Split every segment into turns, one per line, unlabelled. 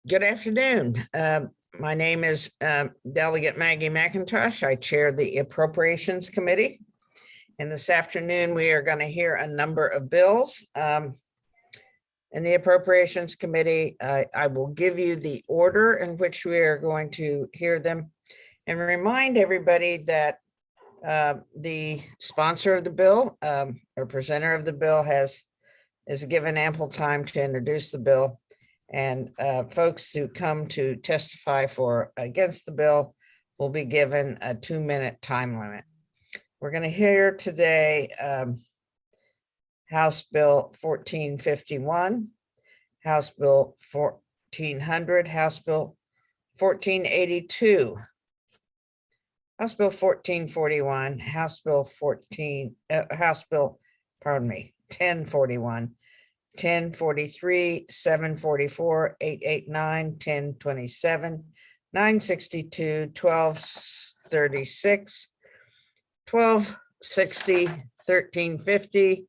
Good afternoon. My name is Delegate Maggie McIntosh. I chair the Appropriations Committee. And this afternoon, we are going to hear a number of bills. In the Appropriations Committee, I will give you the order in which we are going to hear them and remind everybody that the sponsor of the bill or presenter of the bill is given ample time to introduce the bill. And folks who come to testify against the bill will be given a 2-minute time limit. We're going to hear today House Bill 1451, House Bill 1400, House Bill 1482, House Bill 1441, House Bill 1041, 1043, 744, 889, 1027, 962, 1236, 1260, 1350,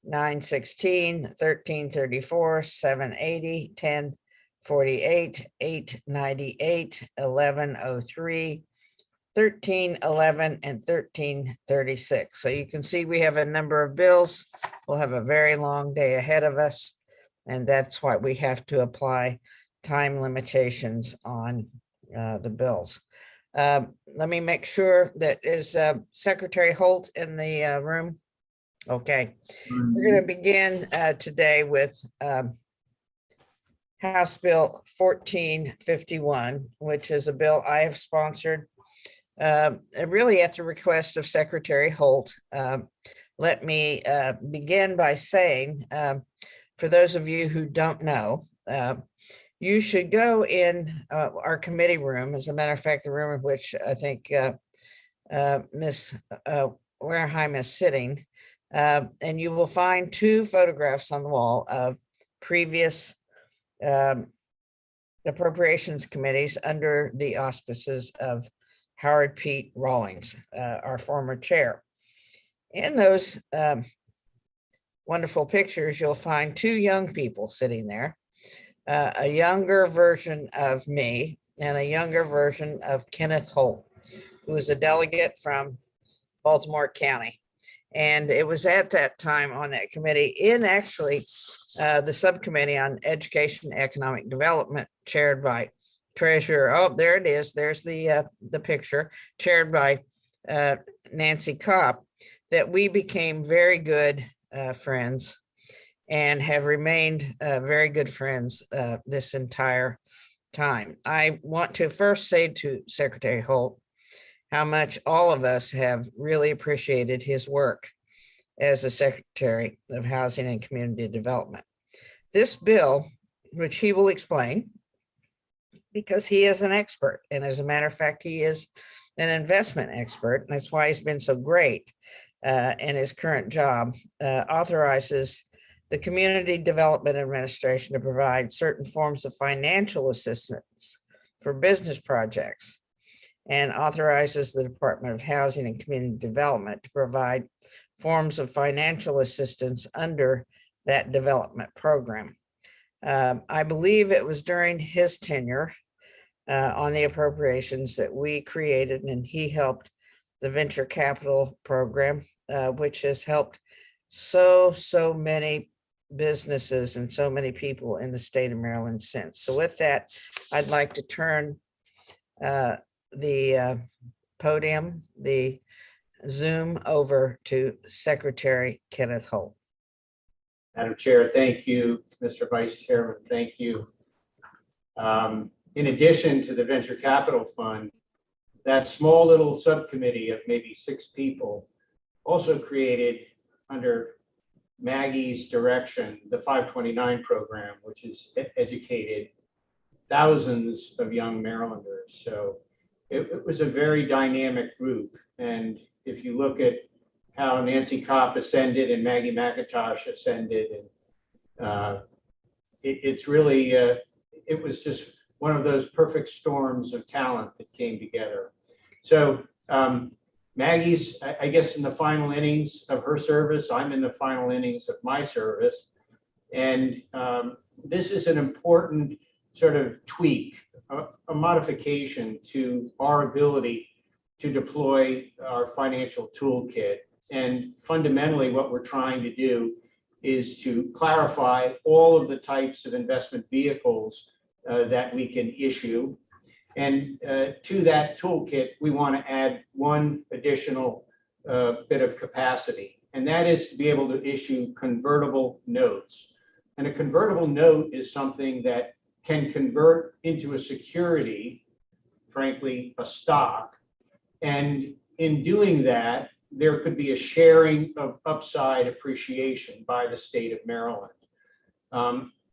916, 1334, 780, 1048, 898, 1103, 1311, and 1336. So you can see we have a number of bills. We'll have a very long day ahead of us, and that's why we have to apply time limitations on the bills. Let me make sure that is Secretary Holt in the room. Okay, we're going to begin today with House Bill 1451, which is a bill I have sponsored really at the request of Secretary Holt. Let me begin by saying, for those of you who don't know, you should go in our committee room. As a matter of fact, the room in which I think Ms. Wareheim is sitting, and you will find 2 photographs on the wall of previous appropriations committees under the auspices of Howard Pete Rawlings, our former chair. In those wonderful pictures, you'll find 2 young people sitting there, a younger version of me and a younger version of Kenneth Holt, who is a delegate from Baltimore County. And it was at that time on that committee, in actually the subcommittee on education and economic development, chaired by Treasurer, oh, there it is. There's the picture, chaired by Nancy Kopp, that we became very good friends and have remained very good friends this entire time. I want to first say to Secretary Holt how much all of us have really appreciated his work as a Secretary of Housing and Community Development. This bill, which he will explain, because he is an expert. And as a matter of fact, he is an investment expert. And that's why he's been so great in his current job, authorizes the Community Development Administration to provide certain forms of financial assistance for business projects, and authorizes the Department of Housing and Community Development to provide forms of financial assistance under that development program. I believe it was during his tenure on the appropriations that we created, and he helped the venture capital program, which has helped so many businesses and so many people in the state of Maryland since. So with that, I'd like to turn the podium, the Zoom, over to Secretary Kenneth Holt.
Madam Chair, thank you. Mr. Vice Chairman, thank you. In addition to the Venture Capital Fund, that small little subcommittee of maybe 6 people also created, under Maggie's direction, the 529 program, which has educated thousands of young Marylanders. So it was a very dynamic group. And if you look at how Nancy Kopp ascended and Maggie McIntosh ascended, and it's really, it was just one of those perfect storms of talent that came together. So Maggie's, I guess, in the final innings of her service. I'm in the final innings of my service. And this is an important sort of tweak, a modification to our ability to deploy our financial toolkit. And fundamentally, what we're trying to do is to clarify all of the types of investment vehicles that we can issue. And to that toolkit, we want to add one additional bit of capacity, and that is to be able to issue convertible notes. And a convertible note is something that can convert into a security, frankly, a stock. And in doing that, there could be a sharing of upside appreciation by the state of Maryland.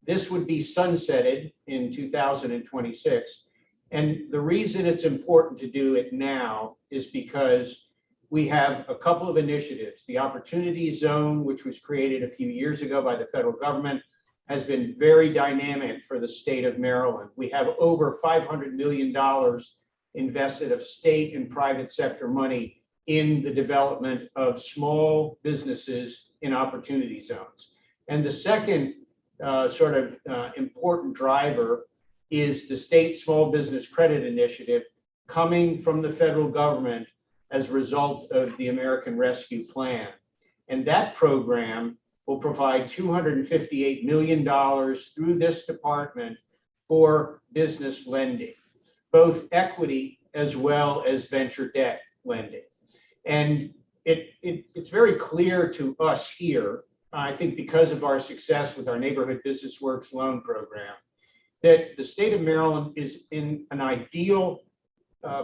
This would be sunsetted in 2026. And the reason it's important to do it now is because we have a couple of initiatives. The Opportunity Zone, which was created a few years ago by the federal government, has been very dynamic for the state of Maryland. We have over $500 million invested of state and private sector money in the development of small businesses in opportunity zones. And the second important driver is the state small business credit initiative coming from the federal government as a result of the American Rescue Plan. And that program will provide $258 million through this department for business lending, both equity as well as venture debt lending. And it's very clear to us here, I think because of our success with our Neighborhood Business Works loan program, that the state of Maryland is in an ideal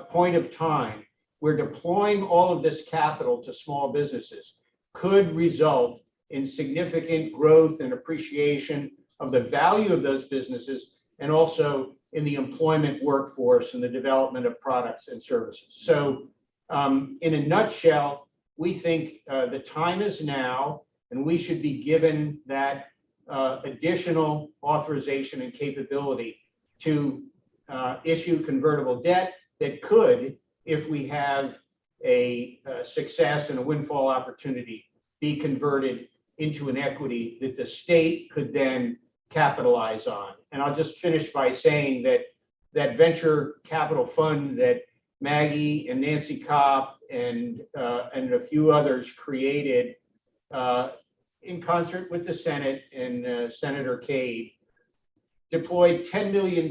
point of time where deploying all of this capital to small businesses could result in significant growth and appreciation of the value of those businesses, and also in the employment workforce and the development of products and services. So in a nutshell, we think the time is now, and we should be given that additional authorization and capability to issue convertible debt that could, if we have a success and a windfall opportunity, be converted into an equity that the state could then capitalize on. And I'll just finish by saying that that venture capital fund that Maggie and Nancy Kopp and a few others created in concert with the Senate and Senator Cade deployed $10 million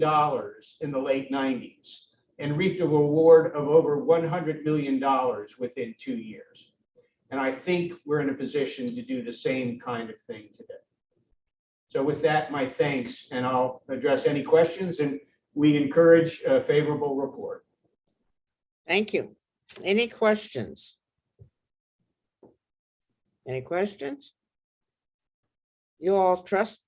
in the late 90s and reaped a reward of over $100 million within 2 years. And I think we're in a position to do the same kind of thing today. So with that, my thanks, and I'll address any questions, and we encourage a favorable report.
Thank you. Any questions? Any questions? You all trust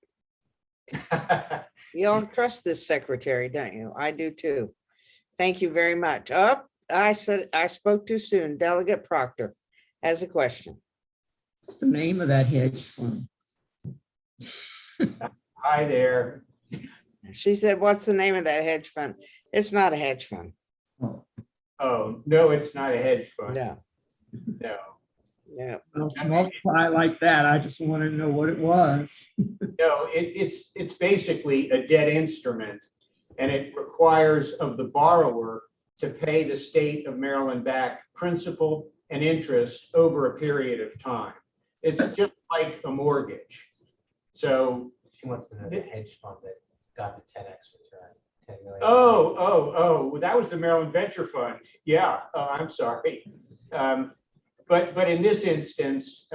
this secretary, don't you? I do too. Thank you very much. I said I spoke too soon. Delegate Proctor has a question.
What's the name of that hedge fund?
Hi there.
She said, what's the name of that hedge fund? It's not a hedge fund.
Oh, no, it's not a hedge fund.
No.
No.
Yeah.
Well, multiply like that. I just want to know what it was.
No, it's basically a debt instrument, and it requires of the borrower to pay the state of Maryland back principal and interest over a period of time. It's just like a mortgage. So
She wants to know the hedge fund that got the 10x return, 10 million.
well, that was the Maryland Venture Fund. Yeah, I'm sorry. But in this instance,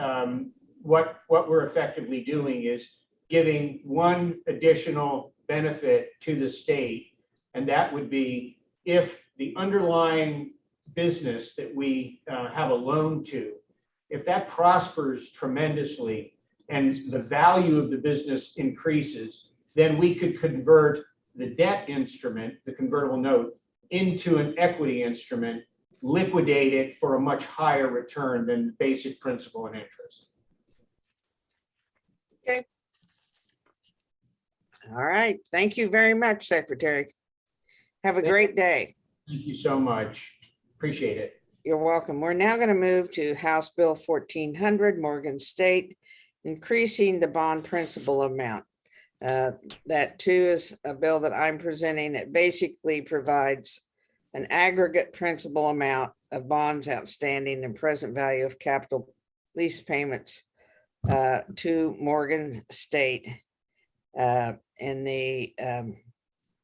what we're effectively doing is giving one additional benefit to the state, and that would be if the underlying business that we have a loan to, if that prospers tremendously and the value of the business increases, then we could convert the debt instrument, the convertible note, into an equity instrument, liquidate it for a much higher return than basic principal and interest.
Okay. All right. Thank you very much, Secretary. Have a great day.
Thank you so much. Appreciate it.
You're welcome. We're now going to move to House Bill 1400, Morgan State, increasing the bond principal amount. That too is a bill that I'm presenting. It basically provides an aggregate principal amount of bonds outstanding and present value of capital lease payments to Morgan State in the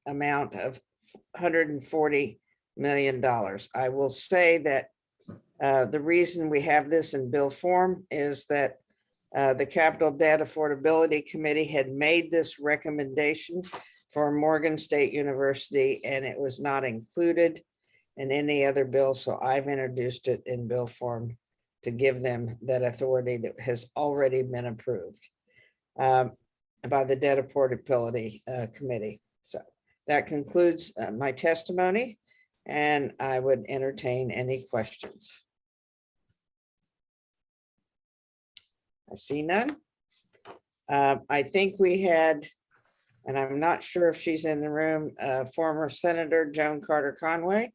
amount of $140 million. I will say that the reason we have this in bill form is that the Capital Debt Affordability Committee had made this recommendation for Morgan State University, and it was not included in any other bill. So I've introduced it in bill form to give them that authority that has already been approved by the Debt Affordability Committee. So that concludes my testimony, and I would entertain any questions. I see none. I think we had, and I'm not sure if she's in the room, former Senator Joan Carter Conway.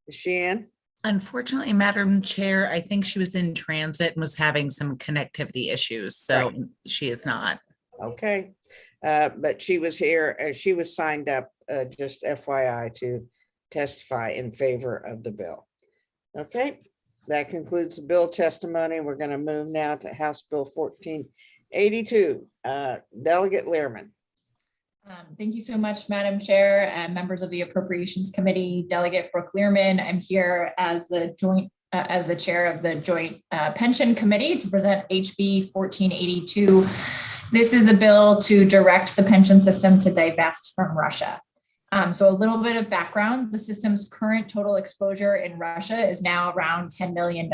Is she in?
Unfortunately, Madam Chair, I think she was in transit and was having some connectivity issues, so she is not.
Okay, but she was here, she was signed up, just FYI, to testify in favor of the bill. Okay, that concludes the bill testimony. We're going to move now to House Bill 1482. Delegate Learman.
Thank you so much, Madam Chair and members of the Appropriations Committee. Delegate Brooke Learman. I'm here as the chair of the Joint Pension Committee to present HB 1482. This is a bill to direct the pension system to divest from Russia. So a little bit of background: the system's current total exposure in Russia is now around $10 million.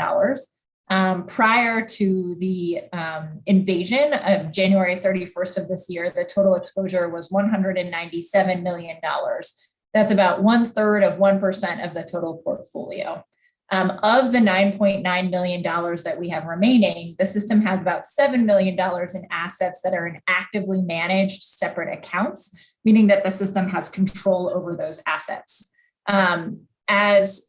Prior to the invasion of January 31st of this year, the total exposure was $197 million. That's about 1/3 of 1% of the total portfolio. Of the $9.9 million that we have remaining, the system has about $7 million in assets that are in actively managed separate accounts, meaning that the system has control over those assets. As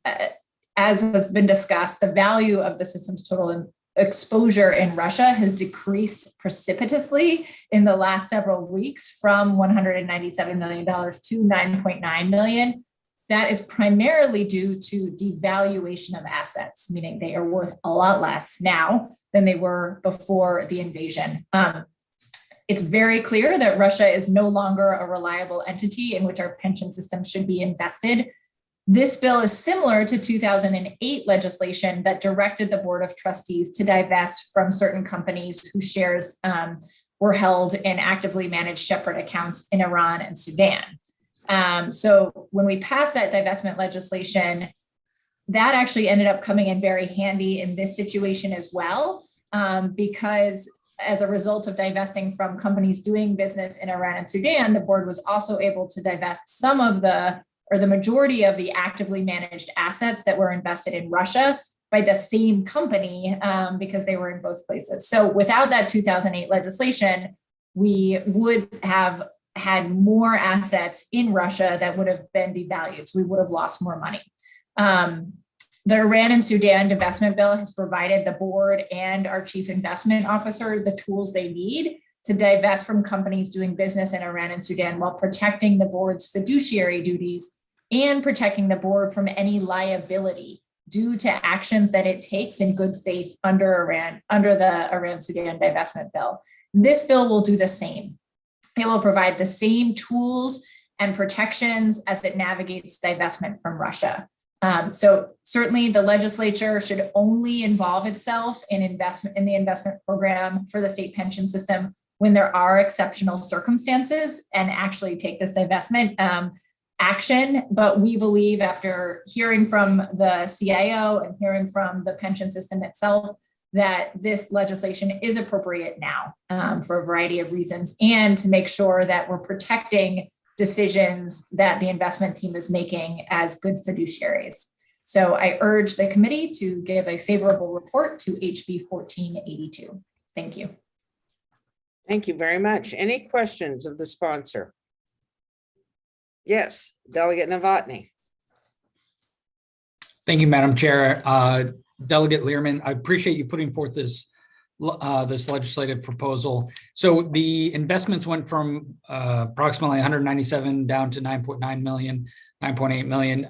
has been discussed, the value of the system's total exposure in Russia has decreased precipitously in the last several weeks from $197 million to $9.9 million. That is primarily due to devaluation of assets, meaning they are worth a lot less now than they were before the invasion. It's very clear that Russia is no longer a reliable entity in which our pension system should be invested. This bill is similar to 2008 legislation that directed the Board of Trustees to divest from certain companies whose shares were held in actively managed separate accounts in Iran and Sudan. So when we passed that divestment legislation, that actually ended up coming in very handy in this situation as well, because as a result of divesting from companies doing business in Iran and Sudan, the board was also able to divest some of the majority of the actively managed assets that were invested in Russia by the same company, because they were in both places. So without that 2008 legislation, we would have had more assets in Russia that would have been devalued. So we would have lost more money. The Iran and Sudan divestment bill has provided the board and our chief investment officer the tools they need to divest from companies doing business in Iran and Sudan while protecting the board's fiduciary duties and protecting the board from any liability due to actions that it takes in good faith under the Iran-Sudan divestment bill. This bill will do the same. It will provide the same tools and protections as it navigates divestment from Russia. So certainly the legislature should only involve itself in the investment program for the state pension system when there are exceptional circumstances and actually take this divestment action. But we believe, after hearing from the CIO and hearing from the pension system itself, that this legislation is appropriate now for a variety of reasons, and to make sure that we're protecting decisions that the investment team is making as good fiduciaries. So I urge the committee to give a favorable report to HB 1482. Thank you.
Thank you very much. Any questions of the sponsor? Yes, Delegate Novotny.
Thank you, Madam Chair. Delegate Learman, I appreciate you putting forth this this legislative proposal. So the investments went from approximately 197 down to 9.9 million, 9.8 million.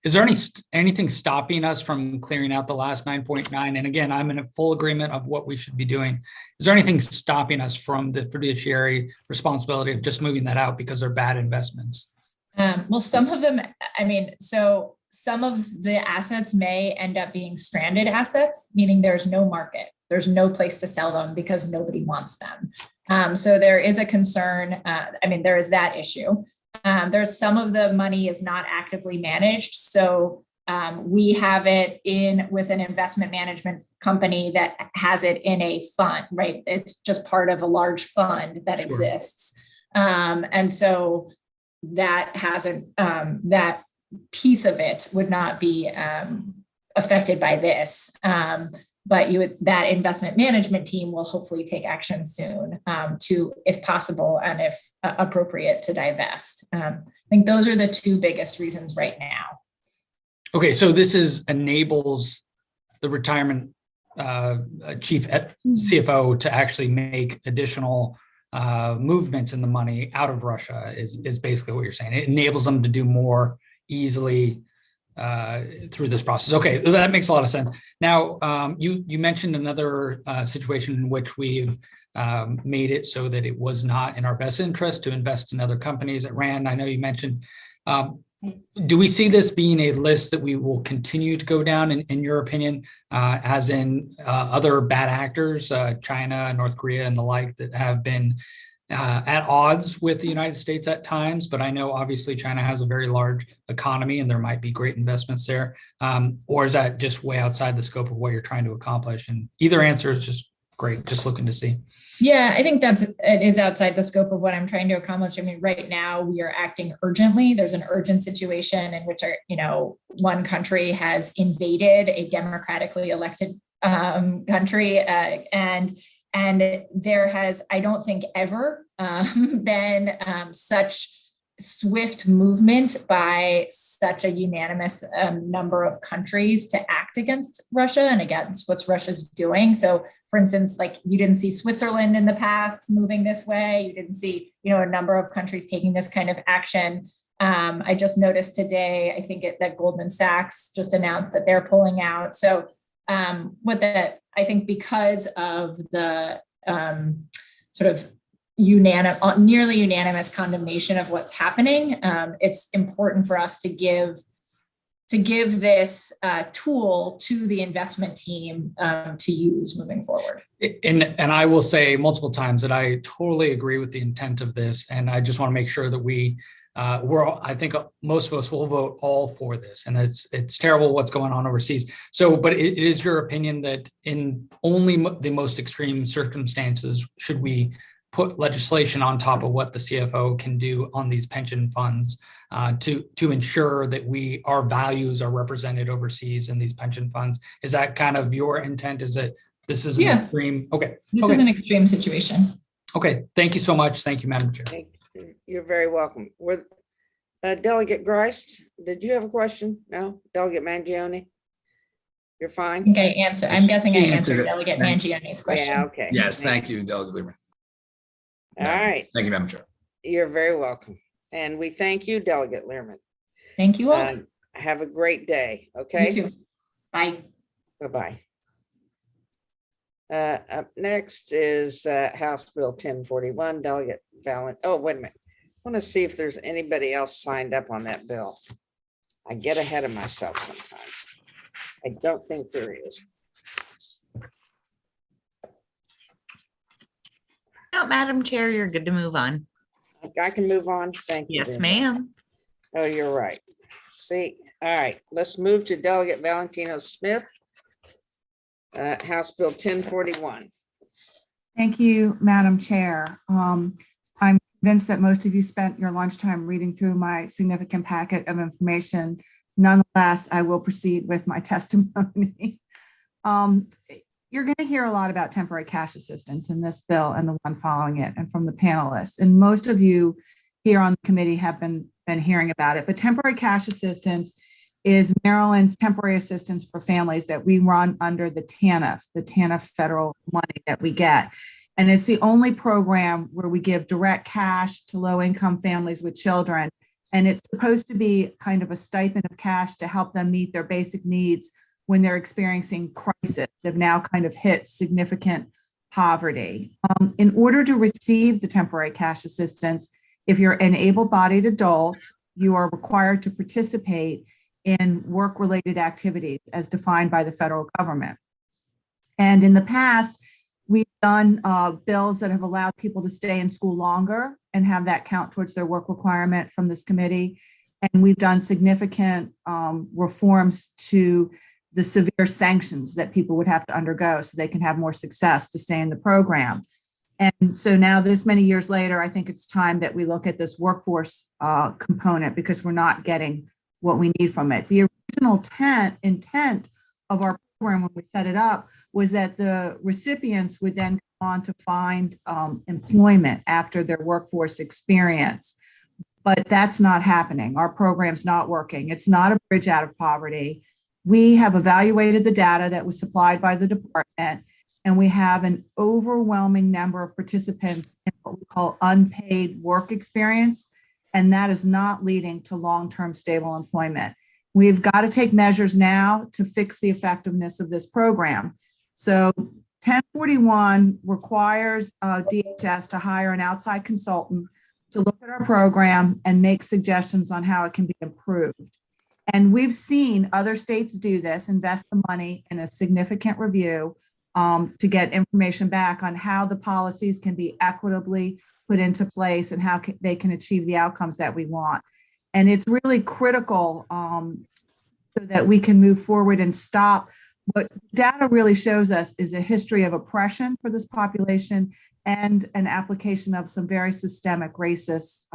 Is there anything stopping us from clearing out the last 9.9? And again, I'm in a full agreement of what we should be doing. Is there anything stopping us from the fiduciary responsibility of just moving that out because they're bad investments?
Well, some of them, I mean, so some of the assets may end up being stranded assets, meaning there's no market. There's no place to sell them because nobody wants them. So there is a concern. I mean, there is that issue. There's some of the money is not actively managed. So we have it with an investment management company that has it in a fund, right? It's just part of a large fund that exists. And so that hasn't, that piece of it would not be affected by this. But that investment management team will hopefully take action soon to, if possible, and if appropriate, to divest. I think those are the two biggest reasons right now.
Okay, so this enables the retirement chief CFO to actually make additional movements in the money out of Russia is basically what you're saying. It enables them to do more easily through this process. Okay, that makes a lot of sense. Now, you mentioned another situation in which we've made it so that it was not in our best interest to invest in other companies at RAND. I know you mentioned, do we see this being a list that we will continue to go down, in your opinion, as in other bad actors, China, North Korea, and the like, that have been at odds with the United States at times? But I know obviously China has a very large economy and there might be great investments there. Or is that just way outside the scope of what you're trying to accomplish? And either answer is just great, just looking to see.
Yeah, I think it is outside the scope of what I'm trying to accomplish. I mean, right now we are acting urgently. There's an urgent situation in which one country has invaded a democratically elected country, and there has, I don't think, ever been such swift movement by such a unanimous number of countries to act against Russia and against what Russia's doing. So, for instance, like, you didn't see Switzerland in the past moving this way. You didn't see, a number of countries taking this kind of action. I just noticed today, I think that Goldman Sachs just announced that they're pulling out. So I think because of the sort of nearly unanimous condemnation of what's happening, it's important for us to give this tool to the investment team to use moving forward.
And I will say multiple times that I totally agree with the intent of this, and I just want to make sure that I think most of us will vote all for this, and it's terrible what's going on overseas. So, but it is your opinion that in only the most extreme circumstances should we put legislation on top of what the CFO can do on these pension funds to ensure that our values are represented overseas in these pension funds? Is that kind of your intent? Is that this is an extreme? Okay.
This is an extreme situation.
Okay. Thank you so much. Thank you, Madam Chair.
You're very welcome. Delegate Grice, did you have a question? No? Delegate Mangione? You're fine?
I think I'm guessing I answered
it.
Delegate Mangione's question.
Yeah, okay.
Yes, thank you, Delegate Lieberman.
All right.
Thank you, Madam Chair.
You're very welcome. And we thank you, Delegate Learman.
Thank you all.
Have a great day. Okay.
You too. Bye.
Bye-bye. Up next is House Bill 1041, Delegate Valent. Oh, wait a minute. I want to see if there's anybody else signed up on that bill. I get ahead of myself sometimes. I don't think there is.
No, Madam Chair, you're good to move on.
I can move on. Thank you.
Yes, ma'am.
Oh, you're right. See, all right, let's move to Delegate Valentino Smith. House Bill 1041.
Thank you, Madam Chair. I'm convinced that most of you spent your lunchtime reading through my significant packet of information. Nonetheless, I will proceed with my testimony. You're going to hear a lot about temporary cash assistance in this bill and the one following it, and from the panelists. And most of you here on the committee have been hearing about it. But temporary cash assistance is Maryland's temporary assistance for families that we run under the TANF federal money that we get. And it's the only program where we give direct cash to low-income families with children. And it's supposed to be kind of a stipend of cash to help them meet their basic needs when they're experiencing crisis. They've now kind of hit significant poverty. In order to receive the temporary cash assistance, if you're an able-bodied adult, you are required to participate in work-related activities as defined by the federal government. And in the past, we've done bills that have allowed people to stay in school longer and have that count towards their work requirement from this committee. And we've done significant reforms to the severe sanctions that people would have to undergo so they can have more success to stay in the program. And so now, this many years later, I think it's time that we look at this workforce component, because we're not getting what we need from it. The original intent of our program when we set it up was that the recipients would then go on to find employment after their workforce experience. But that's not happening. Our program's not working. It's not a bridge out of poverty. We have evaluated the data that was supplied by the department, and we have an overwhelming number of participants in what we call unpaid work experience, and that is not leading to long-term stable employment. We've got to take measures now to fix the effectiveness of this program. So 1041 requires DHS to hire an outside consultant to look at our program and make suggestions on how it can be improved. And we've seen other states do this, invest the money in a significant review to get information back on how the policies can be equitably put into place and how they can achieve the outcomes that we want. And it's really critical so that we can move forward and stop. What data really shows us is a history of oppression for this population and an application of some very systemic racist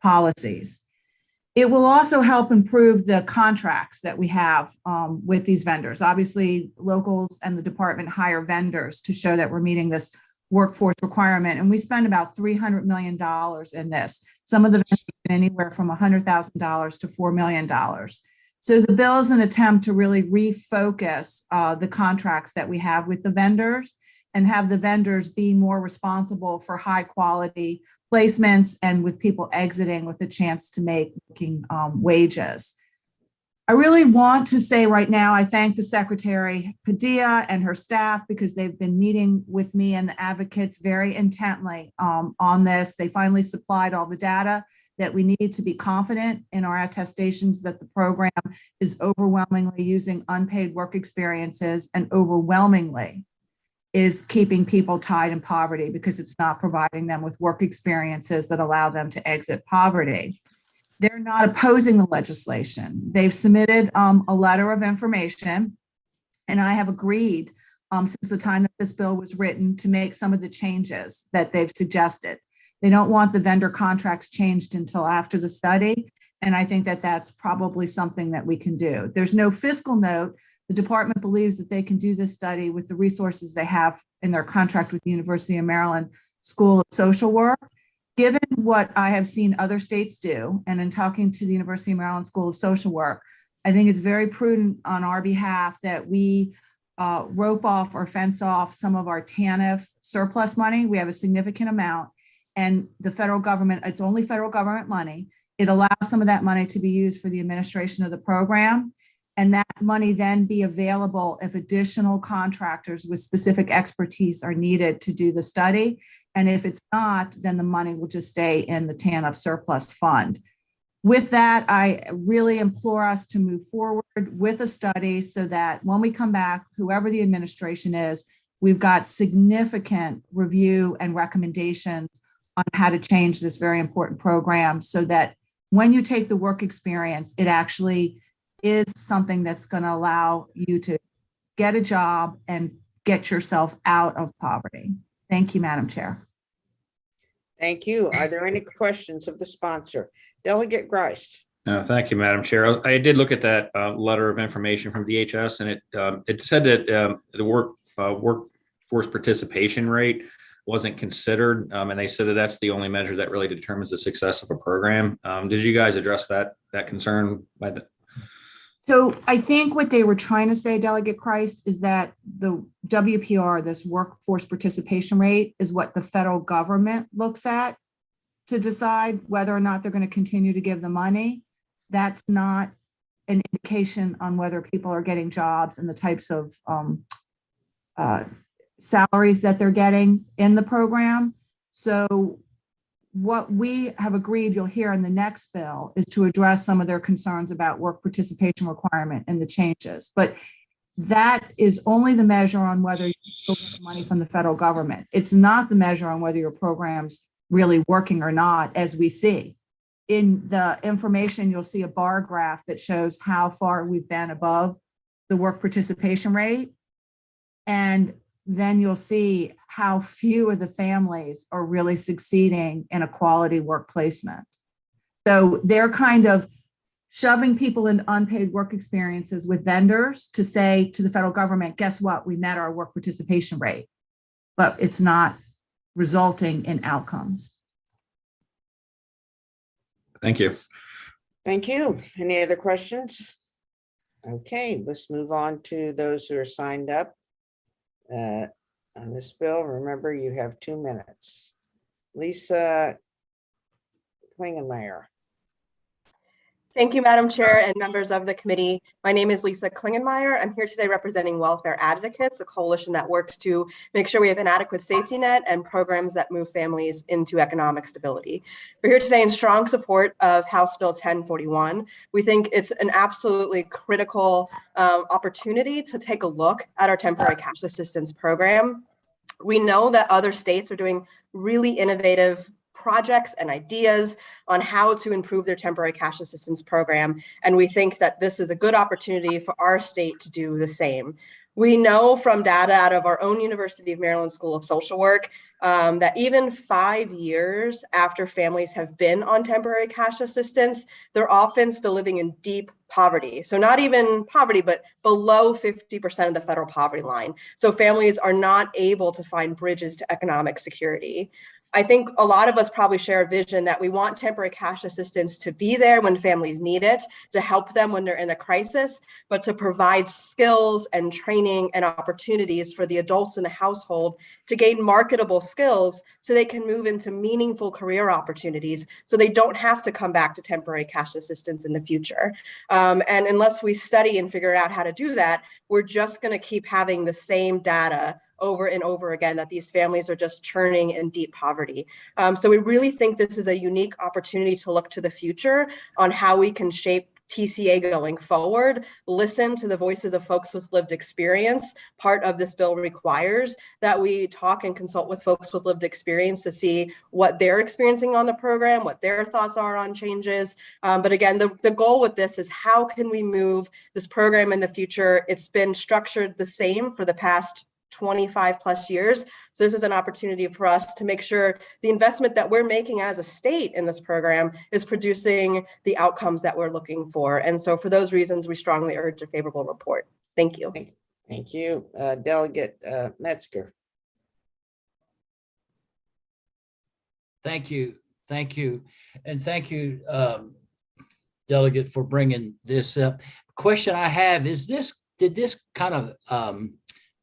policies. It will also help improve the contracts that we have with these vendors. Obviously, locals and the department hire vendors to show that we're meeting this workforce requirement. And we spend about $300 million in this. Some of the vendors anywhere from $100,000 to $4 million. So the bill is an attempt to really refocus the contracts that we have with the vendors and have the vendors be more responsible for high quality placements and with people exiting with a chance to make wages. I really want to say right now, I thank the Secretary Padilla and her staff because they've been meeting with me and the advocates very intently on this. They finally supplied all the data that we need to be confident in our attestations that the program is overwhelmingly using unpaid work experiences and overwhelmingly is keeping people tied in poverty because it's not providing them with work experiences that allow them to exit poverty. They're not opposing the legislation. They've submitted a letter of information, and I have agreed since the time that this bill was written to make some of the changes that they've suggested. They don't want the vendor contracts changed until after the study, and I think that that's probably something that we can do. There's no fiscal note. The department believes that they can do this study with the resources they have in their contract with the University of Maryland School of Social Work. Given what I have seen other states do, and in talking to the University of Maryland School of Social Work, I think it's very prudent on our behalf that we rope off or fence off some of our TANF surplus money. We have a significant amount, and the federal government, it's only federal government money. It allows some of that money to be used for the administration of the program. And that money then be available if additional contractors with specific expertise are needed to do the study. And if it's not, then the money will just stay in the TANF surplus fund. With that, I really implore us to move forward with a study so that when we come back, whoever the administration is, we've got significant review and recommendations on how to change this very important program so that when you take the work experience, it actually is something that's going to allow you to get a job and get yourself out of poverty. Thank you, Madam Chair.
Thank you. Are there any questions of the sponsor? Delegate Grist.
Thank you, Madam Chair. I did look at that letter of information from DHS, and it said that the workforce participation rate wasn't considered, and they said that that's the only measure that really determines the success of a program. Did you guys address that concern by the?
So I think what they were trying to say, Delegate Christ, is that the WPR, this workforce participation rate, is what the federal government looks at to decide whether or not they're going to continue to give the money. That's not an indication on whether people are getting jobs and the types of salaries that they're getting in the program. So what we have agreed you'll hear in the next bill is to address some of their concerns about work participation requirement and the changes. But that is only the measure on whether you still get the money from the federal government. It's not the measure on whether your program's really working or not, as we see. In the information, you'll see a bar graph that shows how far we've been above the work participation rate. And then you'll see how few of the families are really succeeding in a quality work placement. So they're kind of shoving people in unpaid work experiences with vendors to say to the federal government, guess what? We met our work participation rate, but it's not resulting in outcomes.
Thank you.
Thank you. Any other questions? Okay, let's move on to those who are signed up on this bill. Remember, you have 2 minutes. Lisa Klingenmeyer.
Thank you, Madam Chair and members of the committee. My name is Lisa Klingenmeyer. I'm here today representing Welfare Advocates, a coalition that works to make sure we have an adequate safety net and programs that move families into economic stability. We're here today in strong support of House Bill 1041. We think it's an absolutely critical opportunity to take a look at our temporary cash assistance program. We know that other states are doing really innovative projects and ideas on how to improve their temporary cash assistance program. And we think that this is a good opportunity for our state to do the same. We know from data out of our own University of Maryland School of Social Work that even 5 years after families have been on temporary cash assistance, they're often still living in deep poverty. So not even poverty, but below 50% of the federal poverty line. So families are not able to find bridges to economic security. I think a lot of us probably share a vision that we want temporary cash assistance to be there when families need it, to help them when they're in a crisis, but to provide skills and training and opportunities for the adults in the household to gain marketable skills so they can move into meaningful career opportunities so they don't have to come back to temporary cash assistance in the future. And unless we study and figure out how to do that, we're just going to keep having the same data over and over again that these families are just churning in deep poverty. So we really think this is a unique opportunity to look to the future on how we can shape TCA going forward, listen to the voices of folks with lived experience. Part of this bill requires that we talk and consult with folks with lived experience to see what they're experiencing on the program, what their thoughts are on changes. But again, the goal with this is how can we move this program in the future? It's been structured the same for the past 25 plus years. So this is an opportunity for us to make sure the investment that we're making as a state in this program is producing the outcomes that we're looking for. And so for those reasons, we strongly urge a favorable report. Thank you.
Thank you. Delegate Metzger.
Thank you. Thank you. And thank you, Delegate, for bringing this up. Question I have is did this kind of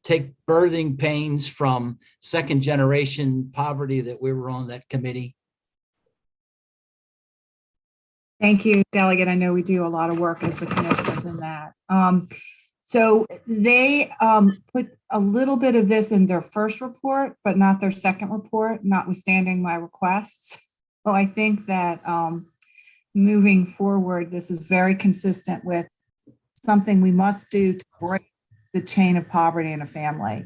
take birthing pains from second generation poverty that we were on that committee?
Thank you, Delegate. I know we do a lot of work as the commissioners in that. So they put a little bit of this in their first report, but not their second report, notwithstanding my requests. So I think that moving forward, this is very consistent with something we must do to break the chain of poverty in a family.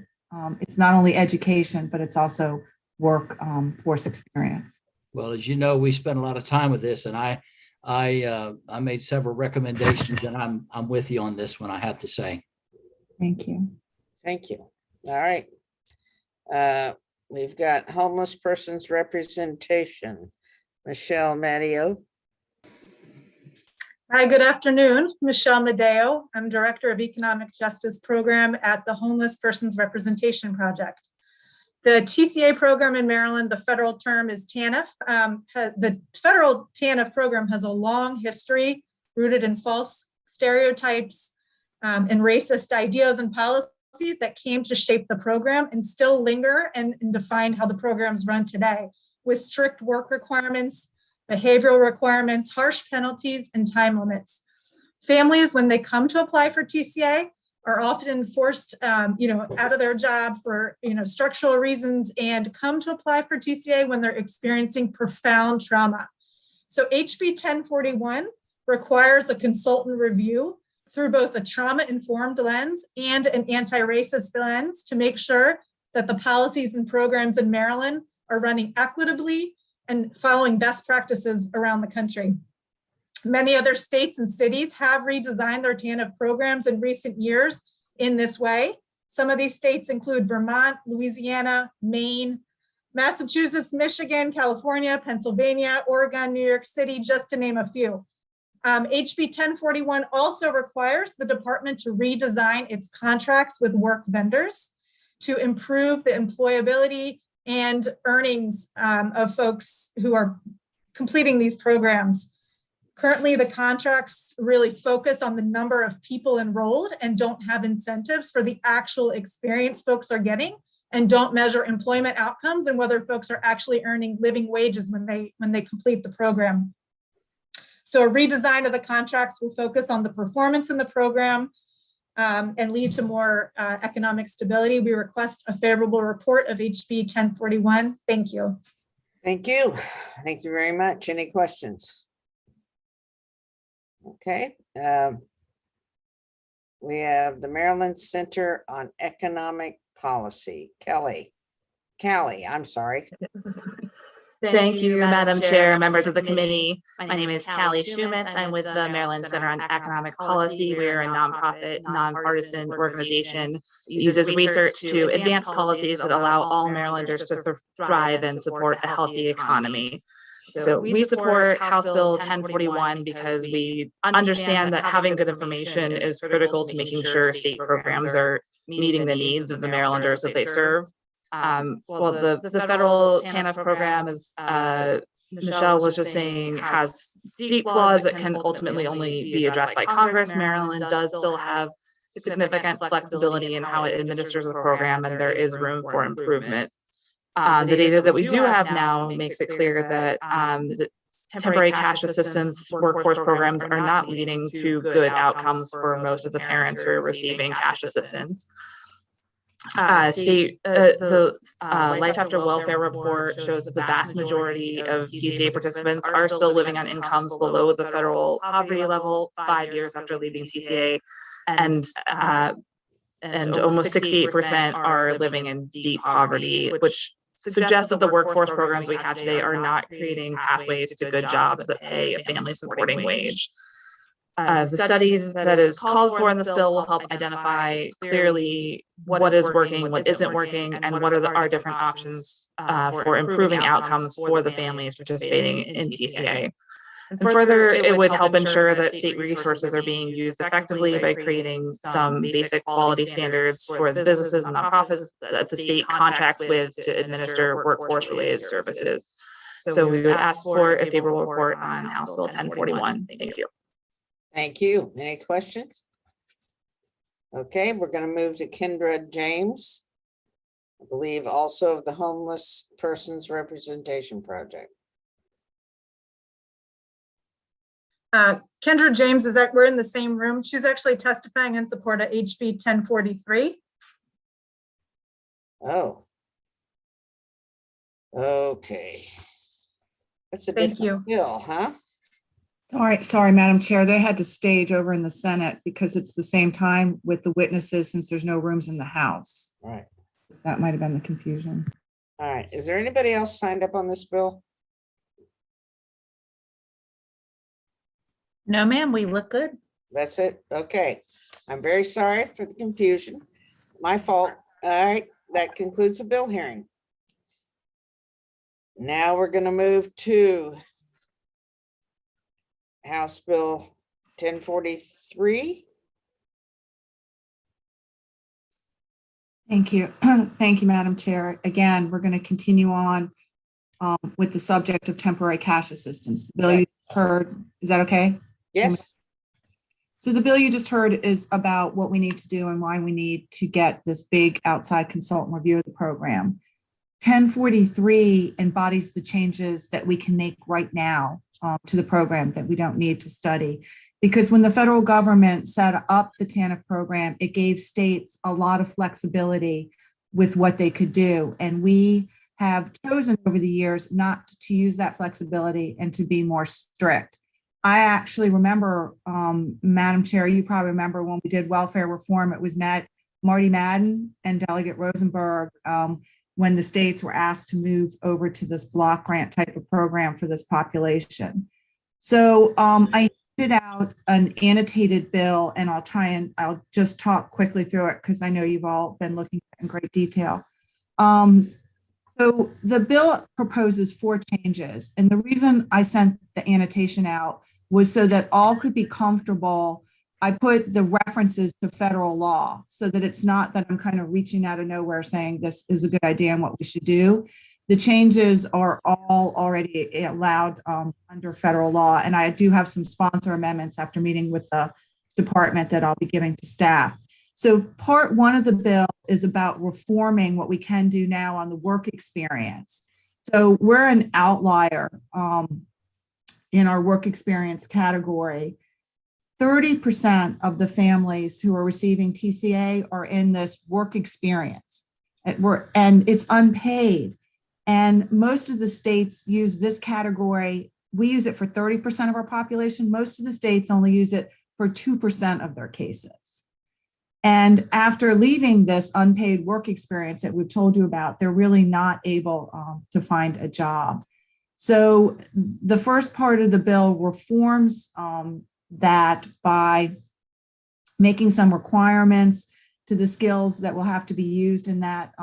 It's not only education, but it's also workforce experience.
Well, as you know, we spent a lot of time with this, and I made several recommendations, and I'm with you on this one, I have to say.
Thank you.
Thank you. All right. We've got homeless persons representation. Michelle Matteo.
Hi, good afternoon. Michelle Medeo. I'm Director of Economic Justice Program at the Homeless Persons Representation Project. The TCA program in Maryland, the federal term is TANF. The federal TANF program has a long history rooted in false stereotypes, and racist ideas and policies that came to shape the program and still linger and define how the programs run today, with strict work requirements, behavioral requirements, harsh penalties, and time limits. Families, when they come to apply for TCA, are often forced, out of their job for, structural reasons, and come to apply for TCA when they're experiencing profound trauma. So HB 1041 requires a consultant review through both a trauma-informed lens and an anti-racist lens to make sure that the policies and programs in Maryland are running equitably and following best practices around the country. Many other states and cities have redesigned their TANF programs in recent years in this way. Some of these states include Vermont, Louisiana, Maine, Massachusetts, Michigan, California, Pennsylvania, Oregon, New York City, just to name a few. HB 1041 also requires the department to redesign its contracts with work vendors to improve the employability and earnings of folks who are completing these programs. Currently, the contracts really focus on the number of people enrolled and don't have incentives for the actual experience folks are getting, and don't measure employment outcomes and whether folks are actually earning living wages when they complete the program. So a redesign of the contracts will focus on the performance in the program and lead to more economic stability. We request a favorable report of HB 1041. Thank you.
Thank you. Thank you very much. Any questions? Okay. We have the Maryland Center on Economic Policy. Callie, I'm sorry.
Thank you, Madam Chair, members of the committee. My name is Callie Shumitz. I'm with the Maryland Center on Economic Policy. We are a nonprofit, nonpartisan organization that uses research to advance policies that allow all Marylanders to thrive and support a healthy economy. So we support House Bill 1041 because we understand that having good information is critical to making sure state programs are meeting the needs of the Marylanders that they serve. Well, the federal TANF program, as Michelle was just saying, has deep flaws that can ultimately only be addressed by Congress. Maryland does still have significant flexibility in how it administers the program, and there is room for improvement. The data that we do have now makes it clear that the temporary cash assistance workforce programs are not leading to good outcomes for most of the parents who are receiving cash assistance. The Life After Welfare report shows that the vast majority of TCA participants are still living on incomes below the federal poverty level 5 years after leaving TCA, and almost 68% are living in deep poverty, which suggests that the workforce programs we have today are not creating pathways to good jobs that pay a family supporting wage. The study that is called for in this bill will help identify clearly what is working, what isn't working, and what are our different options for improving outcomes for the families participating in TCA. And further, it would help ensure that state resources are being used effectively by creating some basic quality standards for the businesses and nonprofits that the state contracts with to administer workforce-related services. So we would ask for a favorable report on House Bill 1041. Thank you.
Thank you. Any questions? Okay, we're going to move to Kendra James, I believe also of the Homeless Persons Representation Project.
Kendra James is we're in the same room. She's actually testifying in support of HB 1043.
Oh. Okay. That's a
Thank you.
different bill, huh?
Sorry, Madam Chair, they had to stage over in the Senate because it's the same time with the witnesses since there's no rooms in the House.
All right.
That might have been the confusion.
All right. Is there anybody else signed up on this bill?
No, ma'am, we look good.
That's it. Okay. I'm very sorry for the confusion. My fault. All right. That concludes the bill hearing. Now we're going to move to House Bill 1043.
Thank you. Thank you, Madam Chair. Again, we're going to continue on with the subject of temporary cash assistance. The bill you heard, is that okay?
Yes.
So the bill you just heard is about what we need to do and why we need to get this big outside consultant review of the program. 1043 embodies the changes that we can make right now to the program that we don't need to study. Because when the federal government set up the TANF program, it gave states a lot of flexibility with what they could do. And we have chosen over the years not to use that flexibility and to be more strict. I actually remember, Madam Chair, you probably remember when we did welfare reform, it was Marty Madden and Delegate Rosenberg, when the states were asked to move over to this block grant type of program for this population. So I handed out an annotated bill, and I'll just talk quickly through it because I know you've all been looking at it in great detail. So the bill proposes 4 changes, and the reason I sent the annotation out was so that all could be comfortable. I put the references to federal law so that it's not that I'm kind of reaching out of nowhere saying this is a good idea and what we should do. The changes are all already allowed under federal law, and I do have some sponsor amendments after meeting with the department that I'll be giving to staff. So part 1 of the bill is about reforming what we can do now on the work experience. So we're an outlier in our work experience category. 30% of the families who are receiving TCA are in this work experience, and it's unpaid. And most of the states use this category. We use it for 30% of our population. Most of the states only use it for 2% of their cases. And after leaving this unpaid work experience that we've told you about, they're really not able to find a job. So the first part of the bill reforms that by making some requirements to the skills that will have to be used in that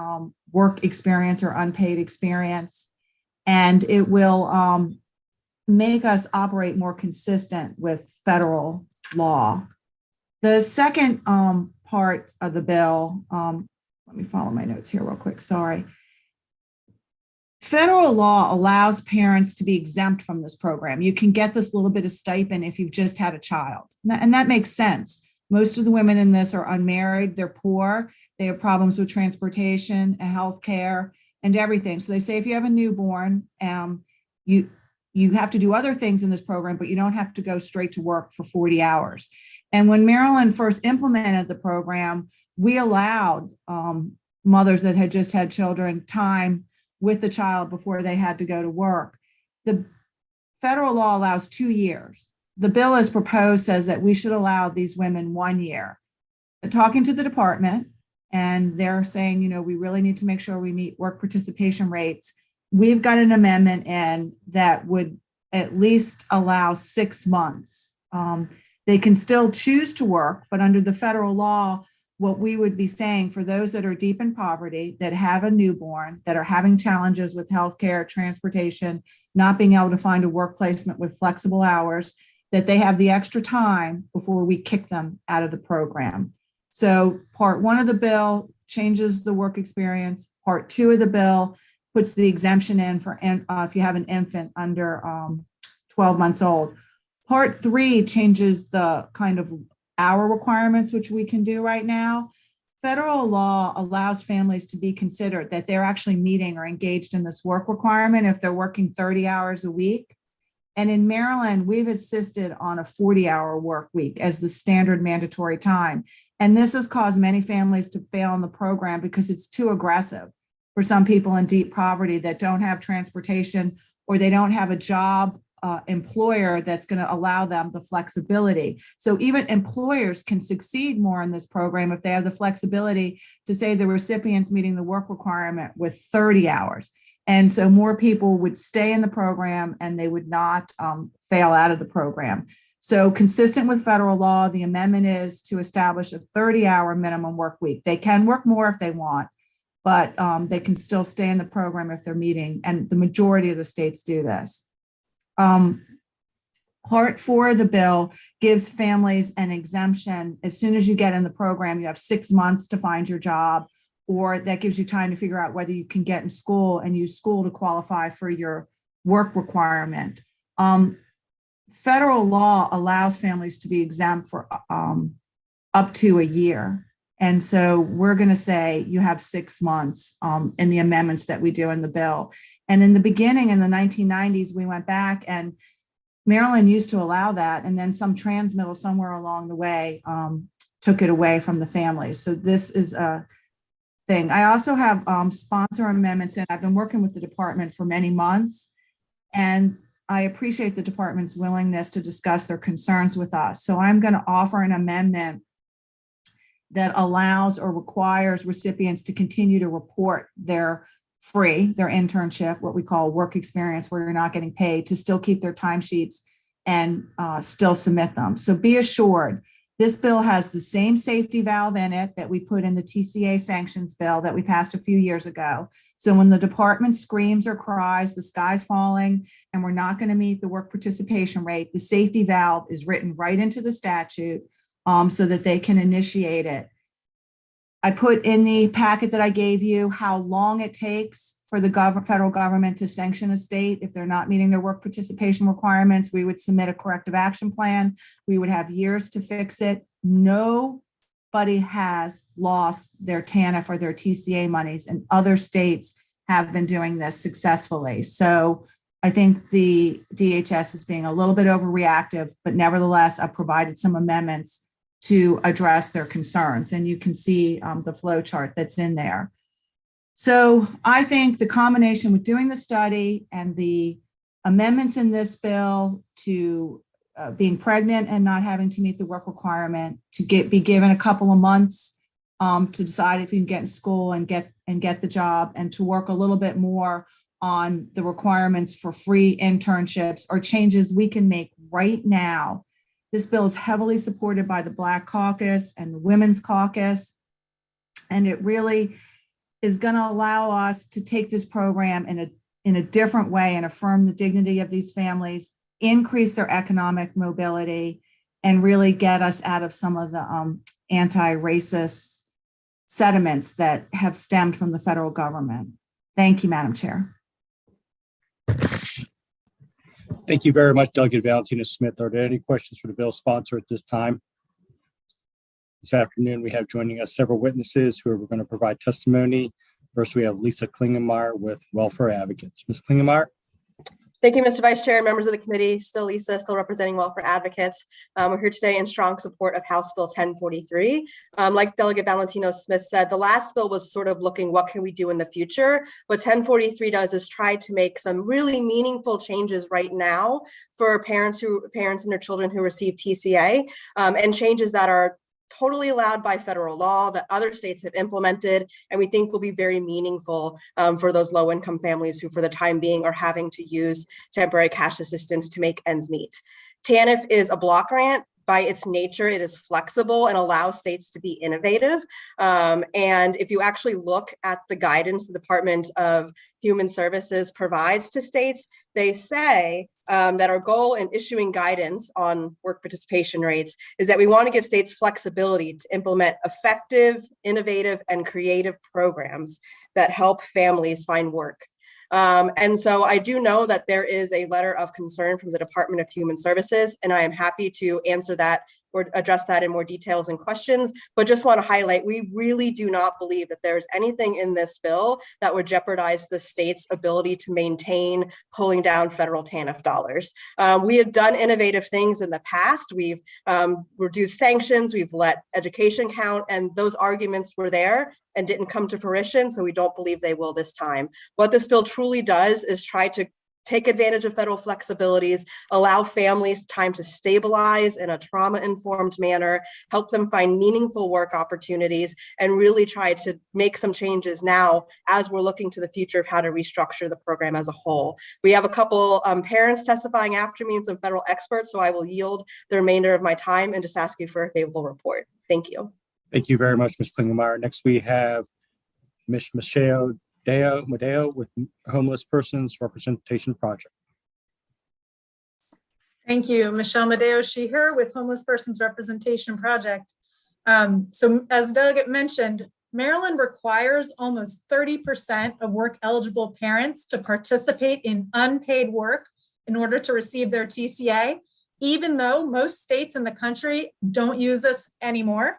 work experience or unpaid experience. And it will make us operate more consistent with federal law. The second part of the bill, let me follow my notes here real quick, sorry. Federal law allows parents to be exempt from this program. You can get this little bit of stipend if you've just had a child. And that makes sense. Most of the women in this are unmarried, they're poor, they have problems with transportation and healthcare and everything. So they say if you have a newborn, you have to do other things in this program, but you don't have to go straight to work for 40 hours. And when Maryland first implemented the program, we allowed mothers that had just had children time with the child before they had to go to work. The federal law allows 2 years. The bill as proposed says that we should allow these women 1 year. Talking to the department, and they're saying, we really need to make sure we meet work participation rates. We've got an amendment in that would at least allow 6 months. They can still choose to work, but under the federal law, what we would be saying for those that are deep in poverty, that have a newborn, that are having challenges with healthcare, transportation, not being able to find a work placement with flexible hours, that they have the extra time before we kick them out of the program. So part 1 of the bill changes the work experience. Part 2 of the bill puts the exemption in for if you have an infant under 12 months old. Part 3 changes the kind of hour requirements, which we can do right now. Federal law allows families to be considered that they're actually meeting or engaged in this work requirement if they're working 30 hours a week. And in Maryland, we've insisted on a 40-hour work week as the standard mandatory time. And this has caused many families to fail in the program because it's too aggressive for some people in deep poverty that don't have transportation or they don't have a job employer that's going to allow them the flexibility. So even employers can succeed more in this program if they have the flexibility to say the recipient's meeting the work requirement with 30 hours. And so more people would stay in the program and they would not fail out of the program. So consistent with federal law, the amendment is to establish a 30-hour minimum work week. They can work more if they want, but they can still stay in the program if they're meeting. And the majority of the states do this. Part 4 of the bill gives families an exemption. As soon as you get in the program, you have 6 months to find your job, or that gives you time to figure out whether you can get in school and use school to qualify for your work requirement. federal law allows families to be exempt for up to a year. And so we're going to say you have 6 months in the amendments that we do in the bill. And in the beginning, in the 1990s, we went back and Maryland used to allow that. And then some transmittal somewhere along the way took it away from the families. So this is a thing. I also have sponsor amendments, and I've been working with the department for many months. And I appreciate the department's willingness to discuss their concerns with us. So I'm going to offer an amendment that allows or requires recipients to continue to report their internship, what we call work experience, where you're not getting paid, to still keep their timesheets and still submit them. So be assured, this bill has the same safety valve in it that we put in the TCA sanctions bill that we passed a few years ago. So when the department screams or cries, the sky's falling, and we're not going to meet the work participation rate, the safety valve is written right into the statute so that they can initiate it. I put in the packet that I gave you how long it takes for the federal government to sanction a state. If they're not meeting their work participation requirements, we would submit a corrective action plan. We would have years to fix it. Nobody has lost their TANF or their TCA monies, and other states have been doing this successfully. So I think the DHS is being a little bit overreactive, but nevertheless, I've provided some amendments to address their concerns. And you can see the flow chart that's in there. So I think the combination with doing the study and the amendments in this bill to being pregnant and not having to meet the work requirement, to be given a couple of months to decide if you can get in school and get the job, and to work a little bit more on the requirements for free internships or changes we can make right now. This bill is heavily supported by the Black Caucus and the Women's Caucus, and it really is going to allow us to take this program in a different way and affirm the dignity of these families, increase their economic mobility, and really get us out of some of the anti-racist sentiments that have stemmed from the federal government. Thank you, Madam Chair.
Thank you very much, Delegate Valentina Smith. Are there any questions for the bill sponsor at this time? This afternoon, we have joining us several witnesses who are going to provide testimony. First, we have Lisa Klingenmeyer with Welfare Advocates. Ms. Klingenmeyer.
Thank you, Mr. Vice Chair, members of the committee. Still Lisa, still representing Welfare Advocates. We're here today in strong support of House Bill 1043. Like Delegate Valentino Smith said, the last bill was sort of looking, what can we do in the future? What 1043 does is try to make some really meaningful changes right now for parents and their children who receive TCA, and changes that are totally allowed by federal law that other states have implemented, and we think will be very meaningful for those low-income families who for the time being are having to use temporary cash assistance to make ends meet. TANF is a block grant. By its nature, it is flexible and allows states to be innovative. And if you actually look at the guidance the Department of Human Services provides to states, they say that our goal in issuing guidance on work participation rates is that we want to give states flexibility to implement effective, innovative, and creative programs that help families find work. And so I do know that there is a letter of concern from the Department of Human Services, and I am happy to answer that or address that in more details and questions, but just want to highlight, we really do not believe that there's anything in this bill that would jeopardize the state's ability to maintain pulling down federal TANF dollars. We have done innovative things in the past. We've reduced sanctions, we've let education count, and those arguments were there and didn't come to fruition, so we don't believe they will this time. What this bill truly does is try to take advantage of federal flexibilities, allow families time to stabilize in a trauma-informed manner, help them find meaningful work opportunities, and really try to make some changes now as we're looking to the future of how to restructure the program as a whole. We have a couple parents testifying after me and some federal experts, so I will yield the remainder of my time and just ask you for a favorable report. Thank you.
Thank you very much, Ms. Klingenmeyer. Next, we have Ms. Michelle Madeo with Homeless Persons Representation Project.
Thank you. Michelle Madeo Sheeher with Homeless Persons Representation Project. So as Delegate mentioned, Maryland requires almost 30% of work eligible parents to participate in unpaid work in order to receive their TCA. even though most states in the country don't use this anymore,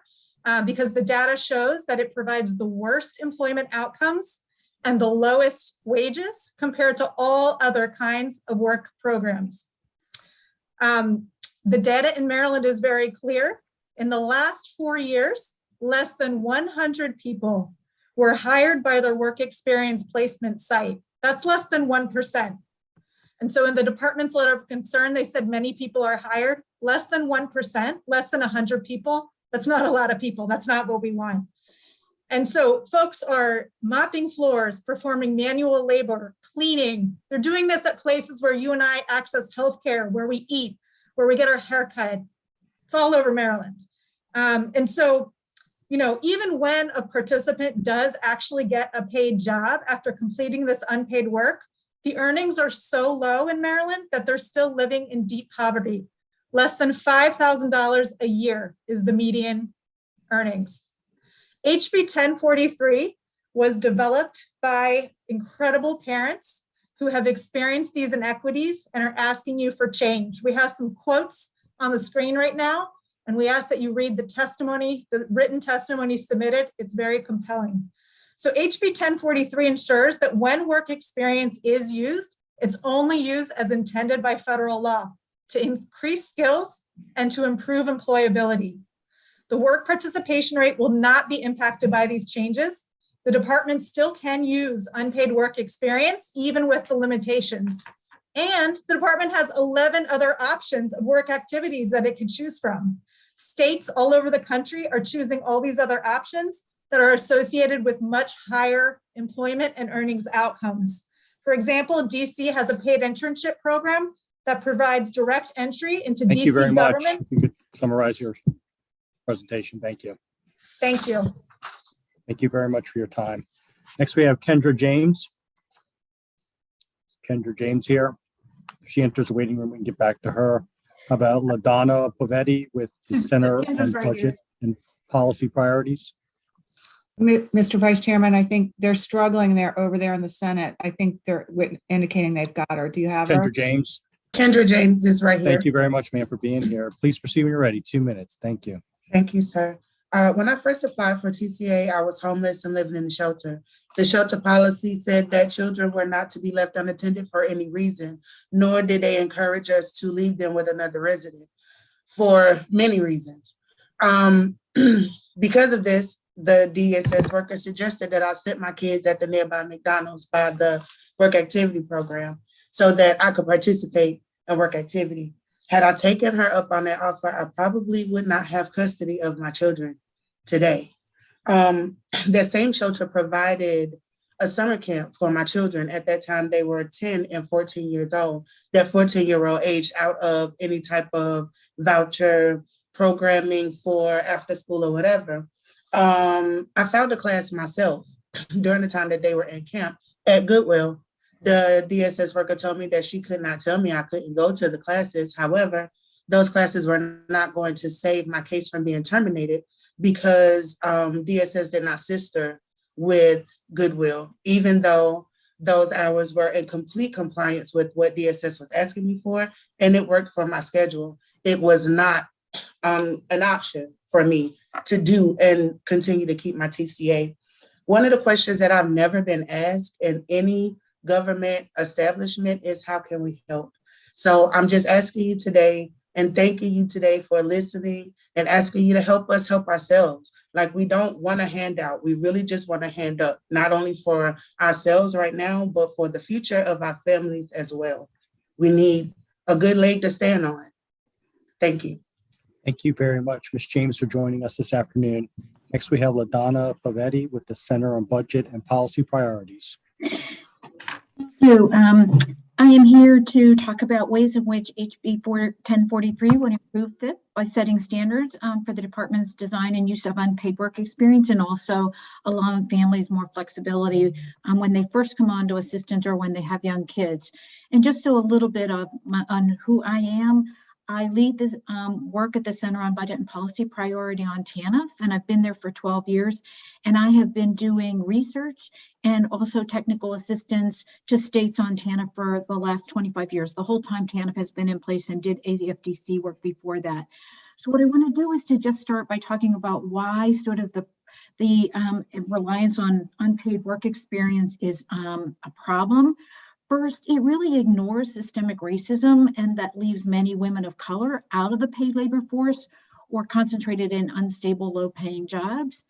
because the data shows that it provides the worst employment outcomes and the lowest wages compared to all other kinds of work programs. The data in Maryland is very clear. In the last 4 years, less than 100 people were hired by their work experience placement site. That's less than 1%. And so in the department's letter of concern, they said many people are hired, less than 1%, less than 100 people. That's not a lot of people. That's not what we want. And so folks are mopping floors, performing manual labor, cleaning. They're doing this at places where you and I access healthcare, where we eat, where we get our hair cut. It's all over Maryland. And so, you know, even when a participant does actually get a paid job after completing this unpaid work, the earnings are so low in Maryland that they're still living in deep poverty. Less than $5,000 a year is the median earnings. HB 1043 was developed by incredible parents who have experienced these inequities and are asking you for change. We have some quotes on the screen right now, and we ask that you read the testimony, the written testimony submitted. It's very compelling. So HB 1043 ensures that when work experience is used, it's only used as intended by federal law to increase skills and to improve employability. The work participation rate will not be impacted by these changes. The department still can use unpaid work experience, even with the limitations. And the department has 11 other options of work activities that it can choose from. States all over the country are choosing all these other options that are associated with much higher employment and earnings outcomes. For example, DC has a paid internship program that provides direct entry into
Thank you very
DC
much.
government.
If you could summarize your presentation. Thank you.
Thank you.
Thank you very much for your time. Next, we have Kendra James. Kendra James here. If she enters the waiting room, we can get back to her. How about LaDonna Pavetti with the Center on
Kendra's right
Budget and Policy Priorities?
Mr. Vice Chairman, I think they're struggling there over there in the Senate. I think they're indicating they've got her. Do you have her?
Kendra James.
Kendra James is right here.
Thank you very much, ma'am, for being here. Please proceed when you're ready. 2 minutes. Thank you.
Thank you, sir. When I first applied for TCA, I was homeless and living in the shelter. The shelter policy said that children were not to be left unattended for any reason, nor did they encourage us to leave them with another resident for many reasons. Because of this, the DSS worker suggested that I sit my kids at the nearby McDonald's by the work activity program so that I could participate in work activity. Had I taken her up on that offer, I probably would not have custody of my children today. That same shelter provided a summer camp for my children. At that time, they were 10 and 14 years old. That 14-year-old aged out of any type of voucher programming for after school or whatever. I found a class myself during the time that they were in camp at Goodwill. The DSS worker told me that she could not tell me I couldn't go to the classes. However, those classes were not going to save my case from being terminated because DSS did not sister with Goodwill, even though those hours were in complete compliance with what DSS was asking me for, and it worked for my schedule. It was not an option for me to do and continue to keep my TCA. One of the questions that I've never been asked in any government establishment is how can we help? So I'm just asking you today and thanking you today for listening and asking you to help us help ourselves. Like, we don't want a handout. We really just want a hand up, not only for ourselves right now, but for the future of our families as well. We need a good leg to stand on. Thank you.
Thank you very much, Ms. James, for joining us this afternoon. Next, we have LaDonna Pavetti with the Center on Budget and Policy Priorities.
I am here to talk about ways in which HB 1043 would improve FIP by setting standards for the department's design and use of unpaid work experience, and also allowing families more flexibility when they first come on to assistance or when they have young kids. And just so a little bit of on who I am, I lead this work at the Center on Budget and Policy Priority on TANF, and I've been there for 12 years. And I have been doing research and also technical assistance to states on TANF for the last 25 years. The whole time TANF has been in place, and did AFDC work before that. So what I want to do is to just start by talking about why sort of the reliance on unpaid work experience is a problem. First, it really ignores systemic racism, and that leaves many women of color out of the paid labor force or concentrated in unstable, low-paying jobs.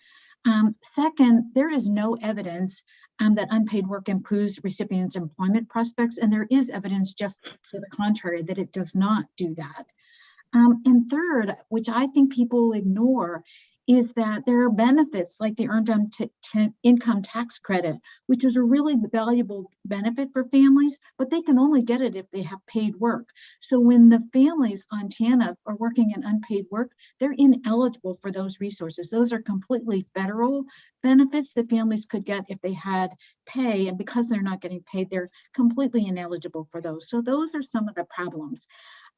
Second, there is no evidence that unpaid work improves recipients' employment prospects, and there is evidence just to the contrary, that it does not do that. And third, which I think people ignore, is that there are benefits like the earned income tax credit, which is a really valuable benefit for families, but they can only get it if they have paid work. So when the families on TANF are working in unpaid work, they're ineligible for those resources. Those are completely federal benefits that families could get if they had pay, and because they're not getting paid, they're completely ineligible for those. So those are some of the problems.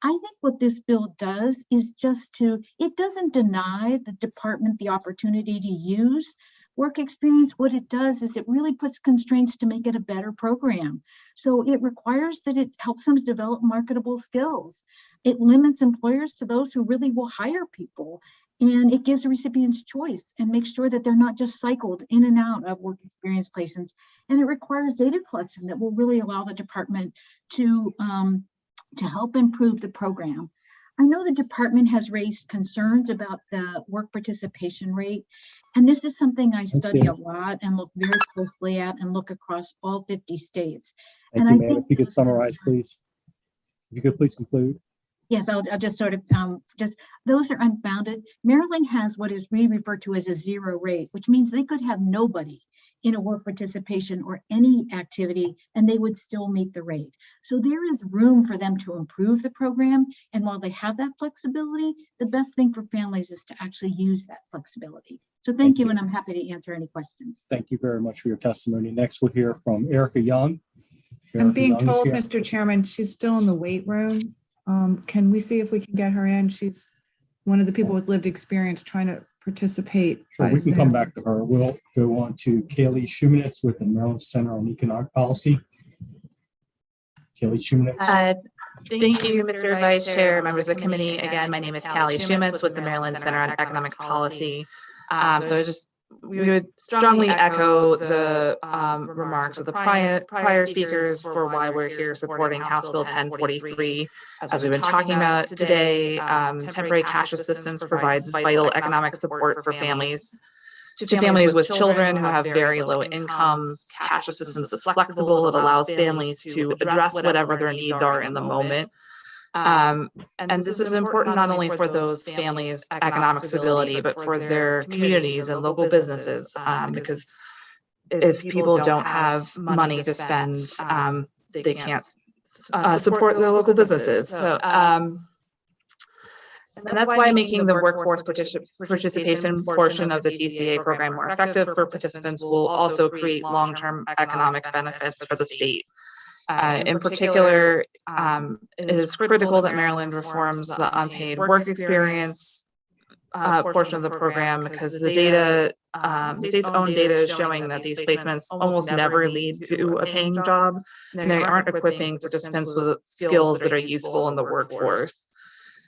I think what this bill does is it doesn't deny the department the opportunity to use work experience. What it does is it really puts constraints to make it a better program. So it requires that it helps them develop marketable skills. It limits employers to those who really will hire people. And it gives recipients choice and makes sure that they're not just cycled in and out of work experience placements. And it requires data collection that will really allow the department to help improve the program. I know the department has raised concerns about the work participation rate, and this is something I study a lot and look very closely at and look across all 50 states.
Thank you, ma'am. If you could summarize, please. If you could please conclude.
Yes, I'll just sort of those are unfounded. Maryland has what is we refer to as a zero rate, which means they could have nobody in a work participation or any activity, and they would still meet the rate. So there is room for them to improve the program. And while they have that flexibility, the best thing for families is to actually use that flexibility. So thank you, and I'm happy to answer any questions.
Thank you very much for your testimony. Next, we'll hear from Erica Young.
I'm being told, Mr. Chairman, she's still in the wait room. Can we see if we can get her in? She's one of the people with lived experience trying to participate.
Sure, we can come back to her. We'll go on to Kaylee Shumanitz with the Maryland Center on Economic Policy. Kaylee Shumanitz.
Thank you, Mr. Vice Chair, members of the committee. Again, my name is Callie Shumanitz with the Maryland Center on Economic Policy. We would strongly echo the remarks of the prior speakers for why we're here supporting House Bill 1043. As we've been talking about today, temporary cash assistance provides vital economic support for families. To families with children who have very low incomes, cash assistance is flexible. It allows families to address whatever their needs are in the moment. And this is important not only for those families' economic stability, but for their communities and local businesses, because if people don't have money to spend, they can't support their local businesses. So, and that's why making the workforce participation portion of the TCA program more effective for participants will also create long-term economic benefits for the state. In particular, it is critical that Maryland reforms the unpaid work experience portion of the program, because the data, the state's own data is showing that these placements almost never lead to a paying job, and they aren't equipping participants with skills that are useful in the workforce.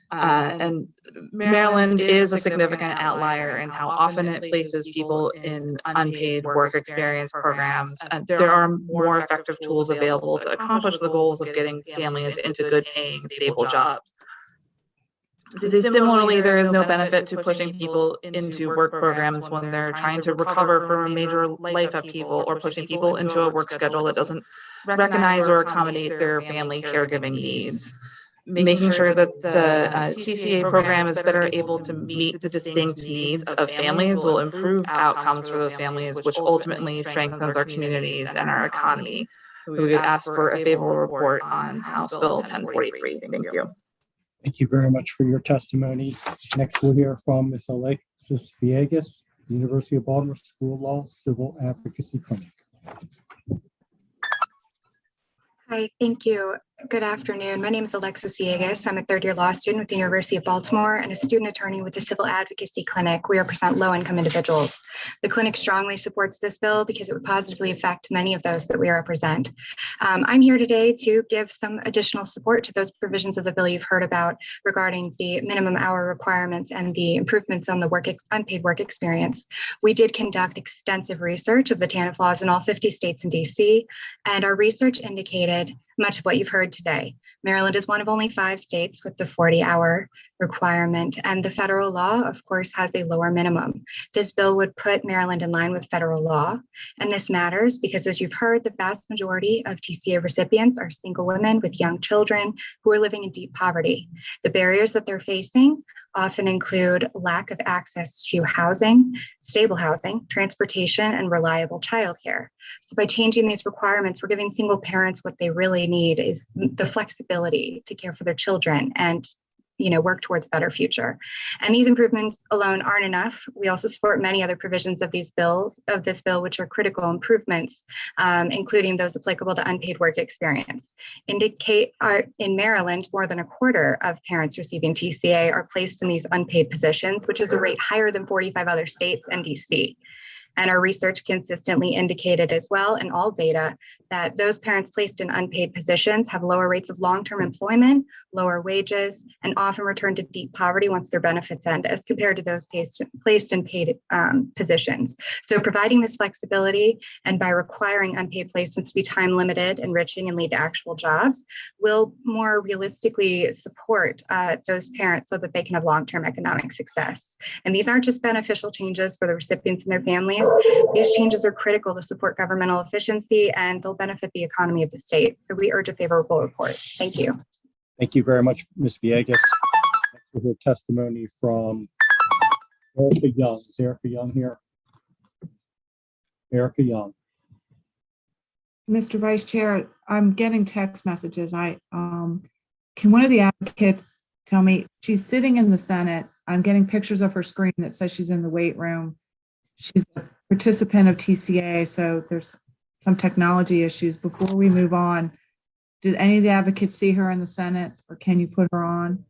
And Maryland is a significant outlier in how often it places people in unpaid work experience programs. And there are more effective tools available to accomplish the goals of getting families into good paying, stable jobs. Similarly, there is no benefit to pushing people into work programs when they're trying to recover from a major life upheaval, or pushing people into a work schedule that doesn't recognize or accommodate their family caregiving needs. Making sure that the TCA program is better able to meet the distinct needs of families will improve outcomes for those families, which ultimately strengthens our communities and our economy. We would ask for a favorable report on House Bill 1043. Thank you.
Thank you very much for your testimony. Next, we'll hear from Ms. Alexis Villegas, University of Baltimore School of Law Civil Advocacy Clinic.
Hi, thank you. Good afternoon. My name is Alexis Villegas. I'm a third-year law student with the University of Baltimore and a student attorney with the Civil Advocacy Clinic. We represent low-income individuals. The clinic strongly supports this bill because it would positively affect many of those that we represent. I'm here today to give some additional support to those provisions of the bill you've heard about regarding the minimum hour requirements and the improvements on the unpaid work experience. We did conduct extensive research of the TANF laws in all 50 states and DC, and our research indicated much of what you've heard today. Maryland is one of only 5 states with the 40-hour requirement, and the federal law, of course, has a lower minimum. This bill would put Maryland in line with federal law, and this matters because, as you've heard, the vast majority of TCA recipients are single women with young children who are living in deep poverty. The barriers that they're facing often include lack of access to housing, stable housing, transportation, and reliable childcare. So by changing these requirements, we're giving single parents what they really need is the flexibility to care for their children and work towards a better future. And these improvements alone aren't enough. We also support many other provisions of this bill, which are critical improvements, including those applicable to unpaid work experience. In Maryland, more than a quarter of parents receiving TCA are placed in these unpaid positions, which is a rate higher than 45 other states and DC. And our research consistently indicated as well in all data that those parents placed in unpaid positions have lower rates of long-term employment, lower wages, and often return to deep poverty once their benefits end as compared to those placed in paid positions. So providing this flexibility and by requiring unpaid placements to be time limited, enriching, and lead to actual jobs will more realistically support those parents so that they can have long-term economic success. And these aren't just beneficial changes for the recipients and their families. These changes are critical to support governmental efficiency and they'll benefit the economy of the state. So we urge a favorable report. Thank you.
Thank you very much, Ms. Villegas. We'll hear testimony from Erica Young. Is Erica Young here? Erica Young.
Mr. Vice Chair, I'm getting text messages. Can one of the advocates tell me, she's sitting in the Senate. I'm getting pictures of her screen that says she's in the weight room. She's a participant of TCA, so there's some technology issues. Before we move on, did any of the advocates see her in the Senate, or can you put her on?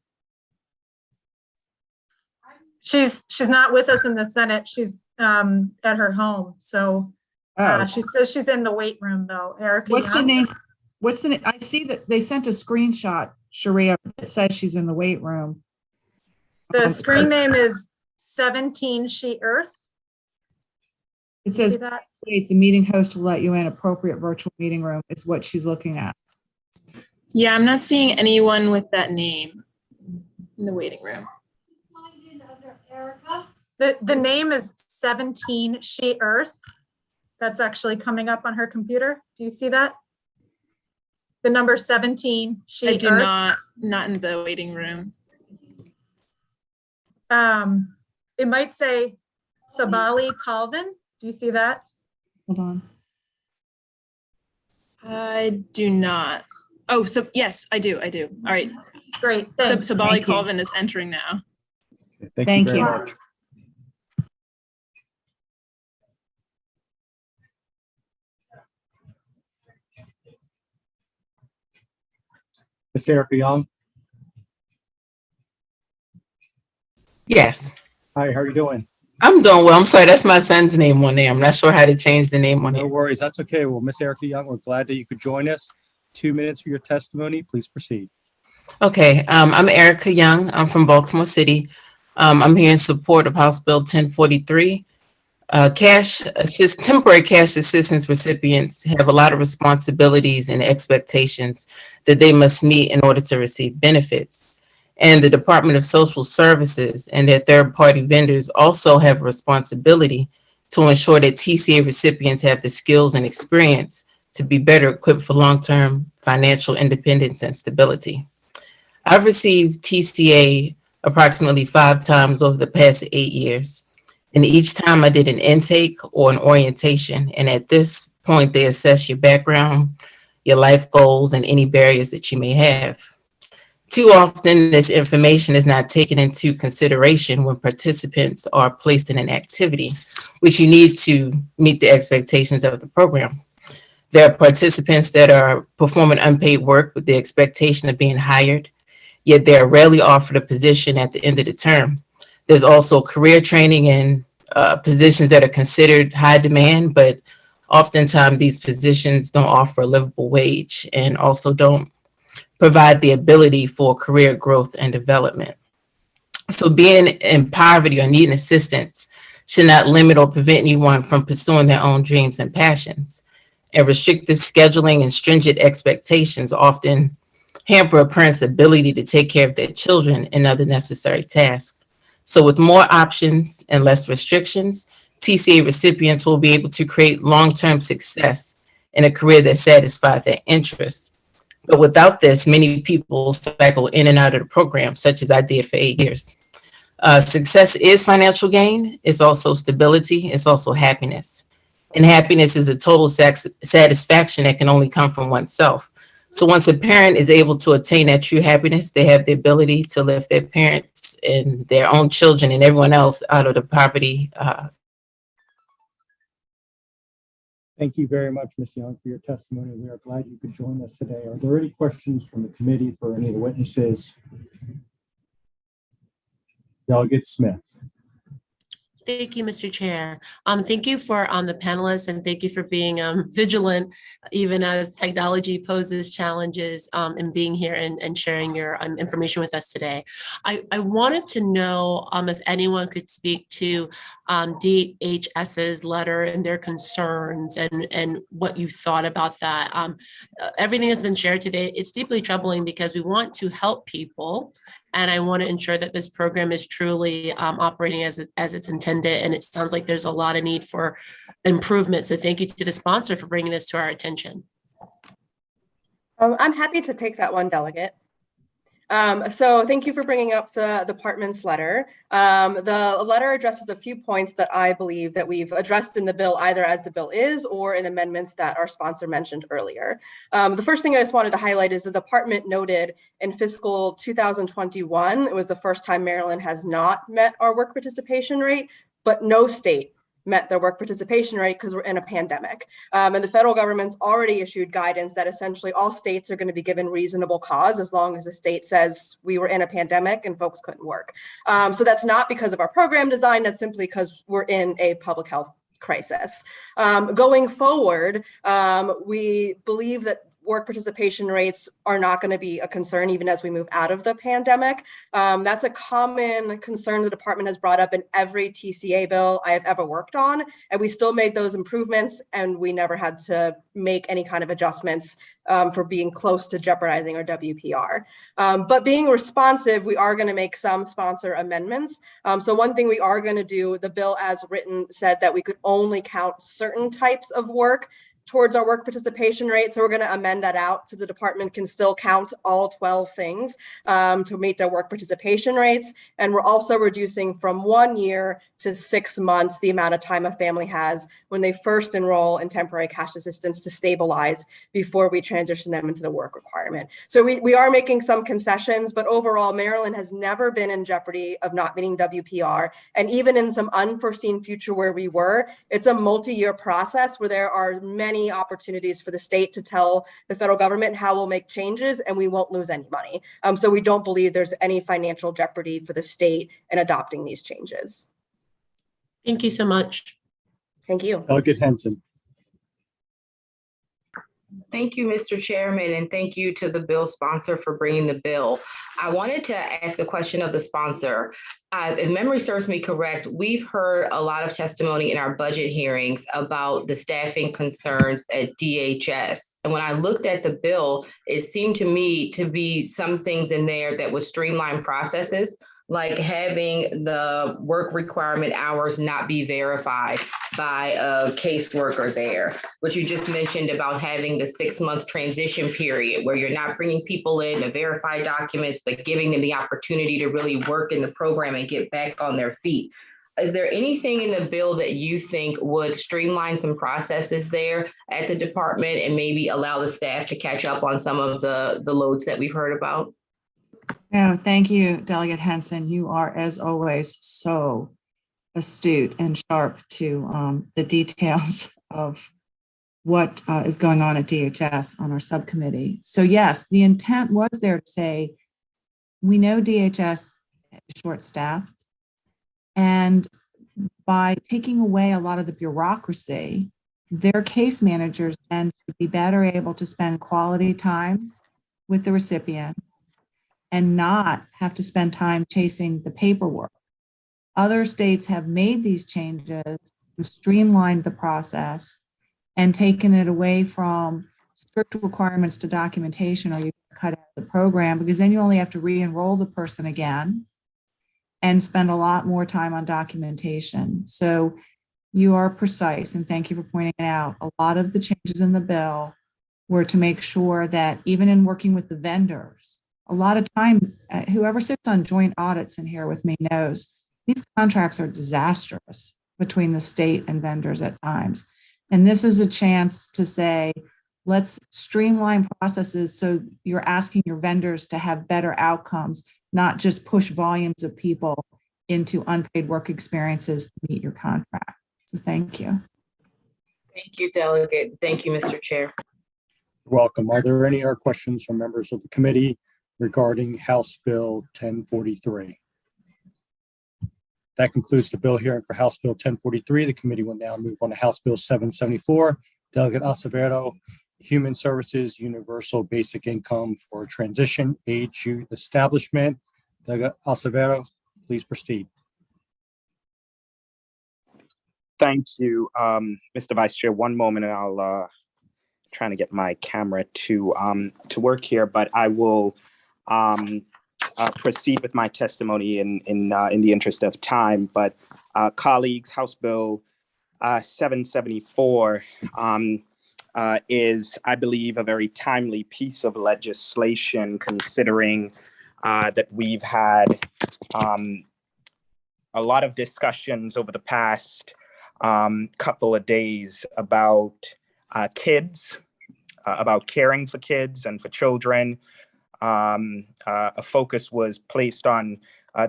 She's not with us in the Senate. She's at her home. So she says she's in the weight room though. Erica,
what's the name? What's the name? I see that they sent a screenshot, Sharia, that says she's in the weight room.
The screen name is 17 She Earth.
It says, wait, the meeting host will let you in. Appropriate virtual meeting room is what she's looking at.
Yeah, I'm not seeing anyone with that name in the waiting room.
The name is 17 She Earth. That's actually coming up on her computer. Do you see that? The number 17 She Earth.
I do not in the waiting room.
It might say Sabali Colvin. Do you see that?
Hold on.
I do not. Oh, so yes, I do. All right.
Great. Thanks.
Sabali Colvin is entering now.
Okay, thank you very much. Ms. Erica Young.
Yes.
Hi, how are you doing?
I'm doing well. I'm sorry, that's my son's name on there. I'm not sure how to change the name on
No
here.
worries, that's okay. Well, Ms. Erica Young, we're glad that you could join us. 2 minutes for your testimony. Please proceed.
Okay, I'm Erica Young. I'm from Baltimore City. I'm here in support of House Bill 1043. Temporary cash assistance recipients have a lot of responsibilities and expectations that they must meet in order to receive benefits. And the Department of Social Services and their third-party vendors also have a responsibility to ensure that TCA recipients have the skills and experience to be better equipped for long-term financial independence and stability. I've received TCA approximately 5 times over the past 8 years. And each time I did an intake or an orientation. And at this point, they assess your background, your life goals, and any barriers that you may have. Too often, this information is not taken into consideration when participants are placed in an activity, which you need to meet the expectations of the program. There are participants that are performing unpaid work with the expectation of being hired, yet they are rarely offered a position at the end of the term. There's also career training and positions that are considered high demand, but oftentimes these positions don't offer a livable wage and also don't provide the ability for career growth and development. So being in poverty or needing assistance should not limit or prevent anyone from pursuing their own dreams and passions. And restrictive scheduling and stringent expectations often hamper a parent's ability to take care of their children and other necessary tasks. So with more options and less restrictions, TCA recipients will be able to create long-term success in a career that satisfies their interests. But without this, many people cycle in and out of the program, such as I did for 8 years. Success is financial gain. It's also stability. It's also happiness. And happiness is a total satisfaction that can only come from oneself. So once a parent is able to attain that true happiness, they have the ability to lift their parents and their own children and everyone else out of the poverty.
Thank you very much, Ms. Young, for your testimony. We are glad you could join us today. Are there any questions from the committee for any of the witnesses? Delegate Smith.
Thank you, Mr. Chair. Thank you for the panelists, and thank you for being vigilant, even as technology poses challenges, and being here and sharing your information with us today. I wanted to know if anyone could speak to DHS's letter and their concerns and what you thought about that. Everything has been shared today. It's deeply troubling because we want to help people, and I want to ensure that this program is truly operating as it's intended. And it sounds like there's a lot of need for improvement. So thank you to the sponsor for bringing this to our attention.
I'm happy to take that one, Delegate. So thank you for bringing up the department's letter. The letter addresses a few points that I believe that we've addressed in the bill, either as the bill is or in amendments that our sponsor mentioned earlier. The first thing I just wanted to highlight is the department noted in fiscal 2021, it was the first time Maryland has not met our work participation rate, but no state met their work participation rate because we're in a pandemic. And the federal government's already issued guidance that essentially all states are going to be given reasonable cause as long as the state says we were in a pandemic and folks couldn't work. So that's not because of our program design, that's simply because we're in a public health crisis. Going forward, we believe that work participation rates are not going to be a concern even as we move out of the pandemic. That's a common concern the department has brought up in every TCA bill I have ever worked on, and we still made those improvements and we never had to make any kind of adjustments for being close to jeopardizing our WPR. But being responsive, we are going to make some sponsor amendments. So one thing we are going to do, the bill as written said that we could only count certain types of work towards our work participation rate. So we're going to amend that out so the department can still count all 12 things to meet their work participation rates. And we're also reducing from 1 year to 6 months the amount of time a family has when they first enroll in temporary cash assistance to stabilize before we transition them into the work requirement. So we are making some concessions, but overall Maryland has never been in jeopardy of not meeting WPR. And even in some unforeseen future where we were, it's a multi-year process where there are many opportunities for the state to tell the federal government how we'll make changes and we won't lose any money. So we don't believe there's any financial jeopardy for the state in adopting these changes.
Thank you so much.
Thank you.
Delegate Henson.
Thank you, Mr. Chairman, and thank you to the bill sponsor for bringing the bill. I wanted to ask a question of the sponsor. If memory serves me correct, we've heard a lot of testimony in our budget hearings about the staffing concerns at DHS. And when I looked at the bill, it seemed to me to be some things in there that would streamline processes, like having the work requirement hours not be verified by a caseworker there. What you just mentioned about having the 6-month transition period where you're not bringing people in to verify documents, but giving them the opportunity to really work in the program and get back on their feet. Is there anything in the bill that you think would streamline some processes there at the department and maybe allow the staff to catch up on some of the loads that we've heard about?
No, thank you, Delegate Henson. You are, as always, so astute and sharp to the details of what is going on at DHS on our subcommittee. So yes, the intent was there to say, we know DHS is short-staffed, and by taking away a lot of the bureaucracy, their case managers then should be better able to spend quality time with the recipient and not have to spend time chasing the paperwork. Other states have made these changes, streamlined the process, and taken it away from strict requirements to documentation, or you cut out the program, because then you only have to re-enroll the person again and spend a lot more time on documentation. So you are precise, and thank you for pointing it out. A lot of the changes in the bill were to make sure that even in working with the vendors, a lot of time, whoever sits on joint audits in here with me knows these contracts are disastrous between the state and vendors at times. And this is a chance to say, let's streamline processes so you're asking your vendors to have better outcomes, not just push volumes of people into unpaid work experiences to meet your contract. So thank you.
Thank you, Delegate. Thank you, Mr. Chair.
You're welcome. Are there any other questions from members of the committee regarding House Bill 1043? That concludes the bill hearing for House Bill 1043. The committee will now move on to House Bill 774. Delegate Acevedo, Human Services Universal Basic Income for Transition Age Youth Establishment. Delegate Acevedo, please proceed.
Thank you, Mr. Vice Chair. One moment, and I'll trying to get my camera to work here, but I will proceed with my testimony in the interest of time. But colleagues, House Bill 774 is, I believe, a very timely piece of legislation, considering that we've had a lot of discussions over the past couple of days about kids, about caring for kids and for children. A focus was placed on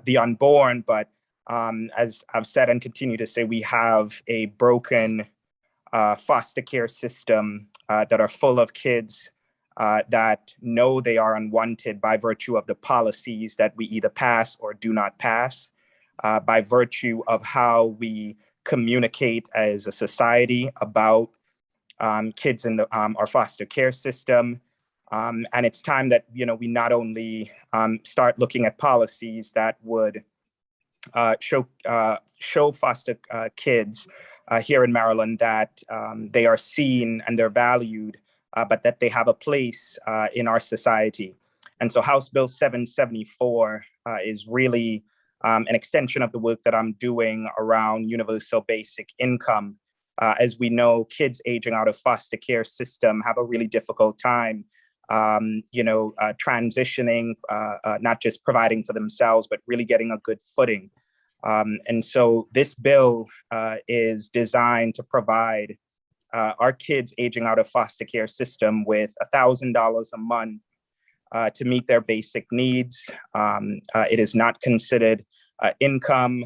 the unborn, but as I've said and continue to say, we have a broken foster care system that are full of kids that know they are unwanted by virtue of the policies that we either pass or do not pass, by virtue of how we communicate as a society about kids in our foster care system. And it's time that, we not only start looking at policies that would show foster kids here in Maryland that they are seen and they're valued, but that they have a place in our society. And so House Bill 774 is really an extension of the work that I'm doing around universal basic income. As we know, kids aging out of foster care system have a really difficult time, transitioning, not just providing for themselves, but really getting a good footing. And so this bill is designed to provide our kids aging out of foster care system with $1,000 a month to meet their basic needs. It is not considered income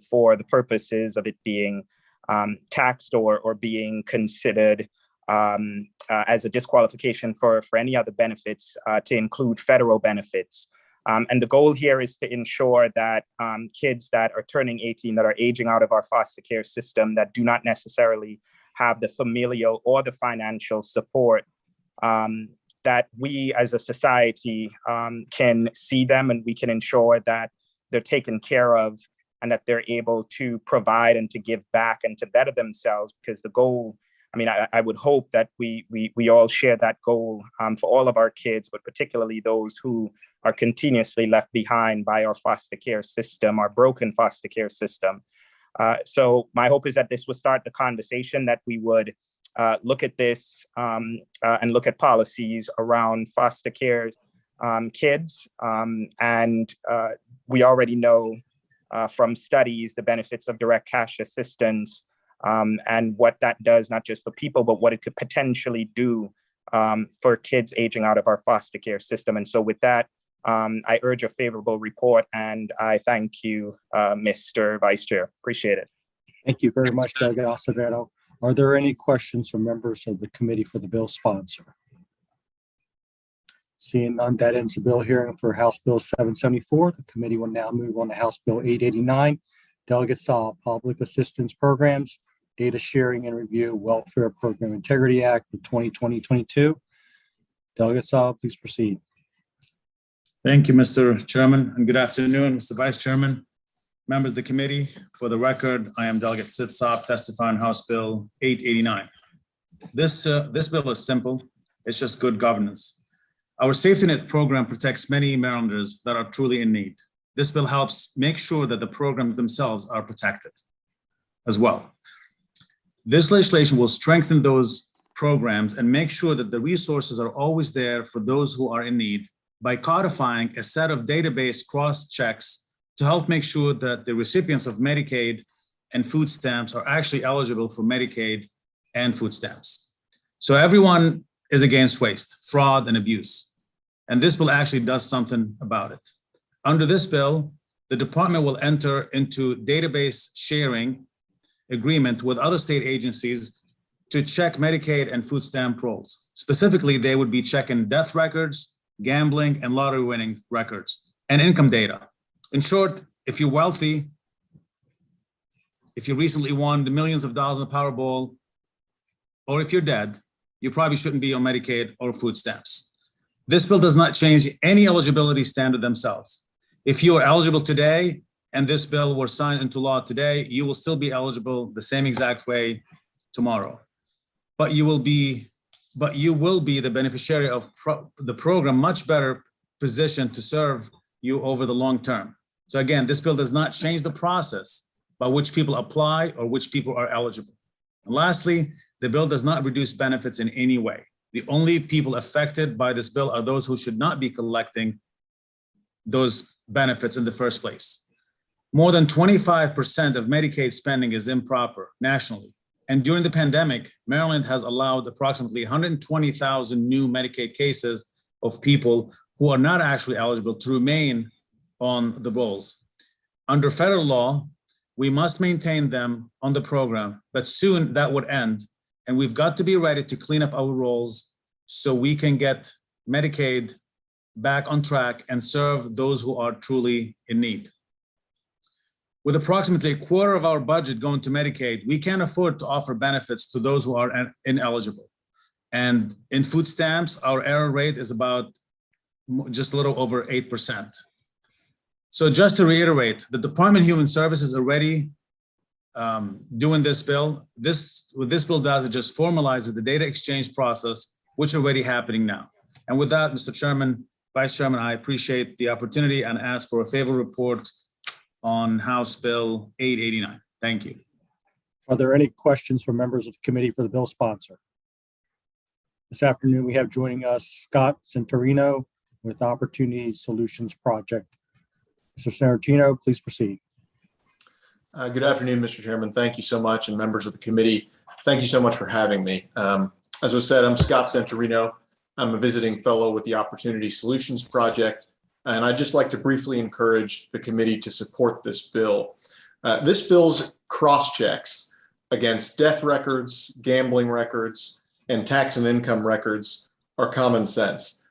for the purposes of it being taxed or being considered as a disqualification for any other benefits, to include federal benefits. And the goal here is to ensure that kids that are turning 18, that are aging out of our foster care system, that do not necessarily have the familial or the financial support, that we as a society can see them, and we can ensure that they're taken care of and that they're able to provide and to give back and to better themselves. Because the goal, I would hope that we all share that goal for all of our kids, but particularly those who are continuously left behind by our foster care system, our broken foster care system. So my hope is that this will start the conversation, that we would look at this and look at policies around foster care kids. And we already know from studies the benefits of direct cash assistance, and what that does, not just for people, but what it could potentially do for kids aging out of our foster care system. And so with that, I urge a favorable report, and I thank you, Mr. Vice Chair. Appreciate it.
Thank you very much, Delegate Acevedo. Are there any questions from members of the committee for the bill sponsor? Seeing none, that ends the bill hearing for House Bill 774. The committee will now move on to House Bill 889. Delegate Saab, Public Assistance Programs, Data Sharing and Review, Welfare Program Integrity Act of 2020-22. Delegate Saab, please proceed.
Thank you, Mr. Chairman, and good afternoon, Mr. Vice Chairman, members of the committee. For the record, I am Delegate Sid Saab, testifying House Bill 889. This bill is simple. It's just good governance. Our safety net program protects many Marylanders that are truly in need. This bill helps make sure that the programs themselves are protected as well. This legislation will strengthen those programs and make sure that the resources are always there for those who are in need by codifying a set of database cross-checks to help make sure that the recipients of Medicaid and food stamps are actually eligible for Medicaid and food stamps. So everyone is against waste, fraud, and abuse. And this bill actually does something about it. Under this bill, the department will enter into database sharing agreement with other state agencies to check Medicaid and food stamp rolls. Specifically, they would be checking death records, gambling, and lottery winning records, and income data. In short, if you're wealthy, if you recently won the millions of dollars in the Powerball, or if you're dead, you probably shouldn't be on Medicaid or food stamps. This bill does not change any eligibility standard themselves. If you are eligible today and this bill were signed into law today, you will still be eligible the same exact way tomorrow. But you will be the beneficiary of the program, much better positioned to serve you over the long term. So again, this bill does not change the process by which people apply or which people are eligible. And lastly, the bill does not reduce benefits in any way. The only people affected by this bill are those who should not be collecting those benefits in the first place. More than 25% of Medicaid spending is improper nationally. And during the pandemic, Maryland has allowed approximately 120,000 new Medicaid cases of people who are not actually eligible to remain on the rolls. Under federal law, we must maintain them on the program, but soon that would end. And we've got to be ready to clean up our rolls so we can get Medicaid back on track and serve those who are truly in need. With approximately a quarter of our budget going to Medicaid, we can't afford to offer benefits to those who are ineligible. And in food stamps, our error rate is about just a little over 8%. So just to reiterate, the Department of Human Services already doing this bill. What this bill does, it just formalizes the data exchange process, which is already happening now. And with that, Mr. Chairman, Vice Chairman, I appreciate the opportunity and ask for a favorable report on House Bill 889. Thank you.
Are there any questions from members of the committee for the bill sponsor? This afternoon, we have joining us Scott Centurino with Opportunity Solutions Project. Mr. Centurino, please proceed.
Good afternoon, Mr. Chairman. Thank you so much, and members of the committee. Thank you so much for having me. As was said, I'm Scott Centurino. I'm a visiting fellow with the Opportunity Solutions Project, and I'd just like to briefly encourage the committee to support this bill. This bill's cross-checks against death records, gambling records, and tax and income records are common sense.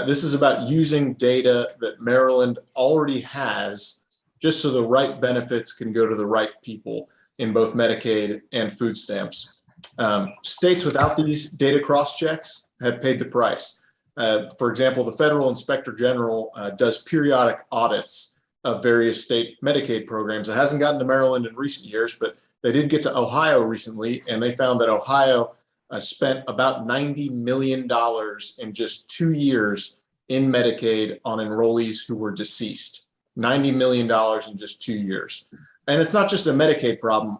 This is about using data that Maryland already has just so the right benefits can go to the right people in both Medicaid and food stamps. States without these data cross-checks have paid the price. For example, the Federal Inspector General does periodic audits of various state Medicaid programs. It hasn't gotten to Maryland in recent years, but they did get to Ohio recently, and they found that Ohio spent about $90 million in just 2 years in Medicaid on enrollees who were deceased. $90 million in just 2 years. And it's not just a Medicaid problem.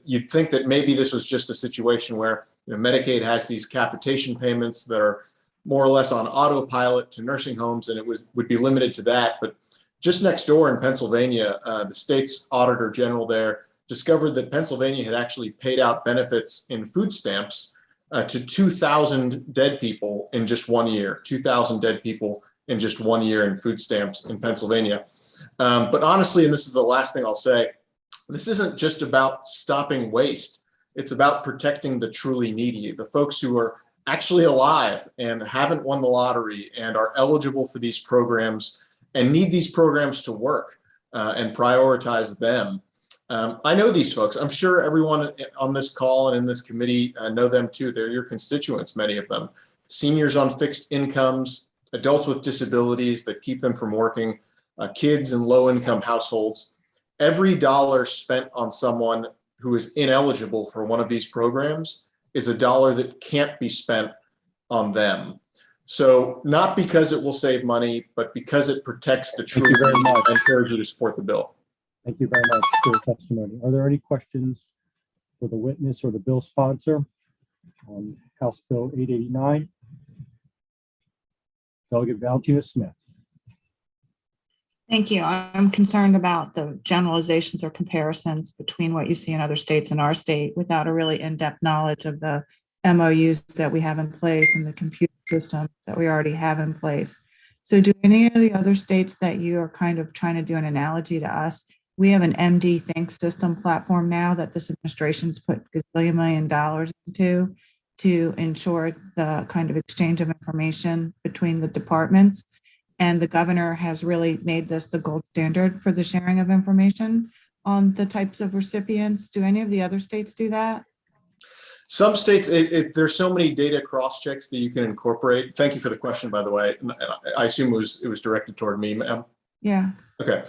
You'd think that maybe this was just a situation where Medicaid has these capitation payments that are more or less on autopilot to nursing homes, and it would be limited to that. But just next door in Pennsylvania, the state's auditor general there discovered that Pennsylvania had actually paid out benefits in food stamps to 2,000 dead people in just 1 year, 2,000 dead people in just 1 year in food stamps in Pennsylvania. But honestly, and this is the last thing I'll say, this isn't just about stopping waste. It's about protecting the truly needy, the folks who are actually alive and haven't won the lottery and are eligible for these programs and need these programs to work and prioritize them. I know these folks. I'm sure everyone on this call and in this committee know them too. They're your constituents, many of them. Seniors on fixed incomes, adults with disabilities that keep them from working, kids in low-income households. Every dollar spent on someone who is ineligible for one of these programs is a dollar that can't be spent on them. So not because it will save money, but because it protects the truth.
Thank you very much.
I encourage you to support the bill.
Thank you very much for your testimony. Are there any questions for the witness or the bill sponsor on House Bill 889? Delegate Valentina Smith.
Thank you. I'm concerned about the generalizations or comparisons between what you see in other states and our state without a really in-depth knowledge of the MOUs that we have in place and the computer systems that we already have in place. So do any of the other states that you are kind of trying to do an analogy to us? We have an MD Think system platform now that this administration's put $1 million into to ensure the kind of exchange of information between the departments. And the governor has really made this the gold standard for the sharing of information on the types of recipients. Do any of the other states do that?
Some states, there's so many data cross checks that you can incorporate. Thank you for the question, by the way. I assume it was directed toward me, ma'am.
Yeah.
Okay.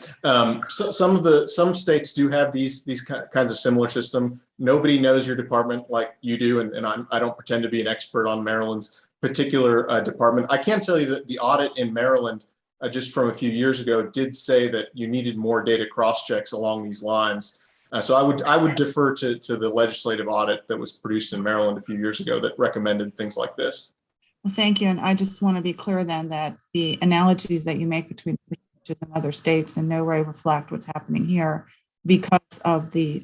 So some states do have these kinds of similar system. Nobody knows your department like you do, and I don't pretend to be an expert on Maryland's particular department. I can tell you that the audit in Maryland, just from a few years ago, did say that you needed more data cross checks along these lines. So I would defer to the legislative audit that was produced in Maryland a few years ago that recommended things like this.
Well, thank you. And I just want to be clear then that the analogies that you make between percentages in other states in no way reflect what's happening here because of the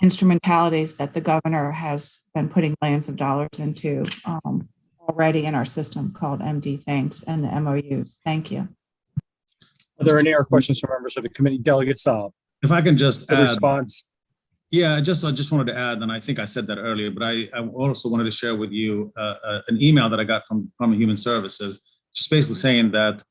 instrumentalities that the governor has been putting millions of dollars into already in our system called MD Thanks and the MOUs. Thank you.
Are there any other questions from members of the committee? Delegate Saab.
If I can just add,
response.
Yeah, I just wanted to add, and I think I said that earlier, but I also wanted to share with you an email that I got from Department of Human Services, just basically saying that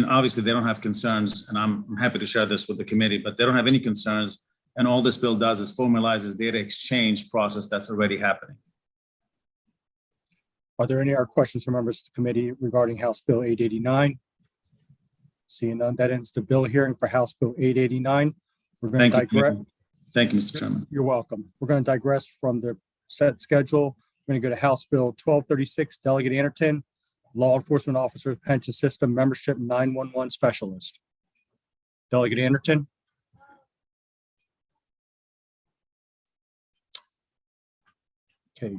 obviously they don't have concerns, and I'm happy to share this with the committee, but they don't have any concerns. And all this bill does is formalizes data exchange process that's already happening.
Are there any other questions from members of the committee regarding House Bill 889? Seeing none, that ends the bill hearing for House Bill 889. We're going to digress.
Thank you, Mr. Chairman.
You're welcome. We're going to digress from the set schedule. We're going to go to House Bill 1236, Delegate Anderton, Law Enforcement Officers Pension System Membership 911 Specialist. Delegate Anderton. Okay,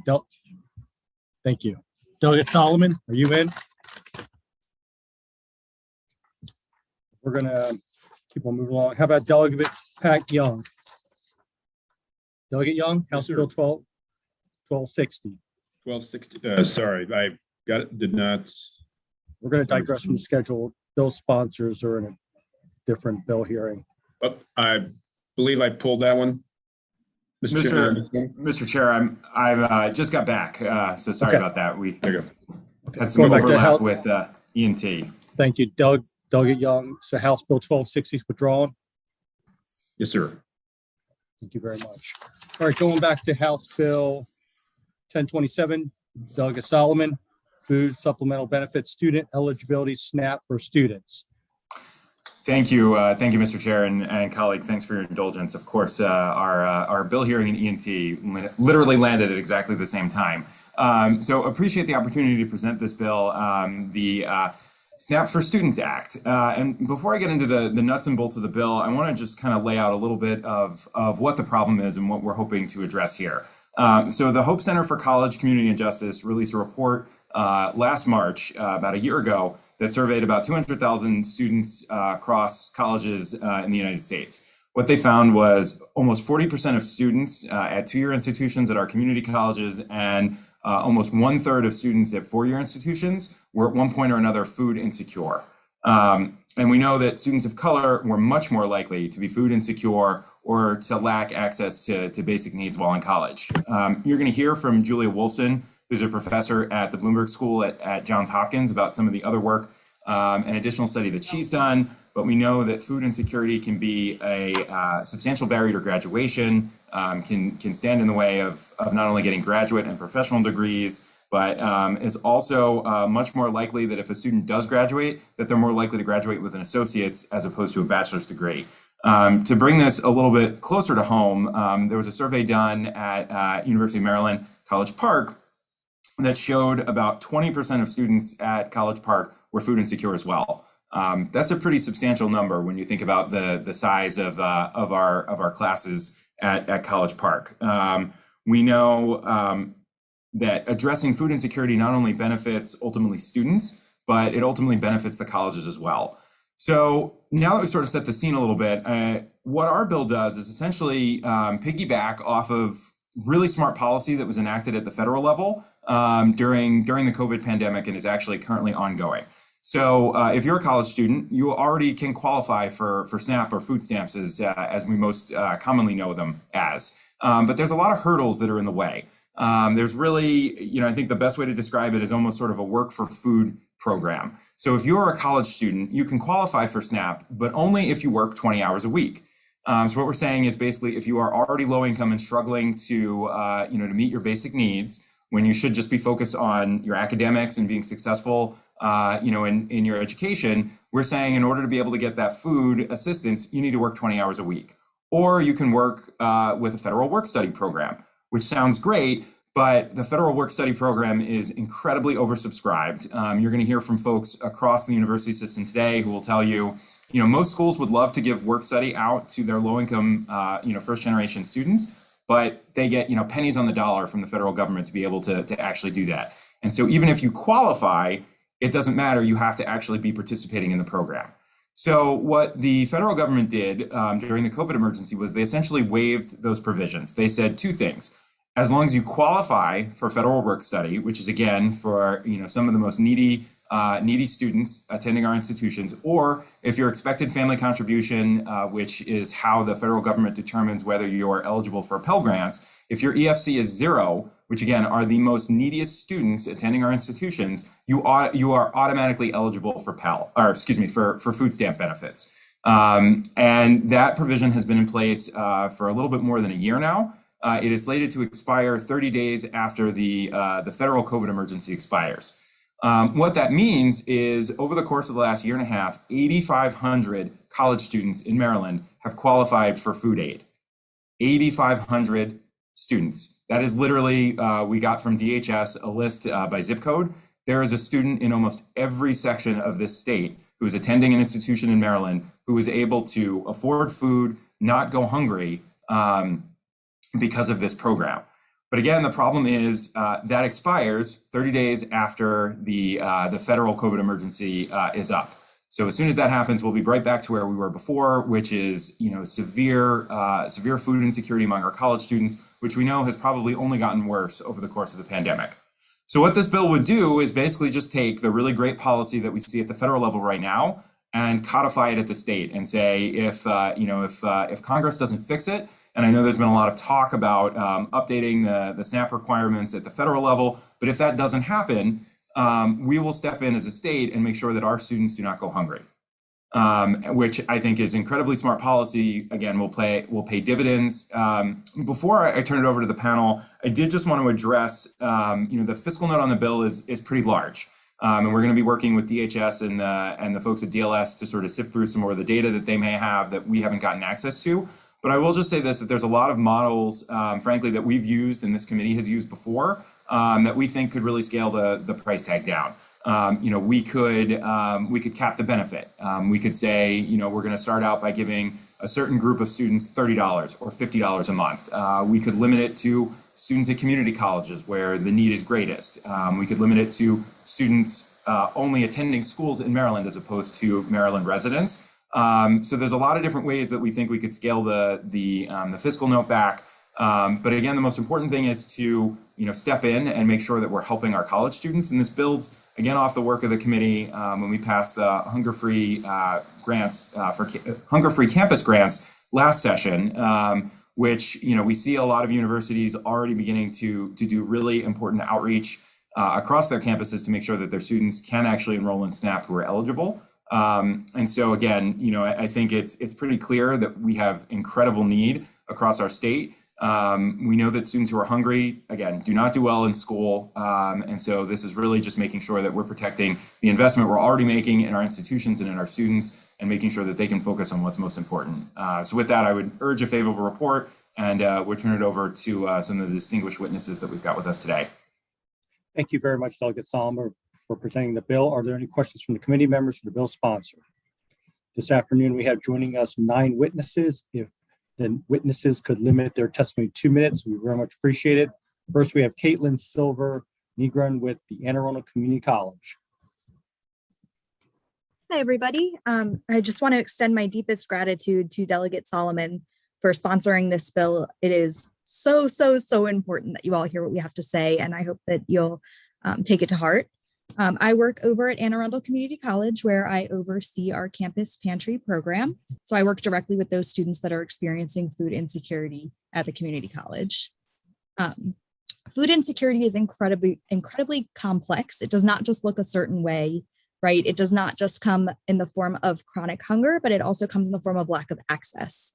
thank you. Delegate Solomon, are you in? We're going to keep on moving along. How about Delegate Pat Young? Delegate Young, House Bill 1260.
1260. Sorry, I got it. Did not.
We're going to digress from the schedule. Bill sponsors are in a different bill hearing.
But I believe I pulled that one.
Mr. Chair, I just got back, so sorry about that. We had some
Going back to
overlap
House-
with E&T.
Thank you, Delegate Young. So House Bill 1260 is withdrawn.
Yes, sir.
Thank you very much. All right, going back to House Bill 1027, Delegate Solomon, Food Supplemental Benefits Student Eligibility SNAP for Students.
Thank you, Mr. Chair and colleagues. Thanks for your indulgence. Of course, our bill hearing in E&T literally landed at exactly the same time. So appreciate the opportunity to present this bill, the SNAP for Students Act. And before I get into the nuts and bolts of the bill, I want to just kind of lay out a little bit of what the problem is and what we're hoping to address here. So the Hope Center for College Community and Justice released a report last March, about a year ago, that surveyed about 200,000 students across colleges in the United States. What they found was almost 40% of students at two-year institutions at our community colleges and almost 1/3 of students at four-year institutions were at one point or another food insecure. And we know that students of color were much more likely to be food insecure or to lack access to basic needs while in college. You're going to hear from Julia Wolfson, who's a professor at the Bloomberg School at Johns Hopkins, about some of the other work and additional study that she's done. But we know that food insecurity can be a substantial barrier to graduation, can stand in the way of not only getting graduate and professional degrees, but is also much more likely that if a student does graduate, that they're more likely to graduate with an associate's as opposed to a bachelor's degree. To bring this a little bit closer to home, there was a survey done at University of Maryland, College Park, that showed about 20% of students at College Park were food insecure as well. That's a pretty substantial number when you think about the size of our classes at College Park. We know that addressing food insecurity not only benefits ultimately students, but it ultimately benefits the colleges as well. So now that we've sort of set the scene a little bit, what our bill does is essentially piggyback off of really smart policy that was enacted at the federal level during the COVID pandemic and is actually currently ongoing. So if you're a college student, you already can qualify for SNAP or food stamps as we most commonly know them as. But there's a lot of hurdles that are in the way. There's really, I think the best way to describe it is almost sort of a work for food program. So if you're a college student, you can qualify for SNAP, but only if you work 20 hours a week. So what we're saying is basically if you are already low income and struggling to meet your basic needs, when you should just be focused on your academics and being successful, in your education, we're saying in order to be able to get that food assistance, you need to work 20 hours a week. Or you can work with a federal work study program, which sounds great, but the federal work study program is incredibly oversubscribed. You're going to hear from folks across the university system today who will tell you, most schools would love to give work study out to their low-income, first-generation students, but they get, pennies on the dollar from the federal government to be able to actually do that. And so even if you qualify, it doesn't matter. You have to actually be participating in the program. So what the federal government did during the COVID emergency was they essentially waived those provisions. They said two things. As long as you qualify for federal work study, which is again for some of the most needy students attending our institutions, or if your expected family contribution, which is how the federal government determines whether you're eligible for Pell Grants, if your EFC is 0, which again are the most neediest students attending our institutions, you are automatically eligible for for food stamp benefits. And that provision has been in place for a little bit more than a year now. It is slated to expire 30 days after the federal COVID emergency expires. What that means is over the course of the last year and a half, 8,500 college students in Maryland have qualified for food aid. 8,500 students. That is literally, we got from DHS a list by zip code. There is a student in almost every section of this state who is attending an institution in Maryland who is able to afford food, not go hungry because of this program. But again, the problem is that expires 30 days after the federal COVID emergency is up. So as soon as that happens, we'll be right back to where we were before, which is severe food insecurity among our college students, which we know has probably only gotten worse over the course of the pandemic. So what this bill would do is basically just take the really great policy that we see at the federal level right now and codify it at the state and say if Congress doesn't fix it. And I know there's been a lot of talk about updating the SNAP requirements at the federal level, but if that doesn't happen, we will step in as a state and make sure that our students do not go hungry, which I think is incredibly smart policy. Again, will pay dividends. Before I turn it over to the panel, I did just want to address, the fiscal note on the bill is pretty large. And we're going to be working with DHS and the folks at DLS to sort of sift through some more of the data that they may have that we haven't gotten access to. But I will just say this, that there's a lot of models, frankly, that we've used and this committee has used before that we think could really scale the price tag down. We could cap the benefit. We could say, we're going to start out by giving a certain group of students $30 or $50 a month. We could limit it to students at community colleges where the need is greatest. We could limit it to students only attending schools in Maryland as opposed to Maryland residents. So there's a lot of different ways that we think we could scale the fiscal note back. But again, the most important thing is to step in and make sure that we're helping our college students. And this builds, again, off the work of the committee when we passed the hunger-free grants for hunger-free campus grants last session, which, we see a lot of universities already beginning to do really important outreach across their campuses to make sure that their students can actually enroll in SNAP who are eligible. And so again, I think it's pretty clear that we have incredible need across our state. We know that students who are hungry, again, do not do well in school. And so this is really just making sure that we're protecting the investment we're already making in our institutions and in our students and making sure that they can focus on what's most important. So with that, I would urge a favorable report, and we'll turn it over to some of the distinguished witnesses that we've got with us today.
Thank you very much, Delegate Solomon, for presenting the bill. Are there any questions from the committee members for the bill sponsor? This afternoon, we have joining us 9 witnesses. If the witnesses could limit their testimony to 2 minutes, we very much appreciate it. First, we have Caitlin Silver Negron with the Anne Arundel Community College.
Hi, everybody. I just want to extend my deepest gratitude to Delegate Solomon for sponsoring this bill. It is so important that you all hear what we have to say, and I hope that you'll take it to heart. I work over at Anne Arundel Community College, where I oversee our campus pantry program. So I work directly with those students that are experiencing food insecurity at the community college. Food insecurity is incredibly complex. It does not just look a certain way, right? It does not just come in the form of chronic hunger, but it also comes in the form of lack of access.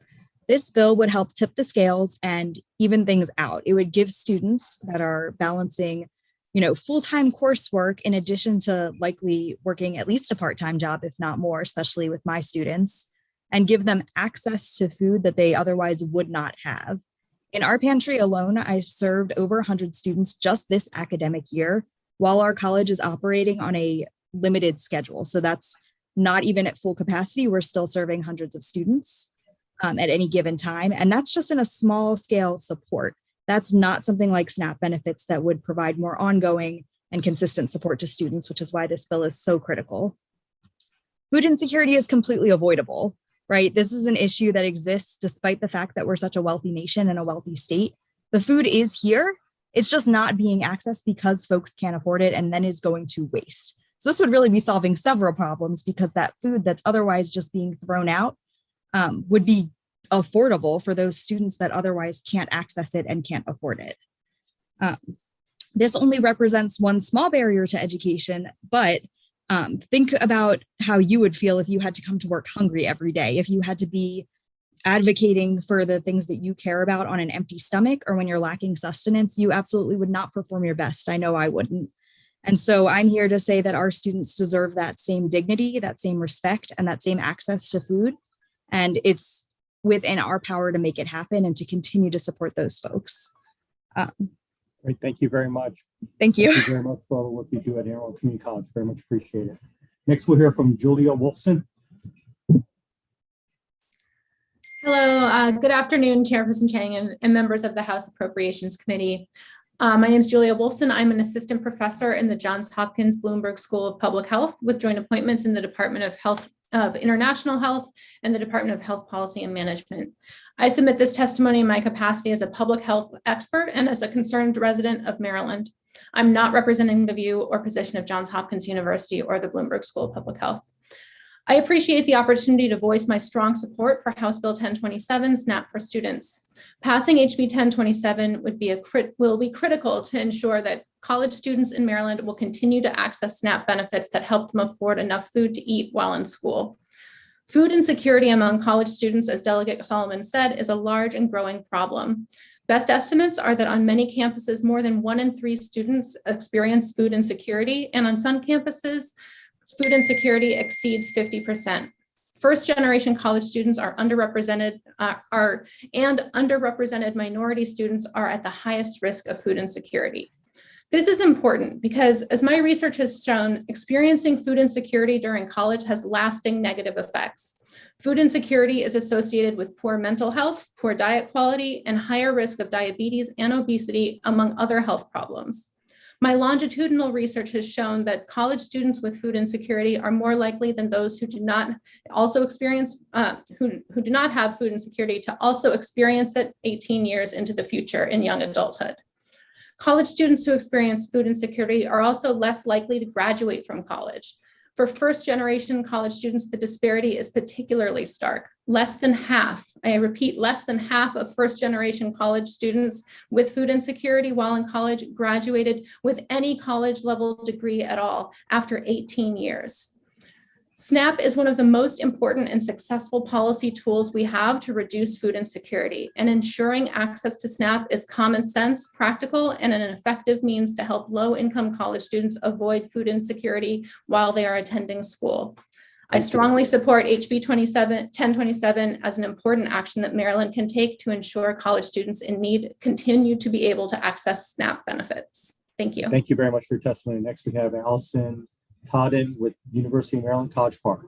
This bill would help tip the scales and even things out. It would give students that are balancing, full-time coursework in addition to likely working at least a part-time job, if not more, especially with my students, and give them access to food that they otherwise would not have. In our pantry alone, I served over 100 students just this academic year, while our college is operating on a limited schedule. So that's not even at full capacity. We're still serving hundreds of students at any given time. And that's just in a small scale support. That's not something like SNAP benefits that would provide more ongoing and consistent support to students, which is why this bill is so critical. Food insecurity is completely avoidable, right? This is an issue that exists despite the fact that we're such a wealthy nation and a wealthy state. The food is here. It's just not being accessed because folks can't afford it and then is going to waste. So this would really be solving several problems, because that food that's otherwise just being thrown out would be affordable for those students that otherwise can't access it and can't afford it. This only represents one small barrier to education, but think about how you would feel if you had to come to work hungry every day, if you had to be advocating for the things that you care about on an empty stomach, or when you're lacking sustenance. You absolutely would not perform your best. I know I wouldn't. And so I'm here to say that our students deserve that same dignity, that same respect, and that same access to food. And it's within our power to make it happen and to continue to support those folks.
Great, thank you very much.
Thank you.
Thank you very much for all the work you do at Anne Arundel Community College. Very much appreciate it. Next, we'll hear from Julia Wolfson.
Hello, good afternoon, Chairperson Chang and members of the House Appropriations Committee. My name is Julia Wolfson. I'm an assistant professor in the Johns Hopkins Bloomberg School of Public Health with joint appointments in the Department of International Health and the Department of Health Policy and Management. I submit this testimony in my capacity as a public health expert and as a concerned resident of Maryland. I'm not representing the view or position of Johns Hopkins University or the Bloomberg School of Public Health. I appreciate the opportunity to voice my strong support for House Bill 1027, SNAP for Students. Passing HB 1027 will be critical to ensure that college students in Maryland will continue to access SNAP benefits that help them afford enough food to eat while in school. Food insecurity among college students, as Delegate Solomon said, is a large and growing problem. Best estimates are that on many campuses, more than 1 in 3 students experience food insecurity, and on some campuses, food insecurity exceeds 50%. First-generation college students are underrepresented, and underrepresented minority students are at the highest risk of food insecurity. This is important because, as my research has shown, experiencing food insecurity during college has lasting negative effects. Food insecurity is associated with poor mental health, poor diet quality, and higher risk of diabetes and obesity, among other health problems. My longitudinal research has shown that college students with food insecurity are more likely than those who do not also experience, who do not have food insecurity, to also experience it 18 years into the future in young adulthood. College students who experience food insecurity are also less likely to graduate from college. For first-generation college students, the disparity is particularly stark. Less than half, I repeat, less than half of first-generation college students with food insecurity while in college graduated with any college-level degree at all after 18 years. SNAP is one of the most important and successful policy tools we have to reduce food insecurity, and ensuring access to SNAP is common sense, practical, and an effective means to help low-income college students avoid food insecurity while they are attending school. I strongly support HB 1027 as an important action that Maryland can take to ensure college students in need continue to be able to access SNAP benefits. Thank you.
Thank you very much for your testimony. Next, we have Allison Todden with University of Maryland College Park.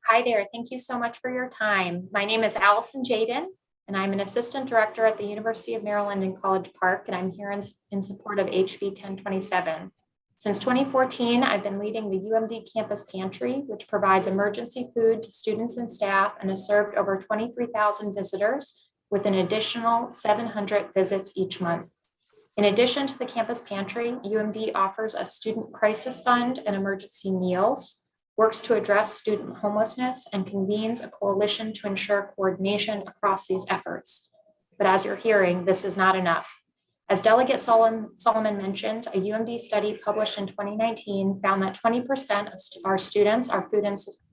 Hi there. Thank you so much for your time. My name is Allison Jaden, and I'm an assistant director at the University of Maryland in College Park, and I'm here in support of HB 1027. Since 2014, I've been leading the UMD Campus Pantry, which provides emergency food to students and staff and has served over 23,000 visitors with an additional 700 visits each month. In addition to the campus pantry, UMD offers a student crisis fund and emergency meals, works to address student homelessness, and convenes a coalition to ensure coordination across these efforts. But as you're hearing, this is not enough. As Delegate Solomon mentioned, a UMD study published in 2019 found that 20% of our students are food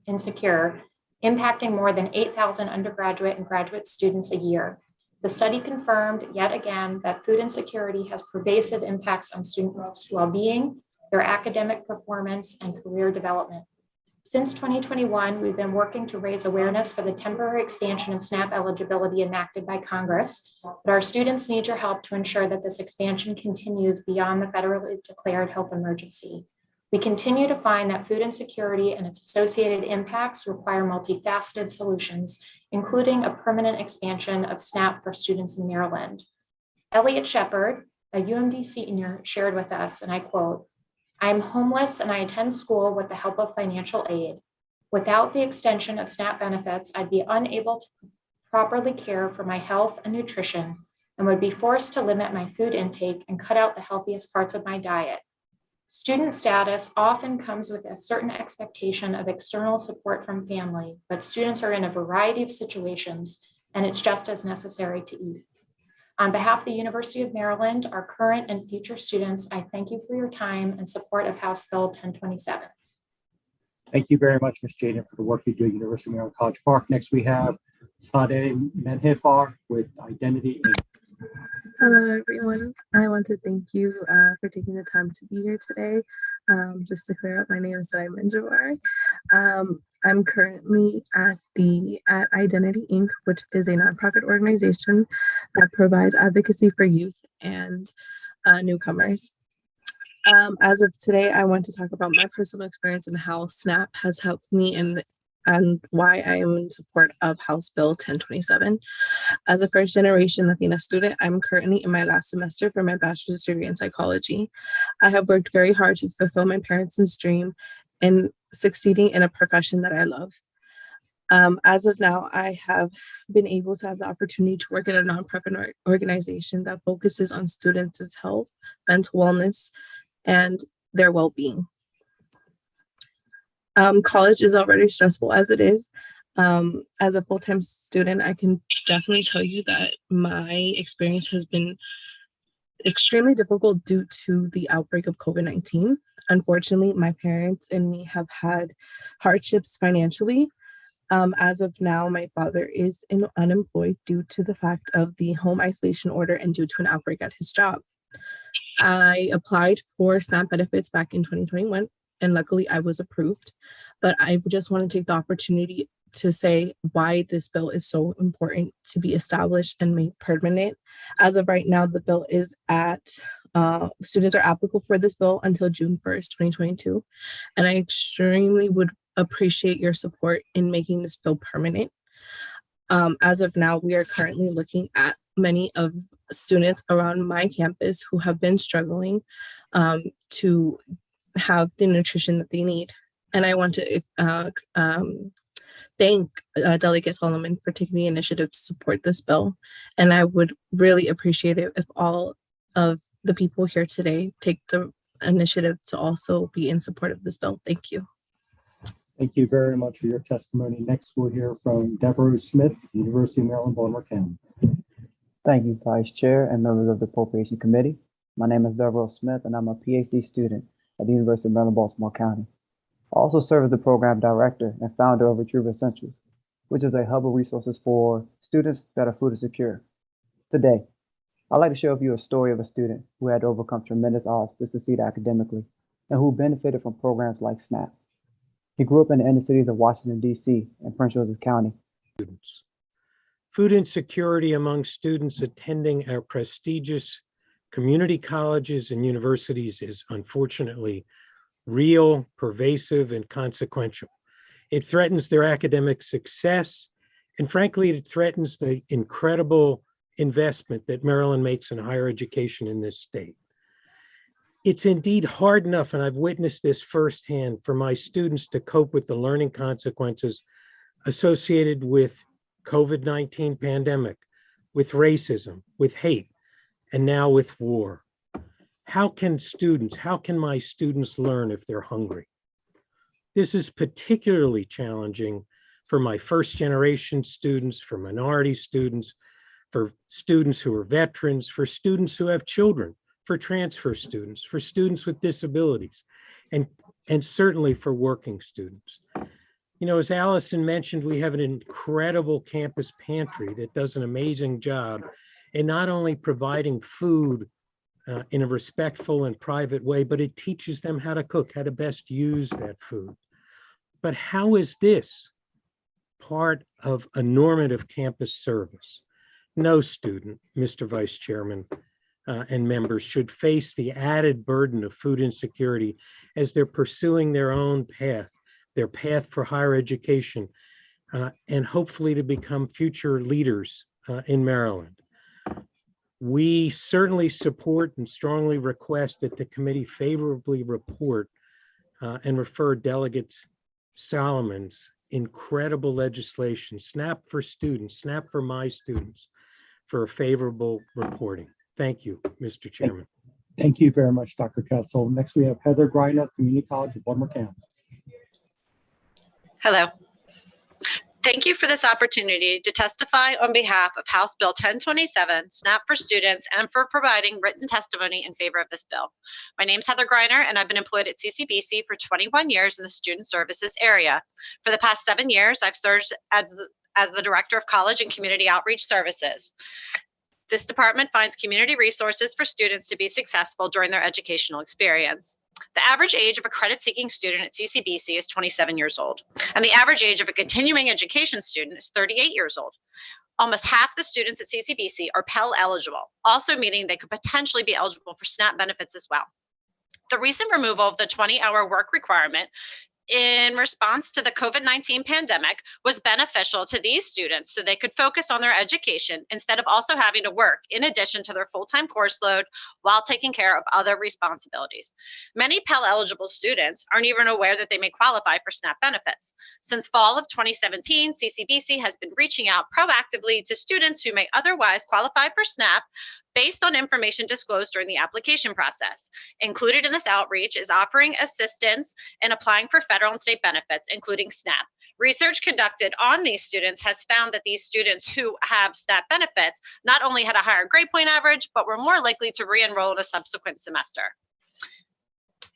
insecure, impacting more than 8,000 undergraduate and graduate students a year. The study confirmed yet again that food insecurity has pervasive impacts on students' well-being, their academic performance, and career development. Since 2021, we've been working to raise awareness for the temporary expansion of SNAP eligibility enacted by Congress, but our students need your help to ensure that this expansion continues beyond the federally declared health emergency. We continue to find that food insecurity and its associated impacts require multifaceted solutions, including a permanent expansion of SNAP for students in Maryland. Elliot Shepard, a UMD senior, shared with us, and I quote, "I am homeless and I attend school with the help of financial aid. Without the extension of SNAP benefits, I'd be unable to properly care for my health and nutrition and would be forced to limit my food intake and cut out the healthiest parts of my diet. Student status often comes with a certain expectation of external support from family, but students are in a variety of situations, and it's just as necessary to eat. On behalf of the University of Maryland, our current and future students, I thank you for your time and support of House Bill 1027.
Thank you very much, Ms. Jaden, for the work you do at University of Maryland College Park. Next, we have Sadeh Menhifar with Identity Inc.
Hello, everyone. I want to thank you for taking the time to be here today. Just to clear up, my name is Sadeh Menhifar. I'm currently at Identity Inc., which is a nonprofit organization that provides advocacy for youth and newcomers. As of today, I want to talk about my personal experience and how SNAP has helped me and why I am in support of House Bill 1027. As a first-generation Latina student, I'm currently in my last semester for my bachelor's degree in psychology. I have worked very hard to fulfill my parents' dream and succeeding in a profession that I love. As of now, I have been able to have the opportunity to work at a nonprofit organization that focuses on students' health, mental wellness, and their well-being. College is already stressful as it is. As a full-time student, I can definitely tell you that my experience has been extremely difficult due to the outbreak of COVID-19. Unfortunately, my parents and me have had hardships financially. As of now, my father is unemployed due to the fact of the home isolation order and due to an outbreak at his job. I applied for SNAP benefits back in 2021. And luckily I was approved, but I just want to take the opportunity to say why this bill is so important to be established and made permanent. As of right now, the bill is students are applicable for this bill until June 1st, 2022. And I extremely would appreciate your support in making this bill permanent. As of now, we are currently looking at many of students around my campus who have been struggling to have the nutrition that they need. And I want to thank Delegate Solomon for taking the initiative to support this bill. And I would really appreciate it if all of the people here today take the initiative to also be in support of this bill. Thank you.
Thank you very much for your testimony. Next, we'll hear from Devereaux Smith, University of Maryland, Baltimore County.
Thank you, Vice Chair and members of the Appropriations Committee. My name is Divestment Smith, and I'm a PhD student at the University of Maryland, Baltimore County. I also serve as the Program Director and founder of Retrieval Essentials, which is a hub of resources for students that are food insecure. Today, I'd like to share with you a story of a student who had to overcome tremendous odds to succeed academically and who benefited from programs like SNAP. He grew up in the inner cities of Washington, D.C. and Prince George's County.
Food insecurity among students attending our prestigious community colleges and universities is unfortunately real, pervasive, and consequential. It threatens their academic success, and frankly, it threatens the incredible investment that Maryland makes in higher education in this state. It's indeed hard enough, and I've witnessed this firsthand, for my students to cope with the learning consequences associated with COVID-19 pandemic, with racism, with hate, and now with war. How can my students learn if they're hungry? This is particularly challenging for my first generation students, for minority students, for students who are veterans, for students who have children, for transfer students, for students with disabilities, and certainly for working students. You know, as Allison mentioned, we have an incredible campus pantry that does an amazing job in not only providing food in a respectful and private way, but it teaches them how to cook, how to best use that food. But how is this part of a normative campus service? No student, Mr. Vice Chairman, and members, should face the added burden of food insecurity as they're pursuing their own path, their path for higher education, and hopefully to become future leaders in Maryland. We certainly support and strongly request that the committee favorably report and refer Delegate Solomon's incredible legislation, SNAP for students, SNAP for my students, for a favorable reporting. Thank you, Mr. Chairman.
Thank you very much, Dr. Kessel. Next, we have Heather Greiner, Community College of Baltimore County.
Hello. Thank you for this opportunity to testify on behalf of House Bill 1027, SNAP for students, and for providing written testimony in favor of this bill. My name is Heather Greiner, and I've been employed at CCBC for 21 years in the student services area. For the past 7 years, I've served as the Director of College and Community Outreach Services. This department finds community resources for students to be successful during their educational experience. The average age of a credit-seeking student at CCBC is 27 years old, and the average age of a continuing education student is 38 years old. Almost half the students at CCBC are Pell eligible, also meaning they could potentially be eligible for SNAP benefits as well. The recent removal of the 20-hour work requirement in response to the COVID-19 pandemic was beneficial to these students so they could focus on their education instead of also having to work in addition to their full-time course load while taking care of other responsibilities. Many Pell eligible students aren't even aware that they may qualify for SNAP benefits. Since fall of 2017, CCBC has been reaching out proactively to students who may otherwise qualify for SNAP based on information disclosed during the application process. Included in this outreach is offering assistance in applying for federal and state benefits, including SNAP. Research conducted on these students has found that these students who have SNAP benefits not only had a higher grade point average, but were more likely to re-enroll in a subsequent semester.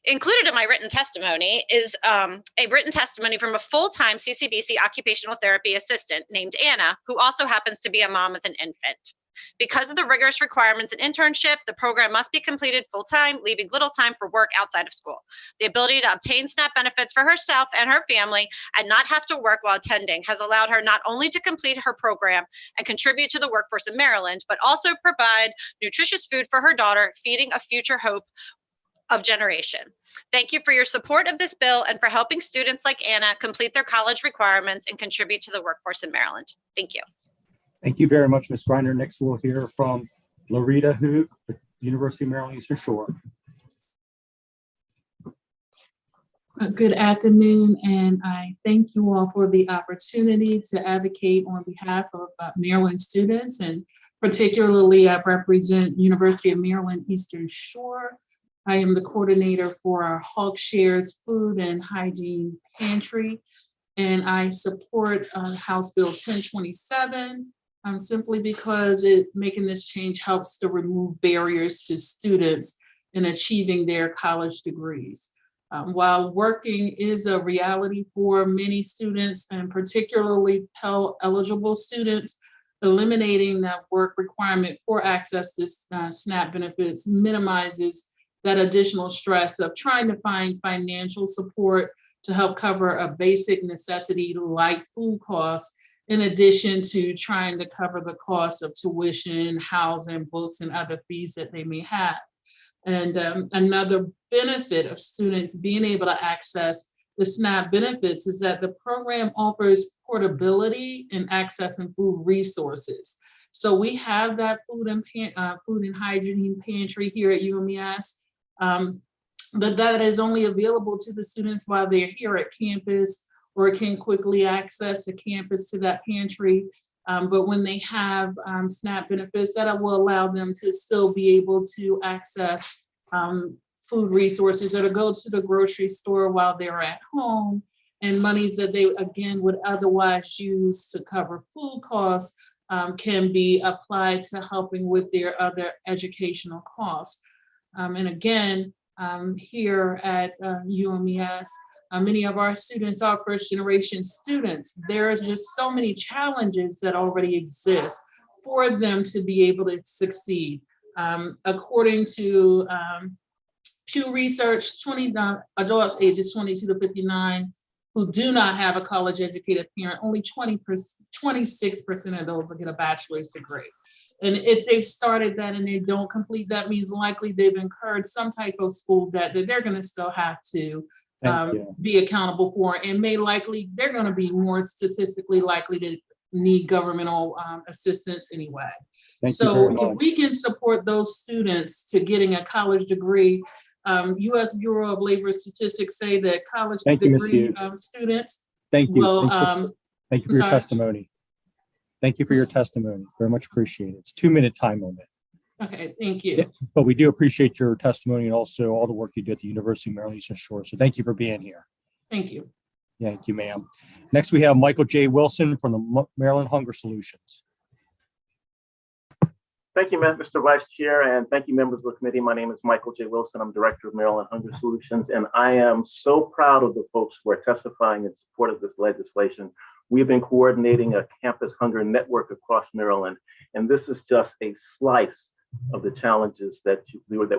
Included in my written testimony is a written testimony from a full-time CCBC occupational therapy assistant named Anna, who also happens to be a mom with an infant. Because of the rigorous requirements in internship, the program must be completed full-time, leaving little time for work outside of school. The ability to obtain SNAP benefits for herself and her family and not have to work while attending has allowed her not only to complete her program and contribute to the workforce in Maryland, but also provide nutritious food for her daughter, feeding a future hope of generation. Thank you for your support of this bill and for helping students like Anna complete their college requirements and contribute to the workforce in Maryland. Thank you.
Thank you very much, Ms. Greiner. Next, we'll hear from Loretta Hoog, University of Maryland Eastern Shore.
Good afternoon, and I thank you all for the opportunity to advocate on behalf of Maryland students, and particularly I represent University of Maryland Eastern Shore. I am the coordinator for our Hawk Shares Food and Hygiene Pantry, and I support House Bill 1027 simply because making this change helps to remove barriers to students in achieving their college degrees. While working is a reality for many students, and particularly Pell eligible students, eliminating that work requirement for access to SNAP benefits minimizes that additional stress of trying to find financial support to help cover a basic necessity like food costs, in addition to trying to cover the cost of tuition, housing, books, and other fees that they may have. And another benefit of students being able to access the SNAP benefits is that the program offers portability in accessing food resources. So we have that food and hygiene pantry here at UMES, but that is only available to the students while they're here at campus, or can quickly access the campus to that pantry. But when they have SNAP benefits, that will allow them to still be able to access food resources that will go to the grocery store while they're at home, and monies that they, again, would otherwise use to cover food costs can be applied to helping with their other educational costs. And again, here at UMES, many of our students are first generation students. There's just so many challenges that already exist for them to be able to succeed. According to Pew Research, 20 adults ages 22 to 59 who do not have a college educated parent, only 26% of those will get a bachelor's degree. And if they've started that and they don't complete, that means likely they've incurred some type of school debt that they're going to still have to be accountable for, and they're going to be more statistically likely to need governmental assistance anyway. So if we can support those students to getting a college degree, U.S. Bureau of Labor Statistics say that college degree students will.
Thank you for your testimony. Thank you for your testimony. Very much appreciated. It's 2-minute time limit.
Okay, thank you.
Yeah, but we do appreciate your testimony and also all the work you do at the University of Maryland Eastern Shore. So thank you for being here.
Thank you.
Thank you, ma'am. Next, we have Michael J. Wilson from the Maryland Hunger Solutions.
Thank you, Mr. Vice Chair, and thank you, members of the committee. My name is Michael J. Wilson. I'm Director of Maryland Hunger Solutions, and I am so proud of the folks who are testifying in support of this legislation. We've been coordinating a campus hunger network across Maryland, and this is just a slice of the challenges that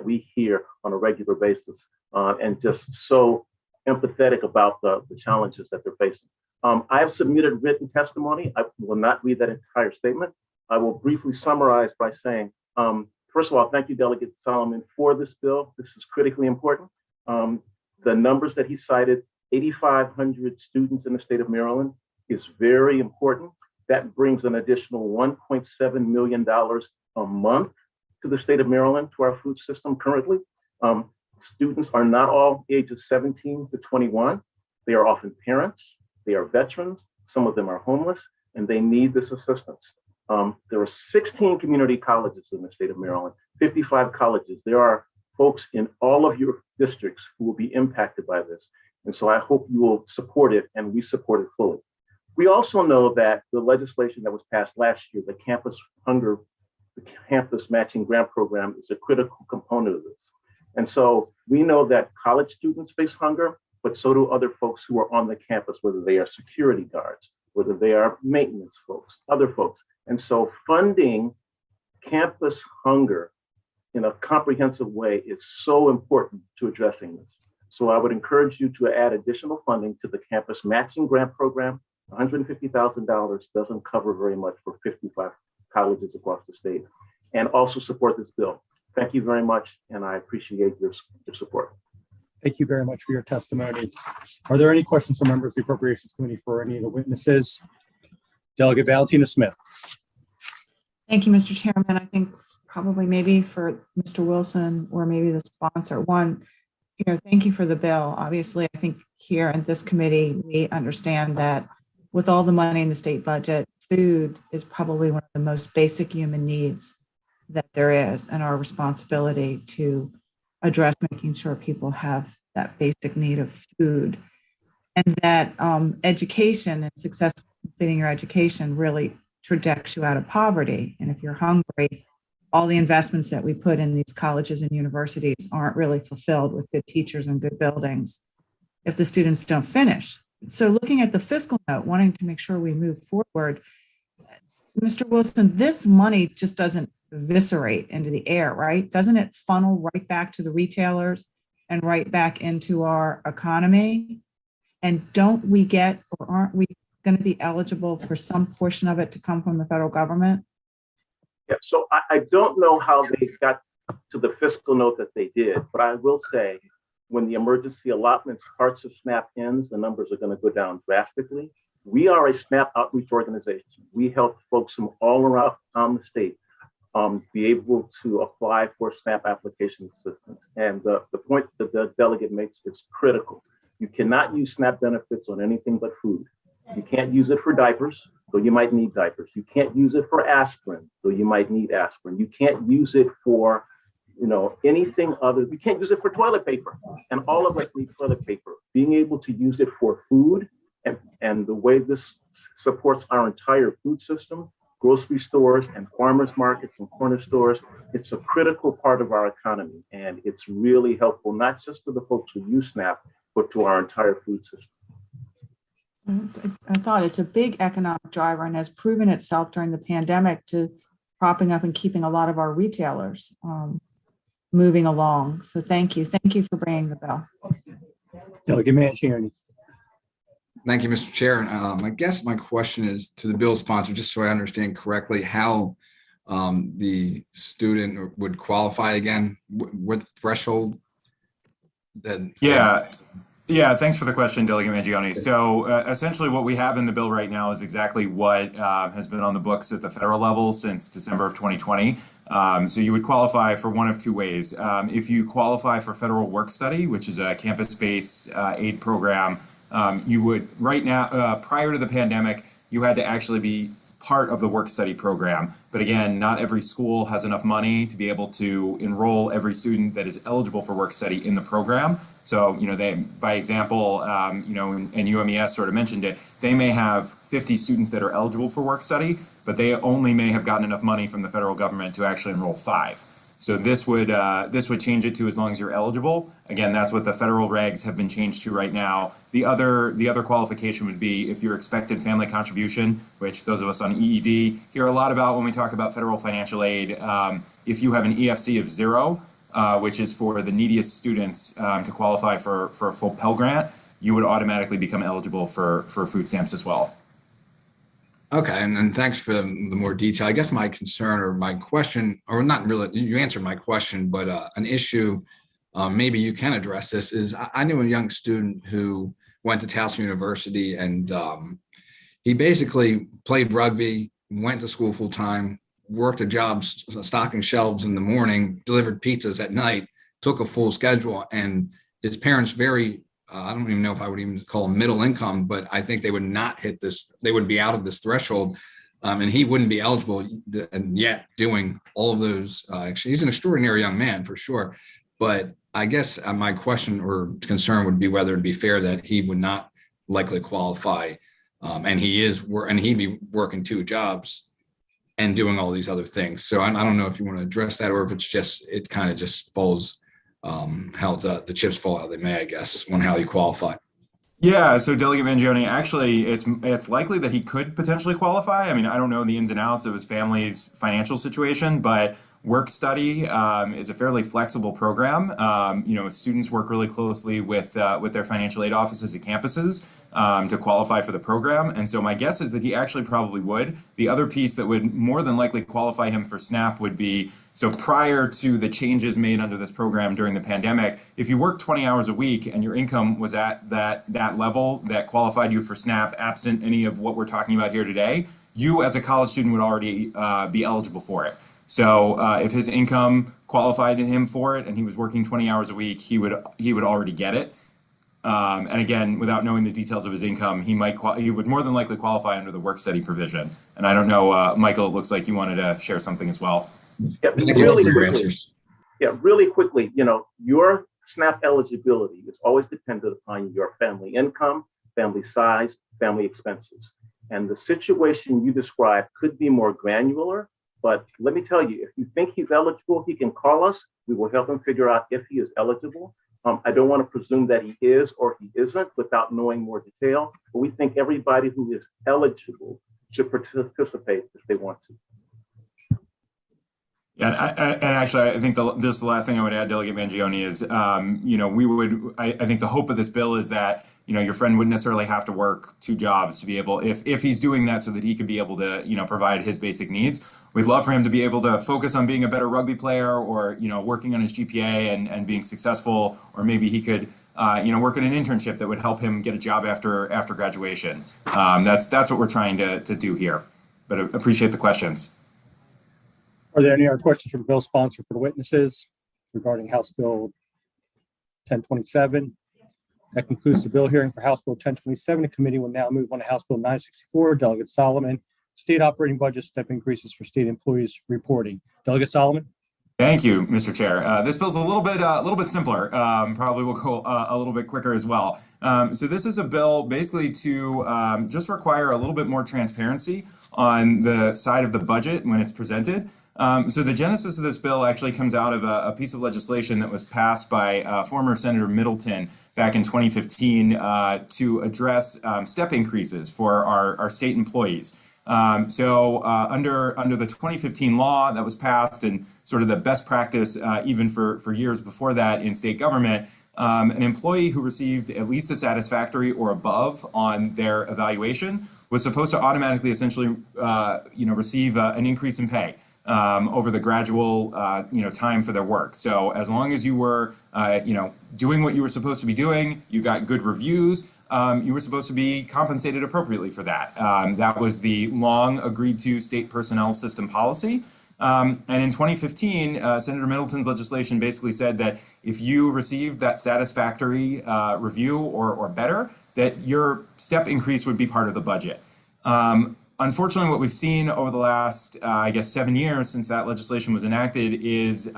we hear on a regular basis, and just so empathetic about the challenges that they're facing. I have submitted written testimony. I will not read that entire statement. I will briefly summarize by saying, first of all, thank you, Delegate Solomon, for this bill. This is critically important. The numbers that he cited, 8,500 students in the state of Maryland, is very important. That brings an additional $1.7 million a month to the state of Maryland, to our food system currently. Students are not all ages 17 to 21. They are often parents, they are veterans, some of them are homeless, and they need this assistance. There are 16 community colleges in the state of Maryland, 55 colleges. There are folks in all of your districts who will be impacted by this. And so I hope you will support it, and we support it fully. We also know that the legislation that was passed last year, the campus matching grant program, is a critical component of this. And so we know that college students face hunger, but so do other folks who are on the campus, whether they are security guards, whether they are maintenance folks, other folks. And so funding campus hunger in a comprehensive way is so important to addressing this. So I would encourage you to add additional funding to the campus matching grant program. $150,000 doesn't cover very much for 55 colleges across the state, and also support this bill. Thank you very much, and I appreciate your support.
Thank you very much for your testimony. Are there any questions from members of the Appropriations Committee for any of the witnesses? Delegate Valentina Smith.
Thank you, Mr. Chairman. I think probably maybe for Mr. Wilson or maybe the sponsor, one, Thank you for the bill. Obviously, I think here in this committee, we understand that with all the money in the state budget, food is probably one of the most basic human needs that there is, and our responsibility to address making sure people have that basic need of food. And that education and success completing your education really trajects you out of poverty. And if you're hungry, all the investments that we put in these colleges and universities aren't really fulfilled with good teachers and good buildings if the students don't finish. So looking at the fiscal note, wanting to make sure we move forward, Mr. Wilson, this money just doesn't eviscerate into the air, right? Doesn't it funnel right back to the retailers and right back into our economy? And don't we get, or aren't we going to be eligible for some portion of it to come from the federal government?
Yeah, so I don't know how they got to the fiscal note that they did, but I will say when the emergency allotments parts of SNAP ends, the numbers are going to go down drastically. We are a SNAP outreach organization. We help folks from all around the state be able to apply for SNAP application assistance. And the point that the delegate makes is critical. You cannot use SNAP benefits on anything but food. You can't use it for diapers, though you might need diapers. You can't use it for aspirin, though you might need aspirin. You can't use it for, anything other. You can't use it for toilet paper. And all of us need toilet paper. Being able to use it for food and the way this supports our entire food system, grocery stores and farmers markets and corner stores, it's a critical part of our economy. And it's really helpful, not just to the folks who use SNAP, but to our entire food system.
I thought it's a big economic driver and has proven itself during the pandemic to propping up and keeping a lot of our retailers moving along. So thank you. Thank you for bringing the bill.
Delegate Mangione.
Thank you, Mr. Chair. I guess my question is to the bill sponsor, just so I understand correctly how the student would qualify again, what threshold?
Yeah, thanks for the question, Delegate Mangione. So essentially what we have in the bill right now is exactly what has been on the books at the federal level since December of 2020. So you would qualify for one of two ways. If you qualify for federal work study, which is a campus-based aid program, you would right now, prior to the pandemic, you had to actually be part of the work study program. But again, not every school has enough money to be able to enroll every student that is eligible for work study in the program. So, they, by example, and UMES sort of mentioned it, they may have 50 students that are eligible for work study, but they only may have gotten enough money from the federal government to actually enroll 5. So this would change it to as long as you're eligible. Again, that's what the federal regs have been changed to right now. The other qualification would be if your expected family contribution, which those of us on EED hear a lot about when we talk about federal financial aid. If you have an EFC of 0, which is for the neediest students to qualify for a full Pell Grant, you would automatically become eligible for food stamps as well.
Okay, and thanks for the more detail. I guess my concern or my question, or not really, you answered my question, but an issue, maybe you can address this, is I knew a young student who went to Towson University and he basically played rugby, went to school full time, worked a job stocking shelves in the morning, delivered pizzas at night, took a full schedule, and his parents I don't even know if I would even call them middle income, but I think they would not hit this, they would be out of this threshold and he wouldn't be eligible, and yet doing all of those, he's an extraordinary young man for sure. But I guess my question or concern would be whether it'd be fair that he would not likely qualify and he'd be working 2 jobs and doing all these other things. So I don't know if you want to address that or if it kind of just falls how the chips fall how they may, I guess, on how you qualify.
Yeah, so Delegate Mangione, actually, it's likely that he could potentially qualify. I mean, I don't know the ins and outs of his family's financial situation, but work study is a fairly flexible program. Students work really closely with their financial aid offices at campuses to qualify for the program. And so my guess is that he actually probably would. The other piece that would more than likely qualify him for SNAP would be, so prior to the changes made under this program during the pandemic, if you worked 20 hours a week and your income was at that level that qualified you for SNAP, absent any of what we're talking about here today, you as a college student would already be eligible for it. So if his income qualified him for it and he was working 20 hours a week, he would already get it. And again, without knowing the details of his income, he would more than likely qualify under the work study provision. And I don't know, Michael, it looks like you wanted to share something as well.
Yeah, really quickly, your SNAP eligibility is always dependent upon your family income, family size, family expenses. And the situation you described could be more granular, but let me tell you, if you think he's eligible, he can call us. We will help him figure out if he is eligible. I don't want to presume that he is or he isn't without knowing more detail, but we think everybody who is eligible should participate if they want to.
Yeah, and actually, I think this is the last thing I would add, Delegate Mangione, is, I think the hope of this bill is that, your friend wouldn't necessarily have to work 2 jobs to be able, if he's doing that so that he could be able to, provide his basic needs. We'd love for him to be able to focus on being a better rugby player or, working on his GPA and being successful, or maybe he could, work in an internship that would help him get a job after graduation. That's what we're trying to do here, but I appreciate the questions.
Are there any other questions for the bill sponsor for the witnesses regarding House Bill 1027? That concludes the bill hearing for House Bill 1027. The committee will now move on to House Bill 964. Delegate Solomon, state operating budget step increases for state employees reporting. Delegate Solomon.
Thank you, Mr. Chair. This bill's a little bit simpler. Probably will go a little bit quicker as well. So this is a bill basically to just require a little bit more transparency on the side of the budget when it's presented. So the genesis of this bill actually comes out of a piece of legislation that was passed by former Senator Middleton back in 2015 to address step increases for our state employees. So under the 2015 law that was passed and sort of the best practice even for years before that in state government, an employee who received at least a satisfactory or above on their evaluation was supposed to automatically essentially receive an increase in pay over the gradual time for their work. So as long as you were doing what you were supposed to be doing, you got good reviews, you were supposed to be compensated appropriately for that. That was the long agreed to state personnel system policy. And in 2015, Senator Middleton's legislation basically said that if you received that satisfactory review or better, that your step increase would be part of the budget. Unfortunately, what we've seen over the last, 7 years since that legislation was enacted is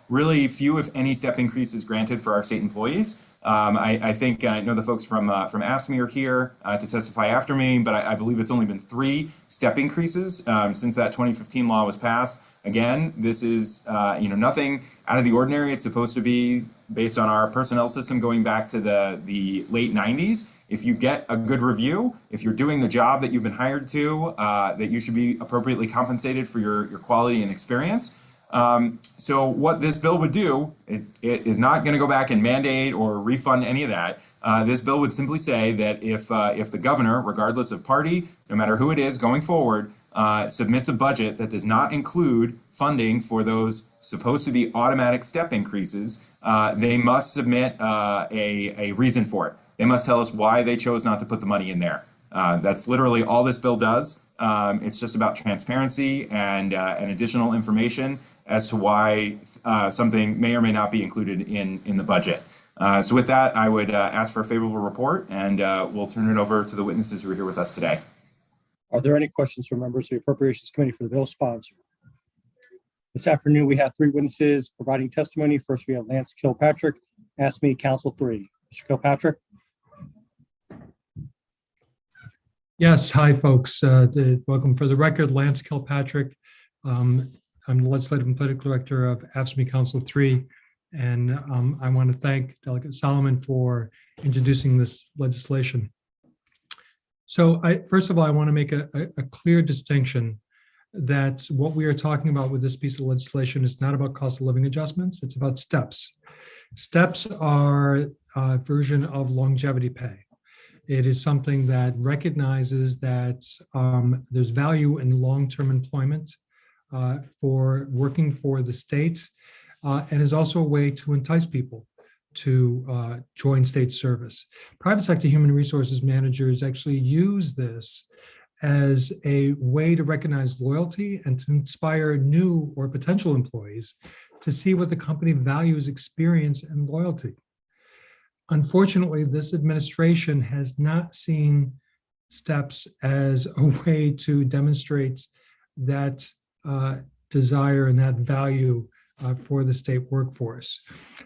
really few, if any, step increases granted for our state employees. I think I know the folks from AFSCME are here to testify after me, but I believe it's only been 3 step increases since that 2015 law was passed. Again, this is nothing out of the ordinary. It's supposed to be based on our personnel system going back to the late 90s. If you get a good review, if you're doing the job that you've been hired to, that you should be appropriately compensated for your quality and experience. So what this bill would do, it is not going to go back and mandate or refund any of that. This bill would simply say that if the governor, regardless of party, no matter who it is going forward, submits a budget that does not include funding for those supposed to be automatic step increases, they must submit a reason for it. They must tell us why they chose not to put the money in there. That's literally all this bill does. It's just about transparency and additional information as to why something may or may not be included in the budget. So with that, I would ask for a favorable report, and we'll turn it over to the witnesses who are here with us today.
Are there any questions from members of the Appropriations Committee for the bill sponsor? This afternoon, we have 3 witnesses providing testimony. First, we have Lance Kilpatrick, AFSCME Council 3. Mr. Kilpatrick.
Yes, hi, folks. Welcome. For the record, Lance Kilpatrick. I'm the Legislative and Political Director of AFSCME Council 3, and I want to thank Delegate Solomon for introducing this legislation. So first of all, I want to make a clear distinction that what we are talking about with this piece of legislation is not about cost of living adjustments, it's about steps. Steps are a version of longevity pay. It is something that recognizes that there's value in long-term employment for working for the state, and is also a way to entice people to join state service. Private sector human resources managers actually use this as a way to recognize loyalty and to inspire new or potential employees to see what the company values experience and loyalty. Unfortunately, this administration has not seen steps as a way to demonstrate that desire and that value for the state workforce.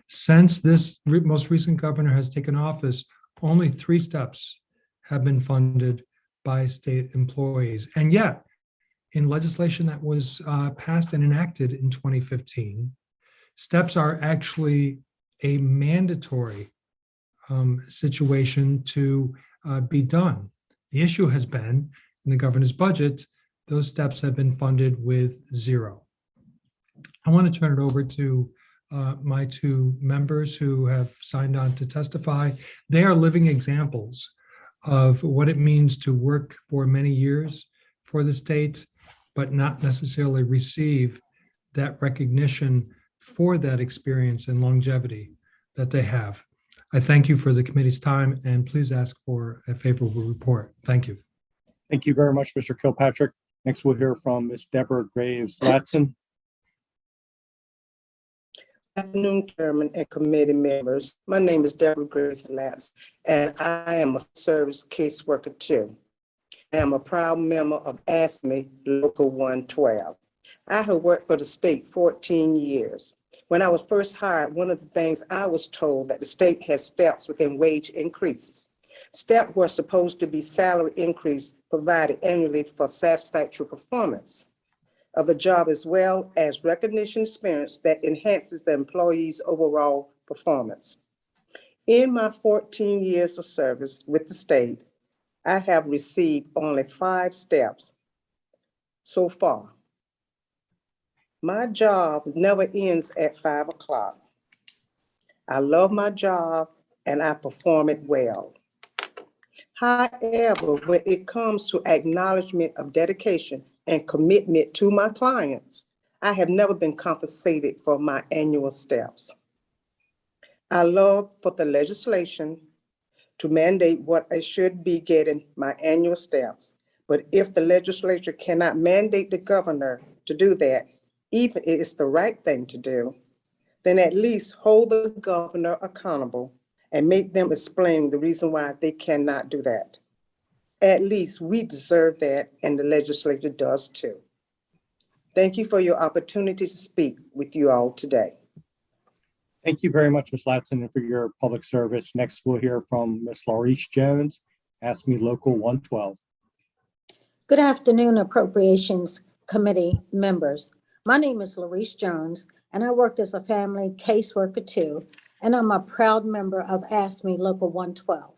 Since this most recent governor has taken office, only 3 steps have been funded by state employees. And yet, in legislation that was passed and enacted in 2015, steps are actually a mandatory situation to be done. The issue has been, in the governor's budget, those steps have been funded with 0. I want to turn it over to my 2 members who have signed on to testify. They are living examples of what it means to work for many years for the state, but not necessarily receive that recognition for that experience and longevity that they have. I thank you for the committee's time, and please ask for a favorable report. Thank you.
Thank you very much, Mr. Kilpatrick. Next, we'll hear from Ms. Deborah Graves-Latson.
Good afternoon, Chairman and committee members. My name is Deborah Graves-Latson, and I am a service caseworker too. I am a proud member of ASME Local 112. I have worked for the state 14 years. When I was first hired, one of the things I was told that the state has steps within wage increases. Steps were supposed to be salary increase provided annually for satisfactory performance of the job, as well as recognition experience that enhances the employee's overall performance. In my 14 years of service with the state, I have received only 5 steps so far. My job never ends at 5 o'clock. I love my job and I perform it well. However, when it comes to acknowledgement of dedication and commitment to my clients, I have never been compensated for my annual steps. I love for the legislation to mandate what I should be getting my annual steps. But if the legislature cannot mandate the governor to do that, even if it's the right thing to do, then at least hold the governor accountable and make them explain the reason why they cannot do that. At least we deserve that, and the legislature does too. Thank you for your opportunity to speak with you all today.
Thank you very much, Ms. Latson, and for your public service. Next, we'll hear from Ms. Laurice Jones, ASME Local 112.
Good afternoon, Appropriations Committee members. My name is Laurice Jones, and I work as a family caseworker too, and I'm a proud member of ASME Local 112.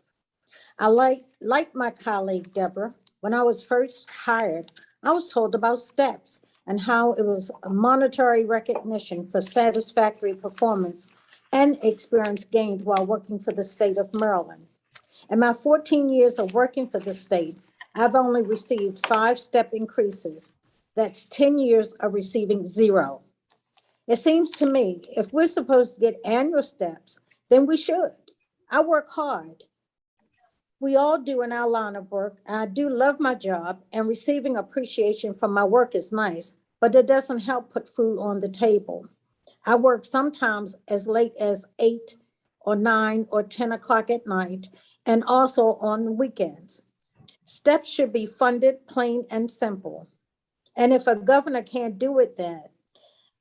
I like my colleague Deborah, when I was first hired, I was told about steps and how it was a monetary recognition for satisfactory performance and experience gained while working for the state of Maryland. In my 14 years of working for the state, I've only received 5 step increases. That's 10 years of receiving 0. It seems to me if we're supposed to get annual steps, then we should. I work hard. We all do in our line of work. I do love my job, and receiving appreciation for my work is nice, but it doesn't help put food on the table. I work sometimes as late as 8 or 9 or 10 o'clock at night, and also on weekends. Steps should be funded plain and simple. And if a governor can't do it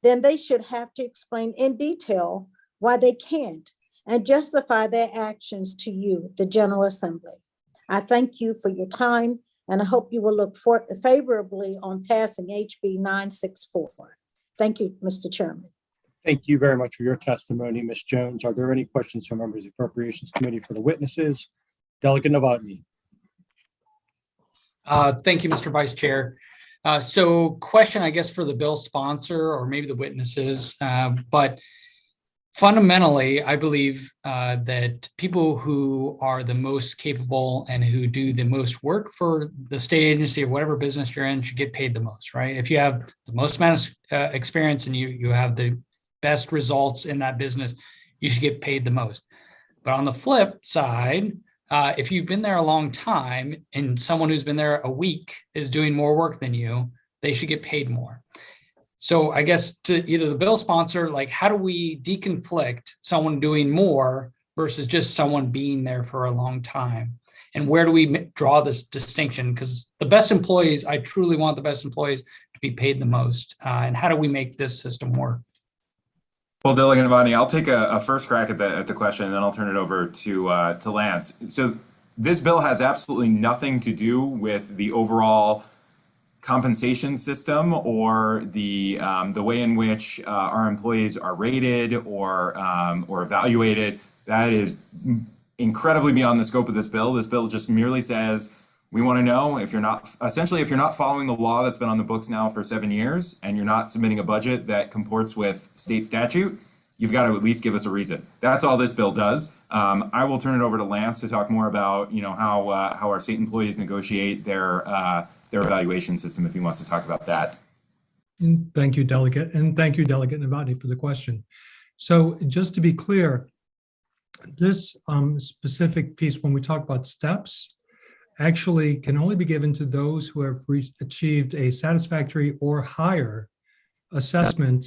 then they should have to explain in detail why they can't and justify their actions to you, the General Assembly. I thank you for your time, and I hope you will look favorably on passing HB 964. Thank you, Mr. Chairman.
Thank you very much for your testimony, Ms. Jones. Are there any questions from members of the Appropriations Committee for the witnesses? Delegate Novotny.
Thank you, Mr. Vice Chair. So question, I guess, for the bill sponsor or maybe the witnesses, but fundamentally, I believe that people who are the most capable and who do the most work for the state agency or whatever business you're in should get paid the most, right? If you have the most amount of experience and you have the best results in that business, you should get paid the most. But on the flip side, if you've been there a long time and someone who's been there a week is doing more work than you, they should get paid more. So I guess to either the bill sponsor, like how do we deconflict someone doing more versus just someone being there for a long time? And where do we draw this distinction? Because the best employees, I truly want the best employees to be paid the most. And how do we make this system work?
Well, Delegate Novotny, I'll take a first crack at the question, and then I'll turn it over to Lance. So this bill has absolutely nothing to do with the overall compensation system or the way in which our employees are rated or evaluated. That is incredibly beyond the scope of this bill. This bill just merely says, we want to know if you're not following the law that's been on the books now for 7 years and you're not submitting a budget that comports with state statute, you've got to at least give us a reason. That's all this bill does. I will turn it over to Lance to talk more about, how our state employees negotiate their evaluation system, if he wants to talk about that.
And thank you, Delegate. And thank you, Delegate Novotny, for the question. So just to be clear, this specific piece, when we talk about steps, actually can only be given to those who have achieved a satisfactory or higher assessment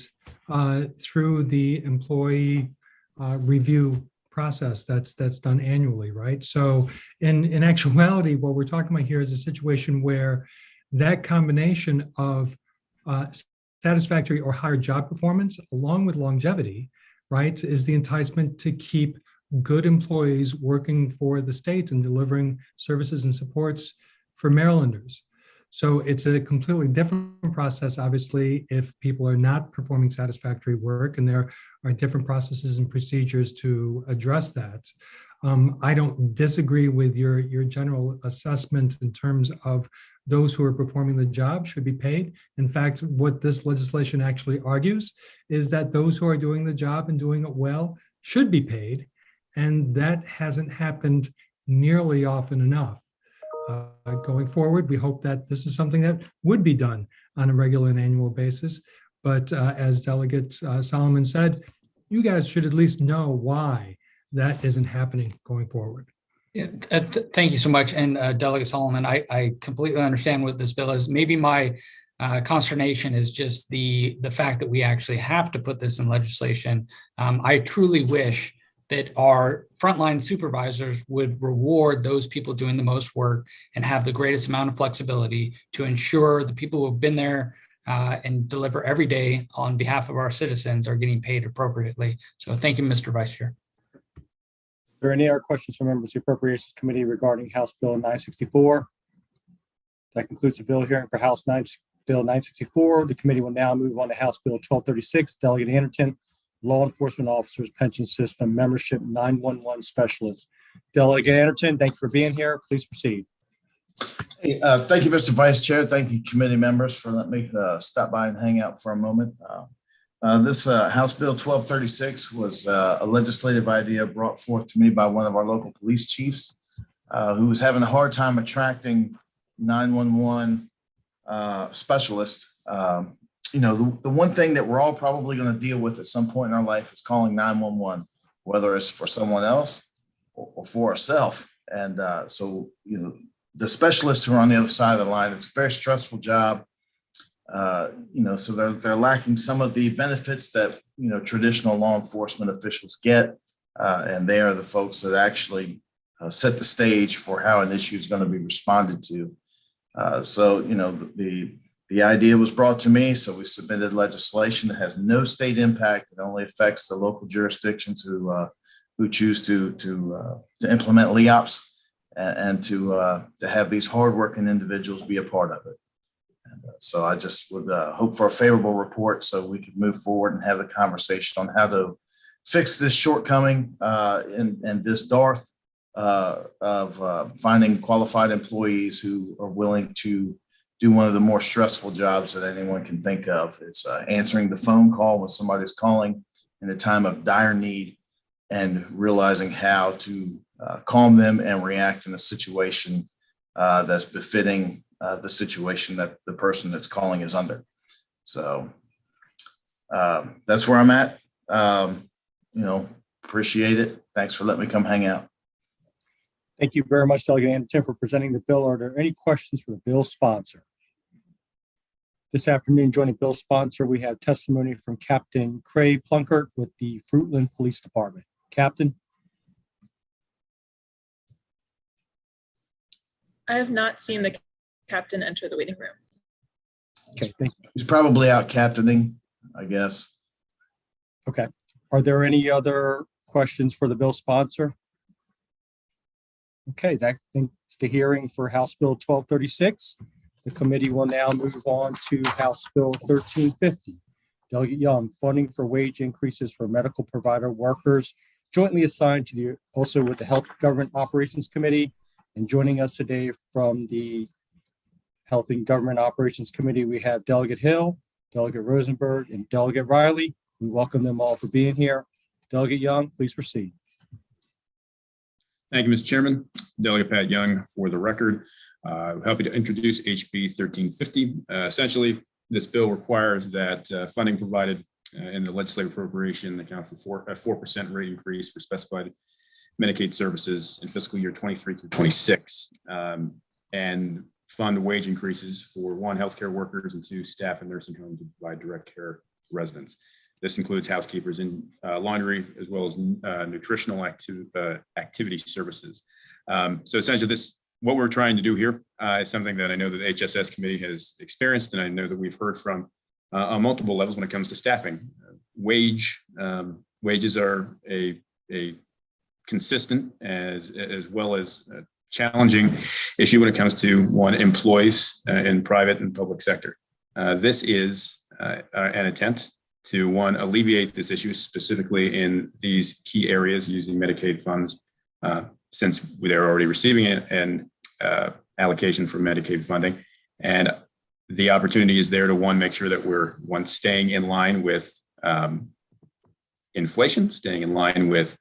through the employee review process that's done annually, right? So in actuality, what we're talking about here is a situation where that combination of satisfactory or higher job performance, along with longevity, right, is the enticement to keep good employees working for the state and delivering services and supports for Marylanders. So it's a completely different process, obviously, if people are not performing satisfactory work, and there are different processes and procedures to address that. I don't disagree with your general assessment in terms of those who are performing the job should be paid. In fact, what this legislation actually argues is that those who are doing the job and doing it well should be paid. And that hasn't happened nearly often enough. Going forward, we hope that this is something that would be done on a regular and annual basis. But as Delegate Solomon said, you guys should at least know why that isn't happening going forward.
Yeah, thank you so much. And Delegate Solomon, I completely understand what this bill is. Maybe my consternation is just the fact that we actually have to put this in legislation. I truly wish that our frontline supervisors would reward those people doing the most work and have the greatest amount of flexibility to ensure the people who have been there and deliver every day on behalf of our citizens are getting paid appropriately. So thank you, Mr. Vice Chair.
Are there any other questions from members of the Appropriations Committee regarding House Bill 964? That concludes the bill hearing for Bill 964. The committee will now move on to House Bill 1236. Delegate Anderson, Law Enforcement Officers Pension System Membership 911 Specialist. Delegate Anderson, thank you for being here. Please proceed.
Hey, thank you, Mr. Vice Chair. Thank you, committee members, for letting me stop by and hang out for a moment. This House Bill 1236 was a legislative idea brought forth to me by one of our local police chiefs who was having a hard time attracting 911 specialists. The one thing that we're all probably going to deal with at some point in our life is calling 911, whether it's for someone else or for ourselves. And so the specialists who are on the other side of the line, it's a very stressful job. So they're lacking some of the benefits that traditional law enforcement officials get, and they are the folks that actually set the stage for how an issue is going to be responded to. The idea was brought to me, so we submitted legislation that has no state impact. It only affects the local jurisdictions who choose to implement LEOPS and to have these hardworking individuals be a part of it. And so I just would hope for a favorable report so we could move forward and have the conversation on how to fix this shortcoming and this dearth of finding qualified employees who are willing to do one of the more stressful jobs that anyone can think of. It's answering the phone call when somebody's calling in a time of dire need and realizing how to calm them and react in a situation that's befitting the situation that the person that's calling is under. So that's where I'm at. Appreciate it. Thanks for letting me come hang out.
Thank you very much, Delegate Anderson, for presenting the bill. Are there any questions for the bill sponsor? This afternoon, joining bill sponsor, we have testimony from Captain Craig Plunkett with the Fruitland Police Department. Captain?
I have not seen the captain enter the waiting room.
Okay, thank you.
He's probably out captaining, I guess.
Okay. Are there any other questions for the bill sponsor? Okay, that concludes the hearing for House Bill 1236. The committee will now move on to House Bill 1350. Delegate Young, funding for wage increases for medical provider workers, jointly assigned to the, also with the Health Government Operations Committee. And joining us today from the Health and Government Operations Committee, we have Delegate Hill, Delegate Rosenberg, and Delegate Riley. We welcome them all for being here. Delegate Young, please proceed.
Thank you, Mr. Chairman. Delegate Pat Young for the record. Happy to introduce HB 1350. Essentially, this bill requires that funding provided in the legislative appropriation account for a 4% rate increase for specified Medicaid services in fiscal year 23 through 26, and fund wage increases for 1, healthcare workers, and 2, staff in nursing homes to provide direct care residents. This includes housekeepers in laundry, as well as nutritional activity services. So essentially, what we're trying to do here is something that I know that the HSS committee has experienced, and I know that we've heard from on multiple levels when it comes to staffing. Wages are a consistent as well as a challenging issue when it comes to employees in private and public sector. This is an attempt to alleviate this issue specifically in these key areas using Medicaid funds, since they're already receiving an allocation for Medicaid funding. And the opportunity is there to make sure that we're staying in line with inflation, staying in line with